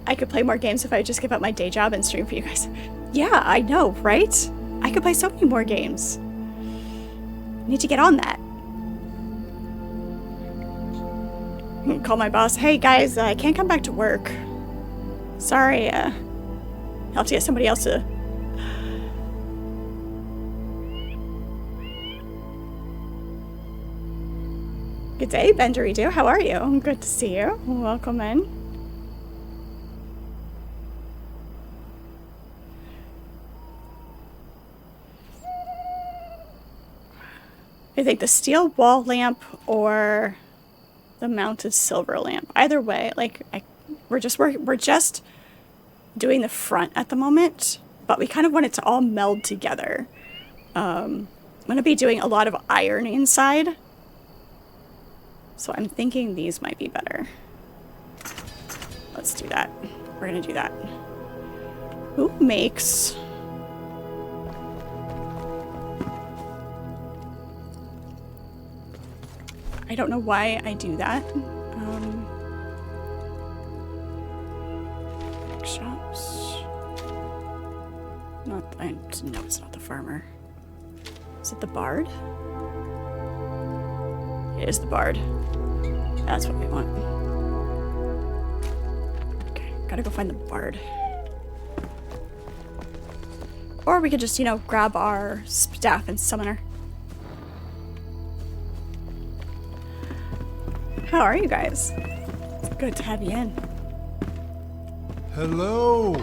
[SPEAKER 1] I could play more games if I just give up my day job and stream for you guys. Yeah, I know, right? I could play so many more games. Need to get on that. Call my boss. Hey guys, I can't come back to work. Sorry, I'll have to get somebody else to... Good day, Benderido. How are you? Good to see you. Welcome in. I think the steel wall lamp or the mounted silver lamp. Either way, like we're just doing the front at the moment, but we kind of want it to all meld together. I'm gonna be doing a lot of iron inside, so I'm thinking these might be better. Let's do that. We're gonna do that. Who makes... I don't know why I do that. Shops. No, it's not the farmer. Is it the bard? It is the bard. That's what we want. Okay, gotta go find the bard. Or we could just, you know, grab our staff and summon her. How are you guys? It's good to have you in.
[SPEAKER 2] Hello.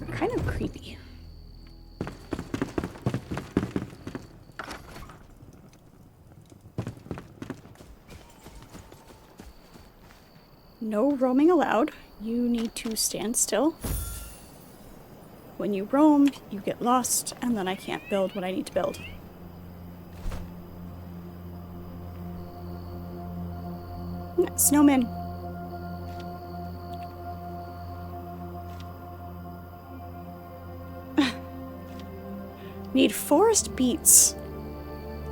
[SPEAKER 1] Kind of creepy. No roaming allowed. You need to stand still. When you roam, you get lost, and then I can't build what I need to build. Snowman. Need forest beets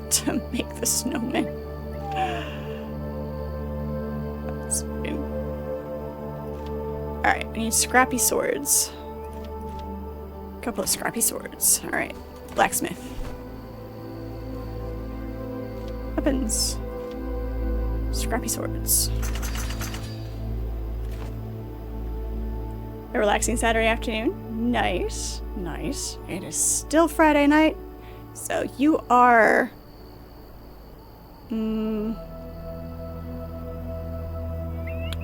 [SPEAKER 1] to make the snowman. Alright, we need scrappy swords. A couple of scrappy swords. Alright, blacksmith. Weapons. Scrappy swords. A relaxing Saturday afternoon. Nice. Nice. It is still Friday night. So you are...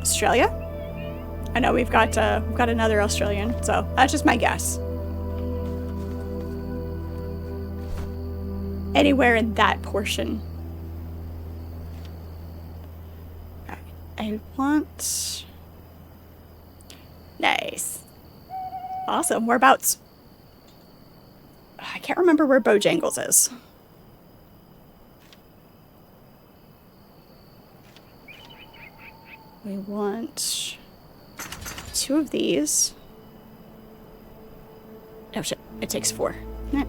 [SPEAKER 1] Australia? I know we've got another Australian, so that's just my guess. Anywhere in that portion. I want... Nice. Awesome. Whereabouts? I can't remember where Bojangles is. We want 2 of these. Oh shit, it takes 4. Nah.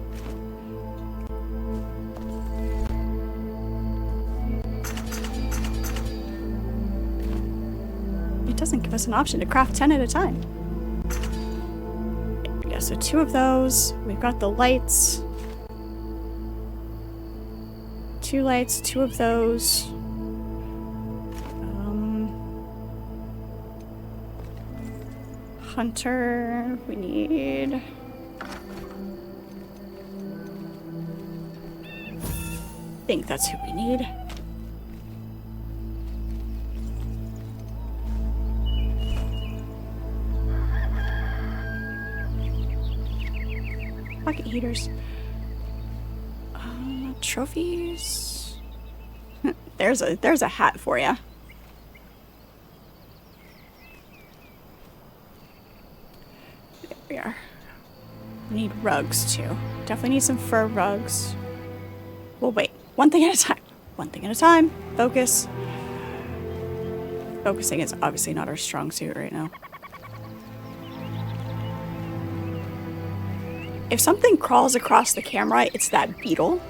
[SPEAKER 1] It doesn't give us an option to craft 10 at a time. Yeah, so 2 of those. We've got the lights. 2 lights, 2 of those. Hunter, we need... I think that's who we need. Pocket heaters. Trophies. There's a hat for you. There we are. We need rugs too. Definitely need some fur rugs. We'll wait. One thing at a time. One thing at a time. Focus. Focusing is obviously not our strong suit right now. If something crawls across the camera, it's that beetle.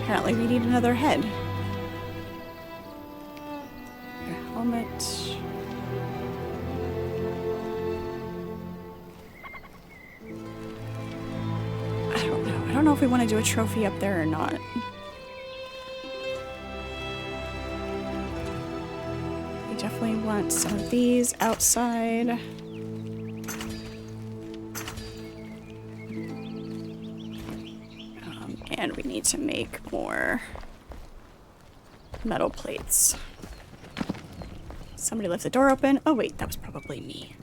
[SPEAKER 1] Apparently we need another head. Your helmet. I don't know. I don't know if we want to do a trophy up there or not. We definitely want some of these outside. And we need to make more metal plates. Somebody left the door open. Oh wait, that was probably me.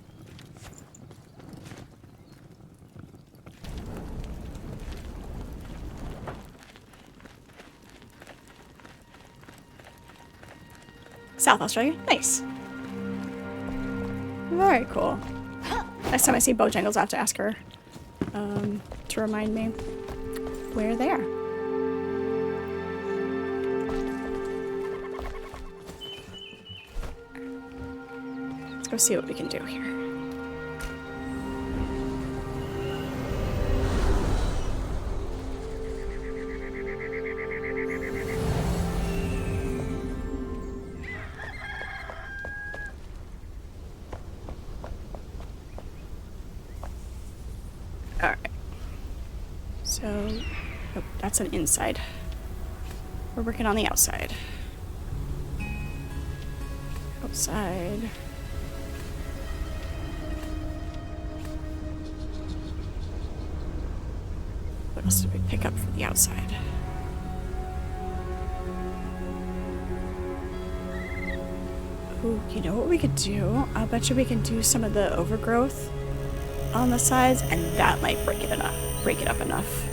[SPEAKER 1] South Australia. Nice. Very cool. Next time I see Bojangles, I have to ask her to remind me where they are. Let's go see what we can do here. Alright. So, oh, that's an inside. We're working on the outside. Outside. What else did we pick up for the outside? Ooh, you know what we could do? I'll bet you we can do some of the overgrowth on the sides, and that might break it up enough.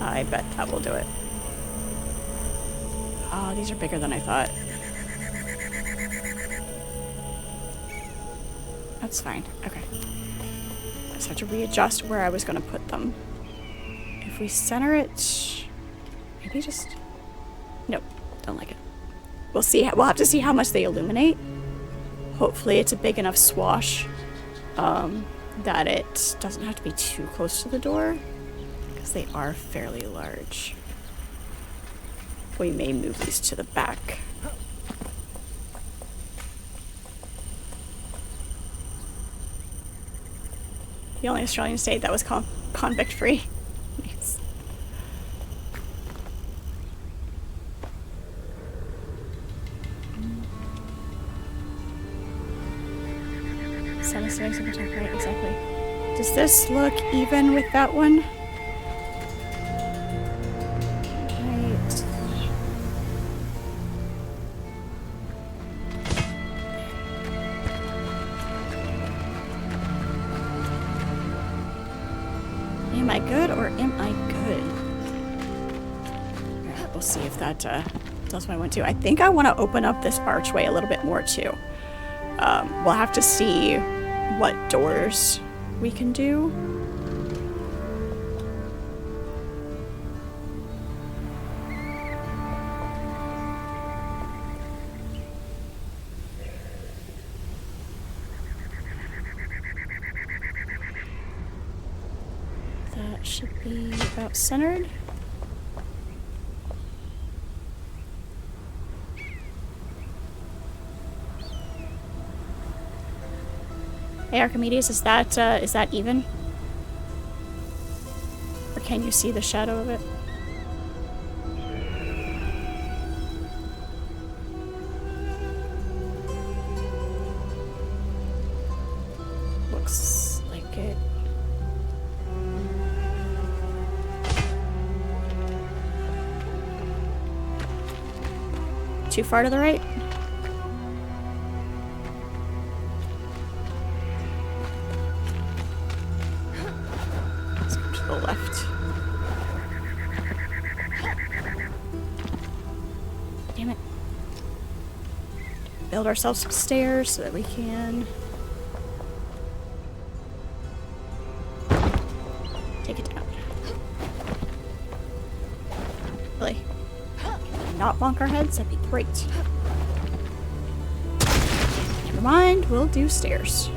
[SPEAKER 1] I bet that will do it. Oh, these are bigger than I thought. That's fine. Okay. I just have to readjust where I was going to put them. If we center it... Maybe just... Nope. Don't like it. We'll see. We'll have to see how much they illuminate. Hopefully it's a big enough swash that it doesn't have to be too close to the door, because they are fairly large. We may move these to the back. The only Australian state that was convict-free. Nice. Sun is setting super top right, exactly. Does this look even with that one? Right. Am I good or am I good? Alright, we'll see if that does what I want to. I think I want to open up this archway a little bit more too. We'll have to see what doors we can do. That should be about centered. Hey Archimedes, is that even? Or can you see the shadow of it? Looks like it. Too far to the right? Let's go to the left. Damn it. Build ourselves some stairs so that we can take it down. Really? Not bonk our heads? That'd be great. Never mind, we'll do stairs.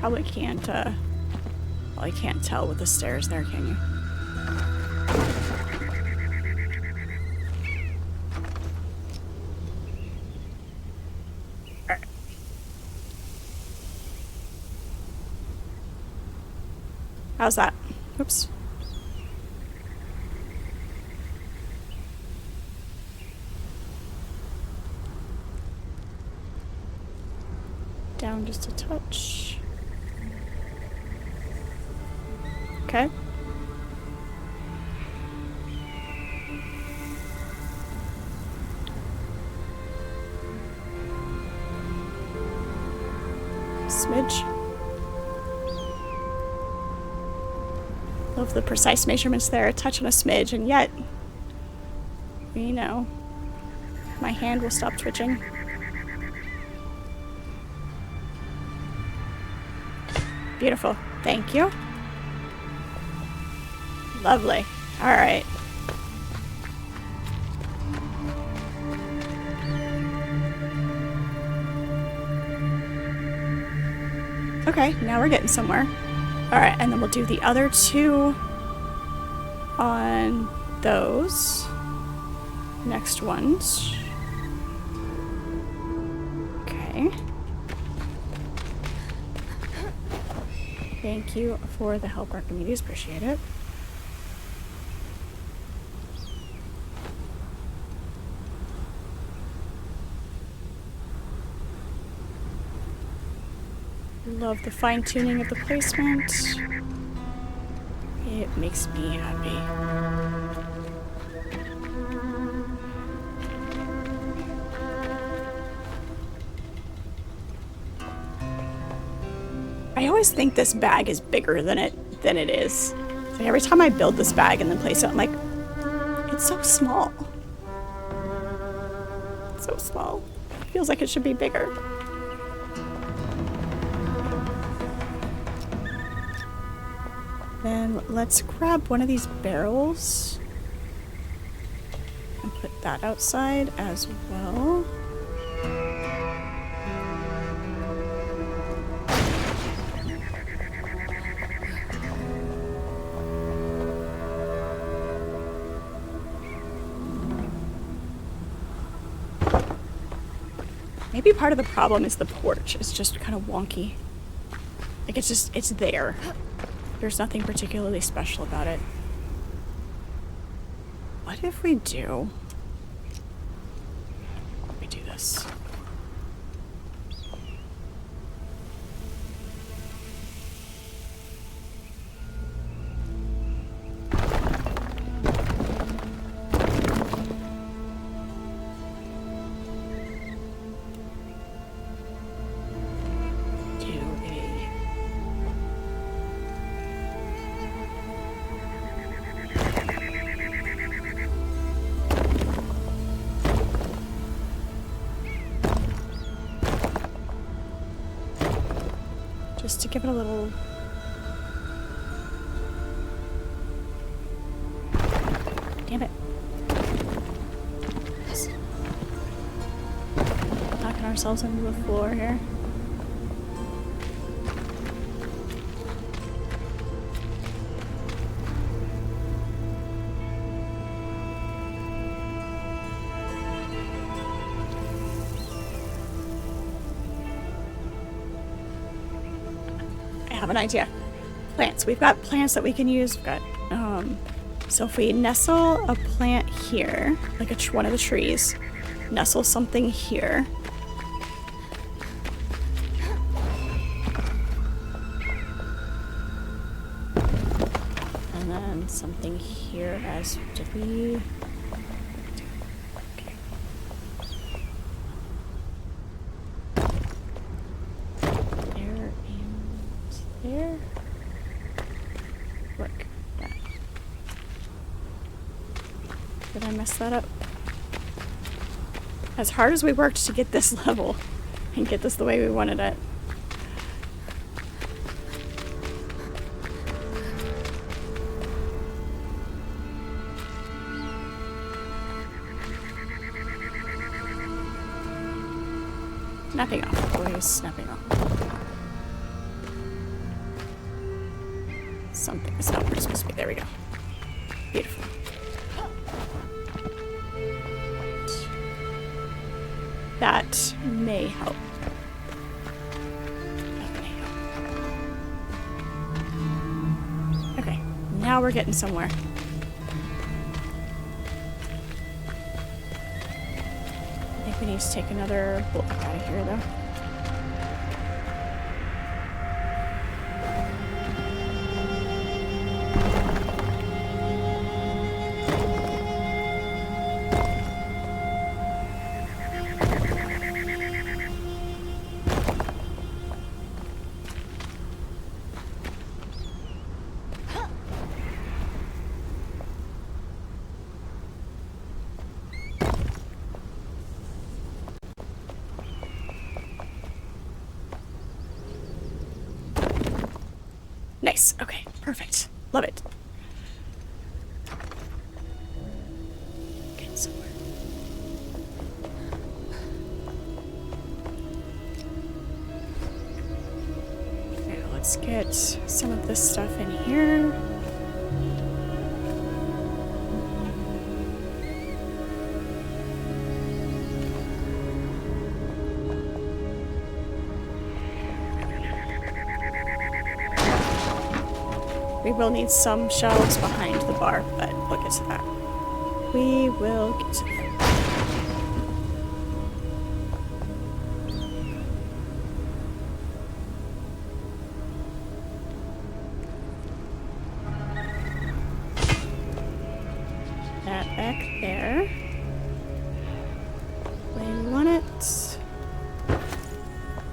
[SPEAKER 1] Probably can't tell with the stairs there, can you? Alright. How's that? Oops. Down just a touch. Okay. Smidge. Love the precise measurements there. A touch and a smidge, and yet, you know, my hand will stop twitching. Beautiful. Thank you. Lovely. Alright. Okay, now we're getting somewhere. Alright, and then we'll do the other two on those next ones. Okay. Thank you for the help, Archimedes. Appreciate it. Love the fine-tuning of the placement. It makes me happy. I always think this bag is bigger than it is. So every time I build this bag and then place it, I'm like, it's so small. So small. Feels like it should be bigger. Then let's grab one of these barrels and put that outside as well. Maybe part of the problem is the porch. It's just kind of wonky. Like it's there. There's nothing particularly special about it. What if we do this? Just to give it a little... Damn it. Knocking ourselves into the floor here. I have an idea. Plants. We've got plants that we can use. We've got, so if we nestle a plant here, like one of the trees, nestle something here. And then something here as, did we... There. Work. That. Did I mess that up? As hard as we worked to get this level and get this the way we wanted it. Snapping off, boys. Snapping off. Something. That's not where it's supposed to be. There we go. Beautiful. That may help. That may help. Okay, now we're getting somewhere. I think we need to take another bullet out of here, though. Nice. Okay. Perfect. Love it. Getting somewhere. Okay, let's get some of this stuff in here. We will need some shelves behind the bar, but we'll get to that. We will get to that. That back there. Where we want it.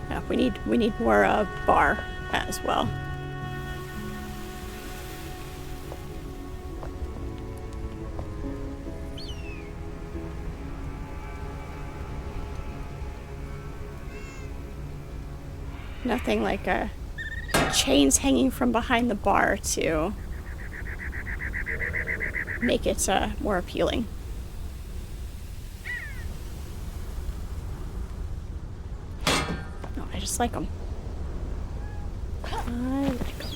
[SPEAKER 1] Yeah, we need more bar as well. Nothing like chains hanging from behind the bar to make it more appealing. No, I just like them. I like them.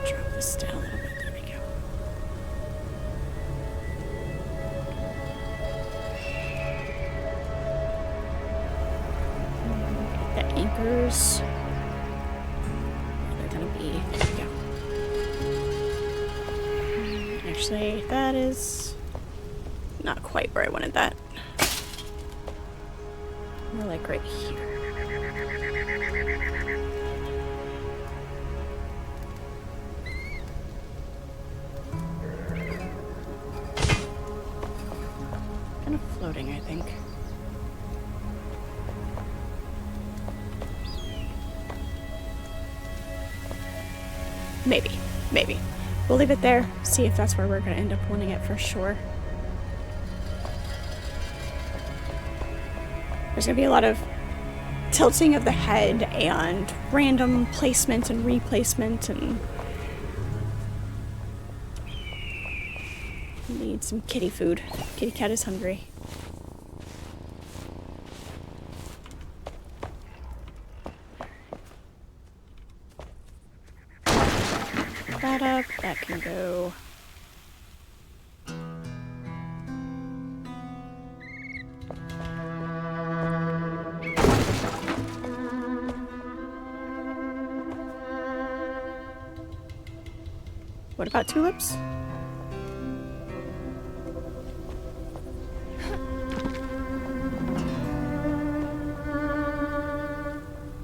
[SPEAKER 1] Drop this down a little bit. There we go. Get the anchors. They're gonna be. There we go. Actually, that is not quite where I wanted that. More like right here. Kind of floating, I think. Maybe. We'll leave it there, see if that's where we're going to end up wanting it for sure. There's going to be a lot of tilting of the head and random placement and replacement, and need some kitty food. Kitty cat is hungry. That up, that can go. What about tulips?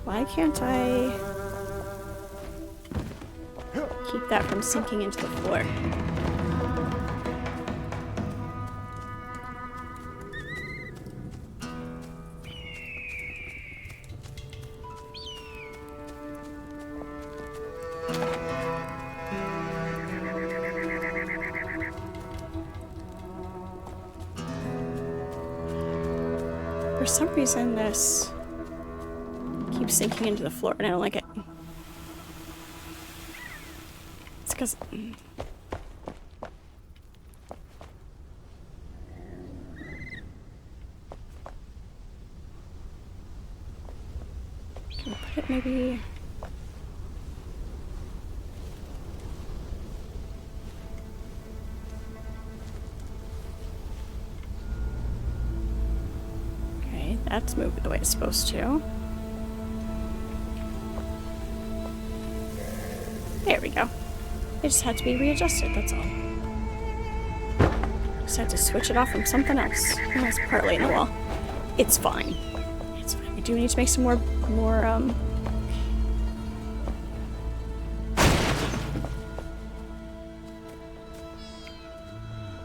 [SPEAKER 1] Why can't I keep that from sinking into the floor? For some reason, this keeps sinking into the floor, and I don't like it. It's because... Can we put it maybe... Okay, that's moving the way it's supposed to. There we go. It just had to be readjusted, that's all. Just had to switch it off from something else. Oh, it's partly in the wall. It's fine. It's fine. We do need to make some more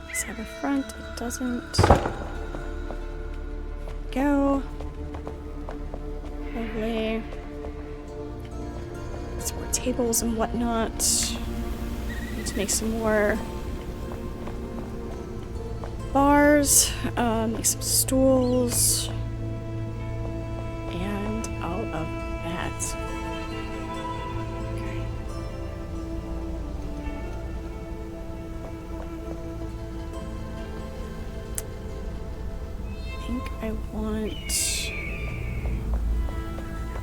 [SPEAKER 1] let's have a front. It doesn't. Go. Lovely. Some more tables and whatnot. Need to make some more bars, make some stools, and all of that. Okay. I think I want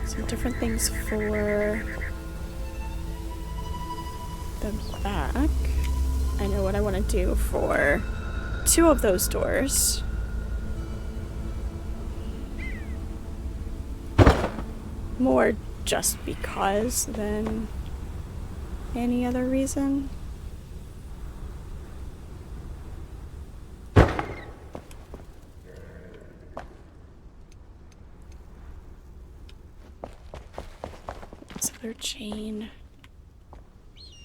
[SPEAKER 1] some different things for the back. I know what I want to do for 2 of those doors. More just because than any other reason. This other chain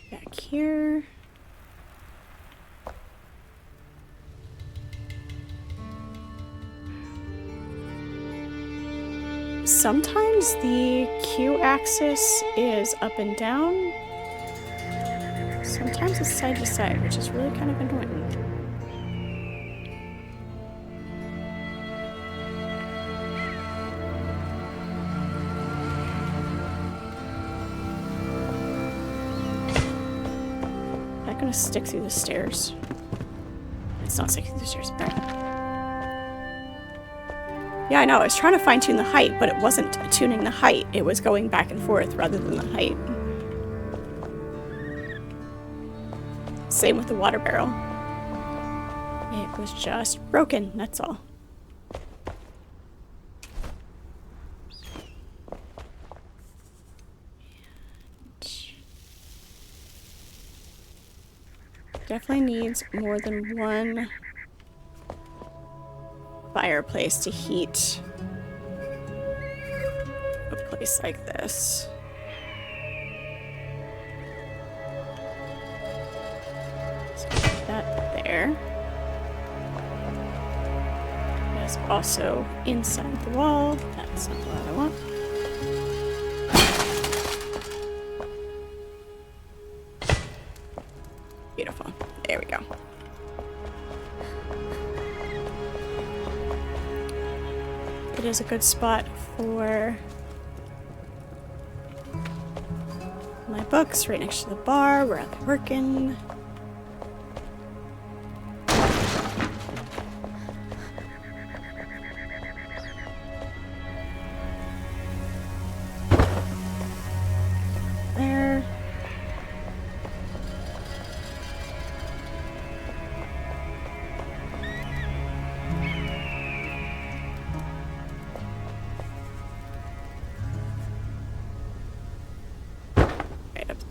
[SPEAKER 1] back here. Sometimes the Q axis is up and down. Sometimes it's side to side, which is really kind of annoying. not gonna stick through the stairs. It's not sticking through the stairs. Alright. Yeah, I know. I was trying to fine-tune the height, but it wasn't tuning the height. It was going back and forth rather than the height. Same with the water barrel. It was just broken, that's all. Definitely needs more than one fireplace to heat a place like this. So put that there. It's also inside the wall. That's not what I want. Beautiful. There we go. It is a good spot for my books, right next to the bar where I'll be working. There.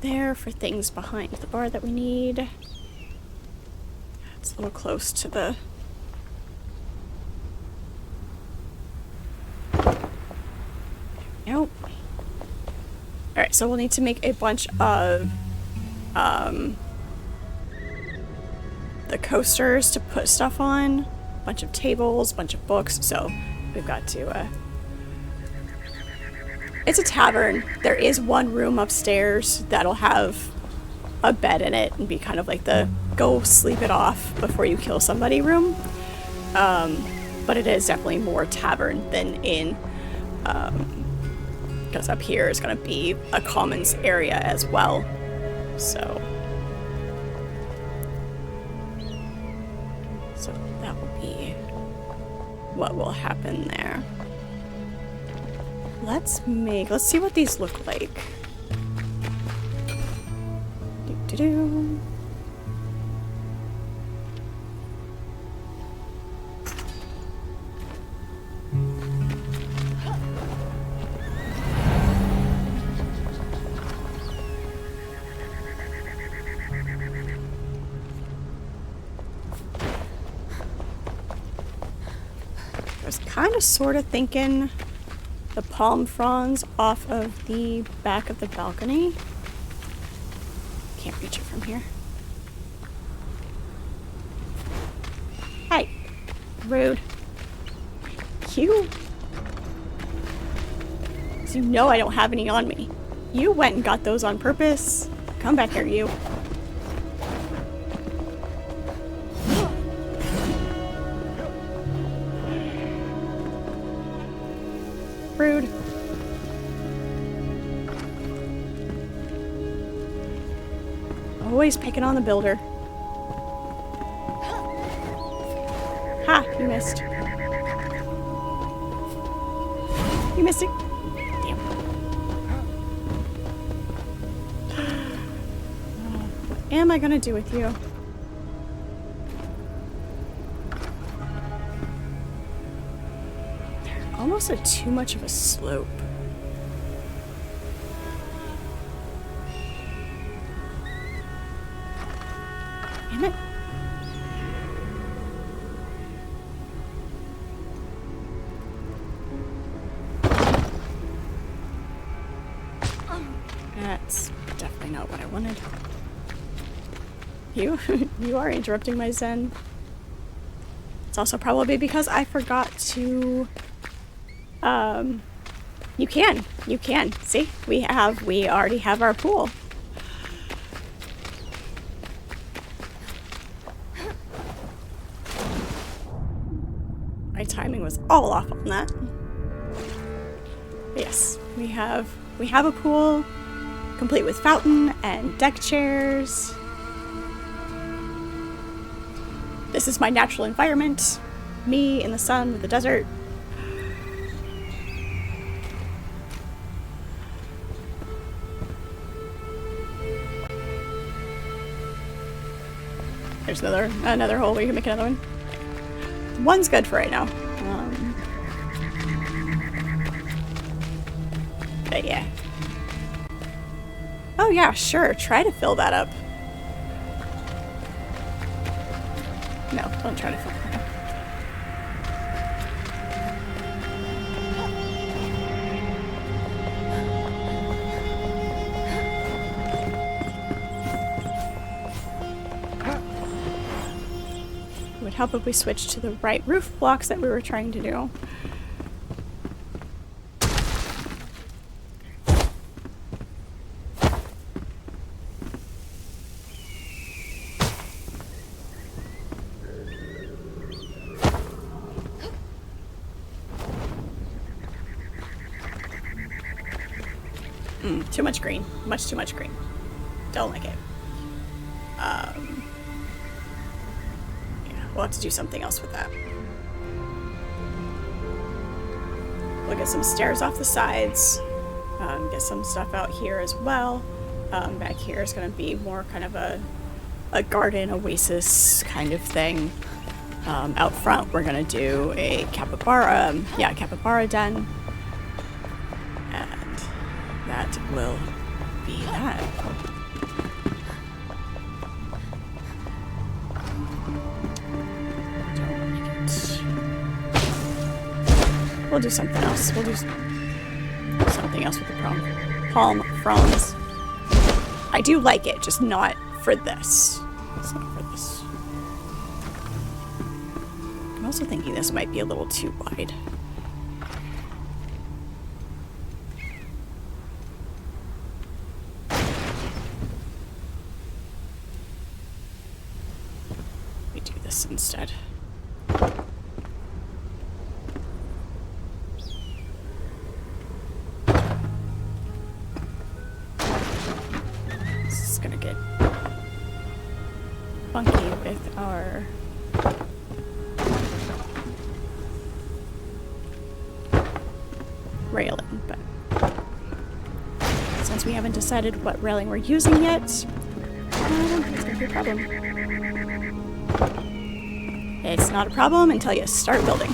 [SPEAKER 1] There for things behind the bar that we need. It's a little close to the... Nope. Alright, so we'll need to make a bunch of the coasters to put stuff on. A bunch of tables, a bunch of books, so we've got to It's a tavern. There is one room upstairs that'll have a bed in it and be kind of like the go sleep it off before you kill somebody room. But it is definitely more tavern than inn. Because up here is going to be a commons area as well. So that will be what will happen there. Let's see what these look like. Do-do-do. I was kind of sort of thinking the palm fronds off of the back of the balcony. Can't reach it from here. Hey, rude. You know I don't have any on me. You went and got those on purpose. Come back here, you. Rude. Always picking on the builder. Ha! You missed. You missed it. Damn. What am I gonna do with you? Almost too much of a slope. Damn it. That's definitely not what I wanted. You are interrupting my zen. It's also probably because I forgot to you can. See? We already have our pool. My timing was all off on that. But yes, we have a pool complete with fountain and deck chairs. This is my natural environment. Me in the sun with the desert. There's another hole where you can make another one. One's good for right now. But yeah. Oh yeah, sure. Try to fill that up. No, don't try to fill that up. It would help if we switched to the right roof blocks that we were trying to do. Too much green. Much too much green. Don't like it. Yeah, we'll have to do something else with that. We'll get some stairs off the sides. Get some stuff out here as well. Back here is going to be more kind of a garden oasis kind of thing. Out front, we're going to do a capybara den. And that will be that. We'll do something else. We'll do something else with the palm fronds. I do like it, just not for this. It's not for this. I'm also thinking this might be a little too wide. We do this instead. Funky with our railing, but since we haven't decided what railing we're using yet, I don't think it's gonna be a problem. It's not a problem until you start building.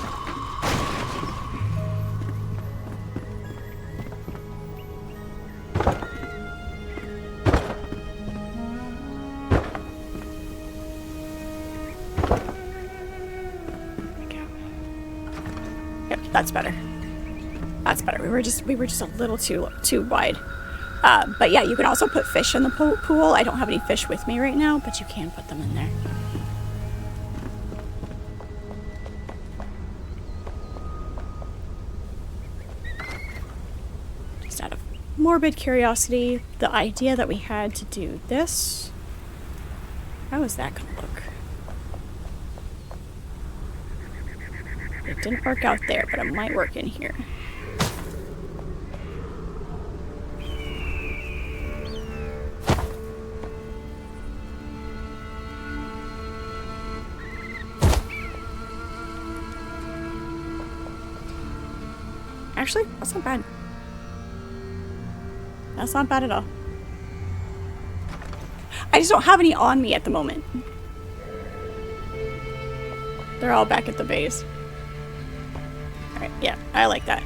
[SPEAKER 1] That's better. That's better. We were just a little too wide. But yeah, you can also put fish in the pool. I don't have any fish with me right now, but you can put them in there. Just out of morbid curiosity, the idea that we had to do this. How is that gonna look? It didn't work out there, but it might work in here. Actually, that's not bad. That's not bad at all. I just don't have any on me at the moment. They're all back at the base. Alright, yeah, I like that.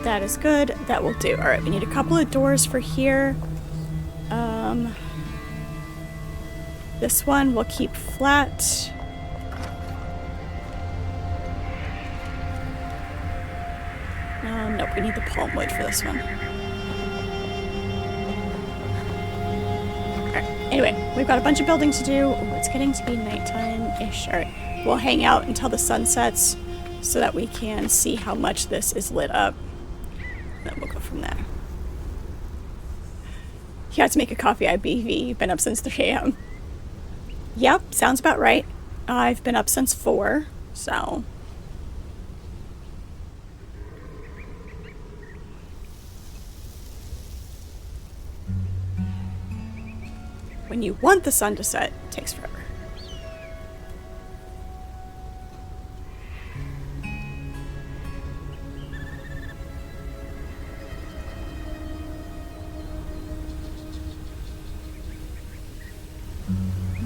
[SPEAKER 1] That is good. That will do. Alright, we need a couple of doors for here. This one we'll keep flat. Nope, we need the palm wood for this one. Alright, anyway, we've got a bunch of building to do. Ooh, it's getting to be nighttime-ish. Alright, we'll hang out until the sun sets so that we can see how much this is lit up. Then we'll go from there. You have to make a coffee, IBV. You've been up since 3 a.m. Yep, sounds about right. I've been up since 4, so... When you want the sun to set, it takes forever.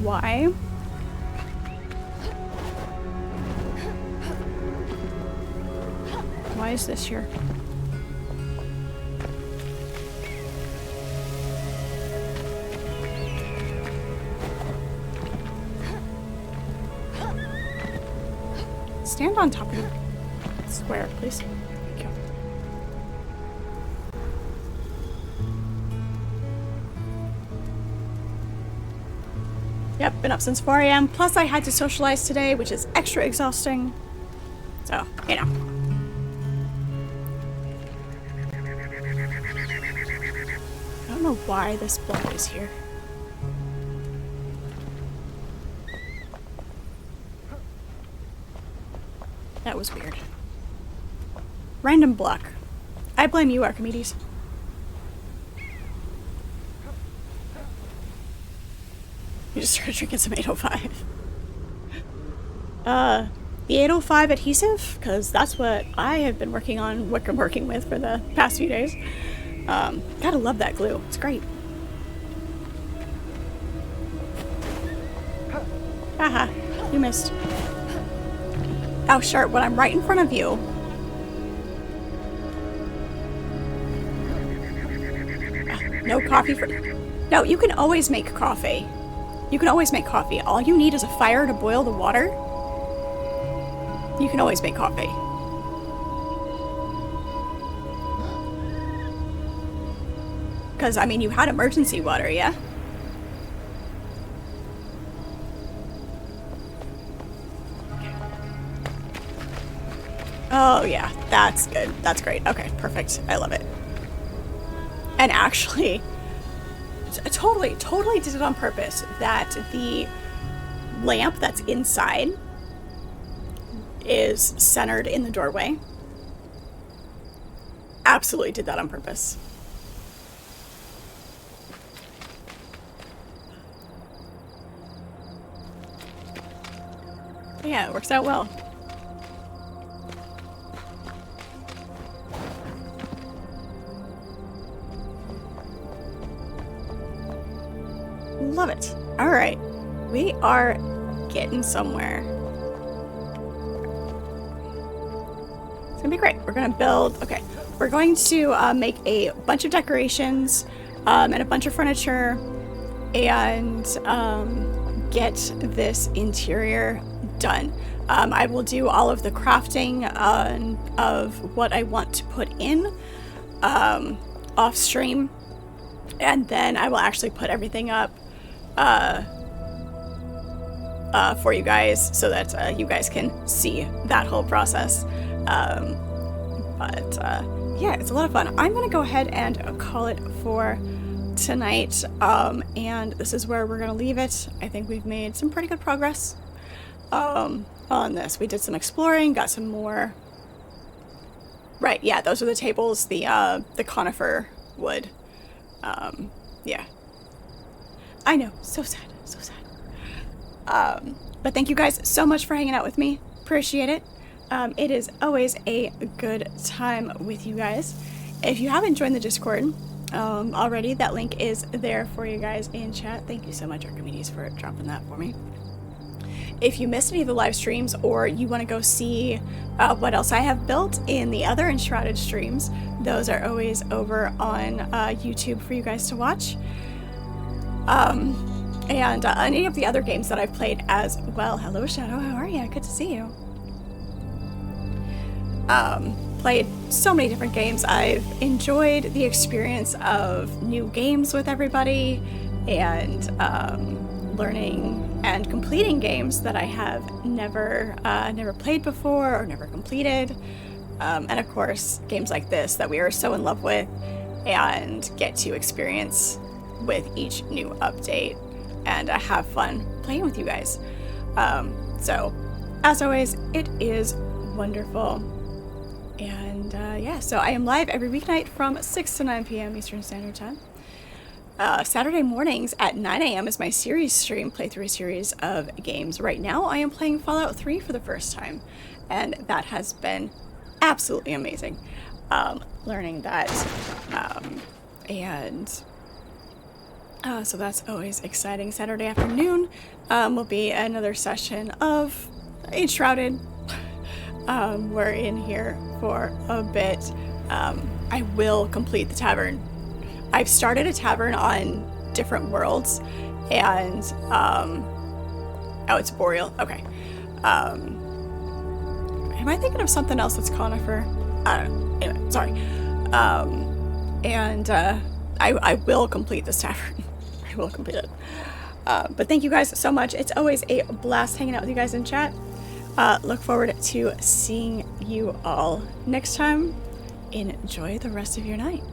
[SPEAKER 1] why. Why is this here? Stand on top of the square, please. Thank you. Yep, been up since 4 a.m. Plus I had to socialize today, which is extra exhausting. So, you know. I don't know why this block is here. That was weird. Random block. I blame you, Archimedes. You just started drinking some 805. The 805 adhesive, because that's what I have been working with for the past few days. Gotta love that glue. It's great. Haha, you missed. Oh, sure, when I'm right in front of you. No coffee for... No, you can always make coffee. You can always make coffee. All you need is a fire to boil the water. You can always make coffee. Because, I mean, you had emergency water, yeah? Oh, yeah. That's good. That's great. Okay, perfect. I love it. And actually, totally did it on purpose that the lamp that's inside is centered in the doorway. Absolutely did that on purpose. But yeah, it works out well. Love it. All right. We are getting somewhere. It's gonna be great. We're gonna build... Okay. We're going to make a bunch of decorations and a bunch of furniture and get this interior done. I will do all of the crafting of what I want to put in off stream, and then I will actually put everything up for you guys so that you guys can see that whole process. Yeah, it's a lot of fun. I'm gonna go ahead and call it for tonight, and this is where we're gonna leave it. I think we've made some pretty good progress on this. We did some exploring, got some more. Right, yeah, those are the tables, the conifer wood. Yeah. I know, so sad, so sad. But thank you guys so much for hanging out with me. Appreciate it. It is always a good time with you guys. If you haven't joined the Discord already, that link is there for you guys in chat. Thank you so much, Archimedes, for dropping that for me. If you missed any of the live streams or you want to go see what else I have built in the other Enshrouded streams, those are always over on YouTube for you guys to watch. And any of the other games that I've played as well. Hello, Shadow. How are you? Good to see you. Played so many different games. I've enjoyed the experience of new games with everybody and learning and completing games that I have never played before or never completed. And of course, games like this that we are so in love with and get to experience with each new update and have fun playing with you guys. So, as always, it is wonderful. And yeah, so I am live every weeknight from 6 to 9 p.m. Eastern Standard Time. Saturday mornings at 9 a.m. is my series stream, playthrough series of games. Right now, I am playing Fallout 3 for the first time, and that has been absolutely amazing. Learning that, and So that's always exciting. Saturday afternoon will be another session of Enshrouded. We're in here for a bit. I will complete the tavern. I've started a tavern on different worlds, and oh, it's Boreal. Okay. Am I thinking of something else that's Conifer? I don't know. Anyway, sorry. And I will complete this tavern. I will complete it. But thank you guys so much. It's always a blast hanging out with you guys in chat. Look forward to seeing you all next time. Enjoy the rest of your night.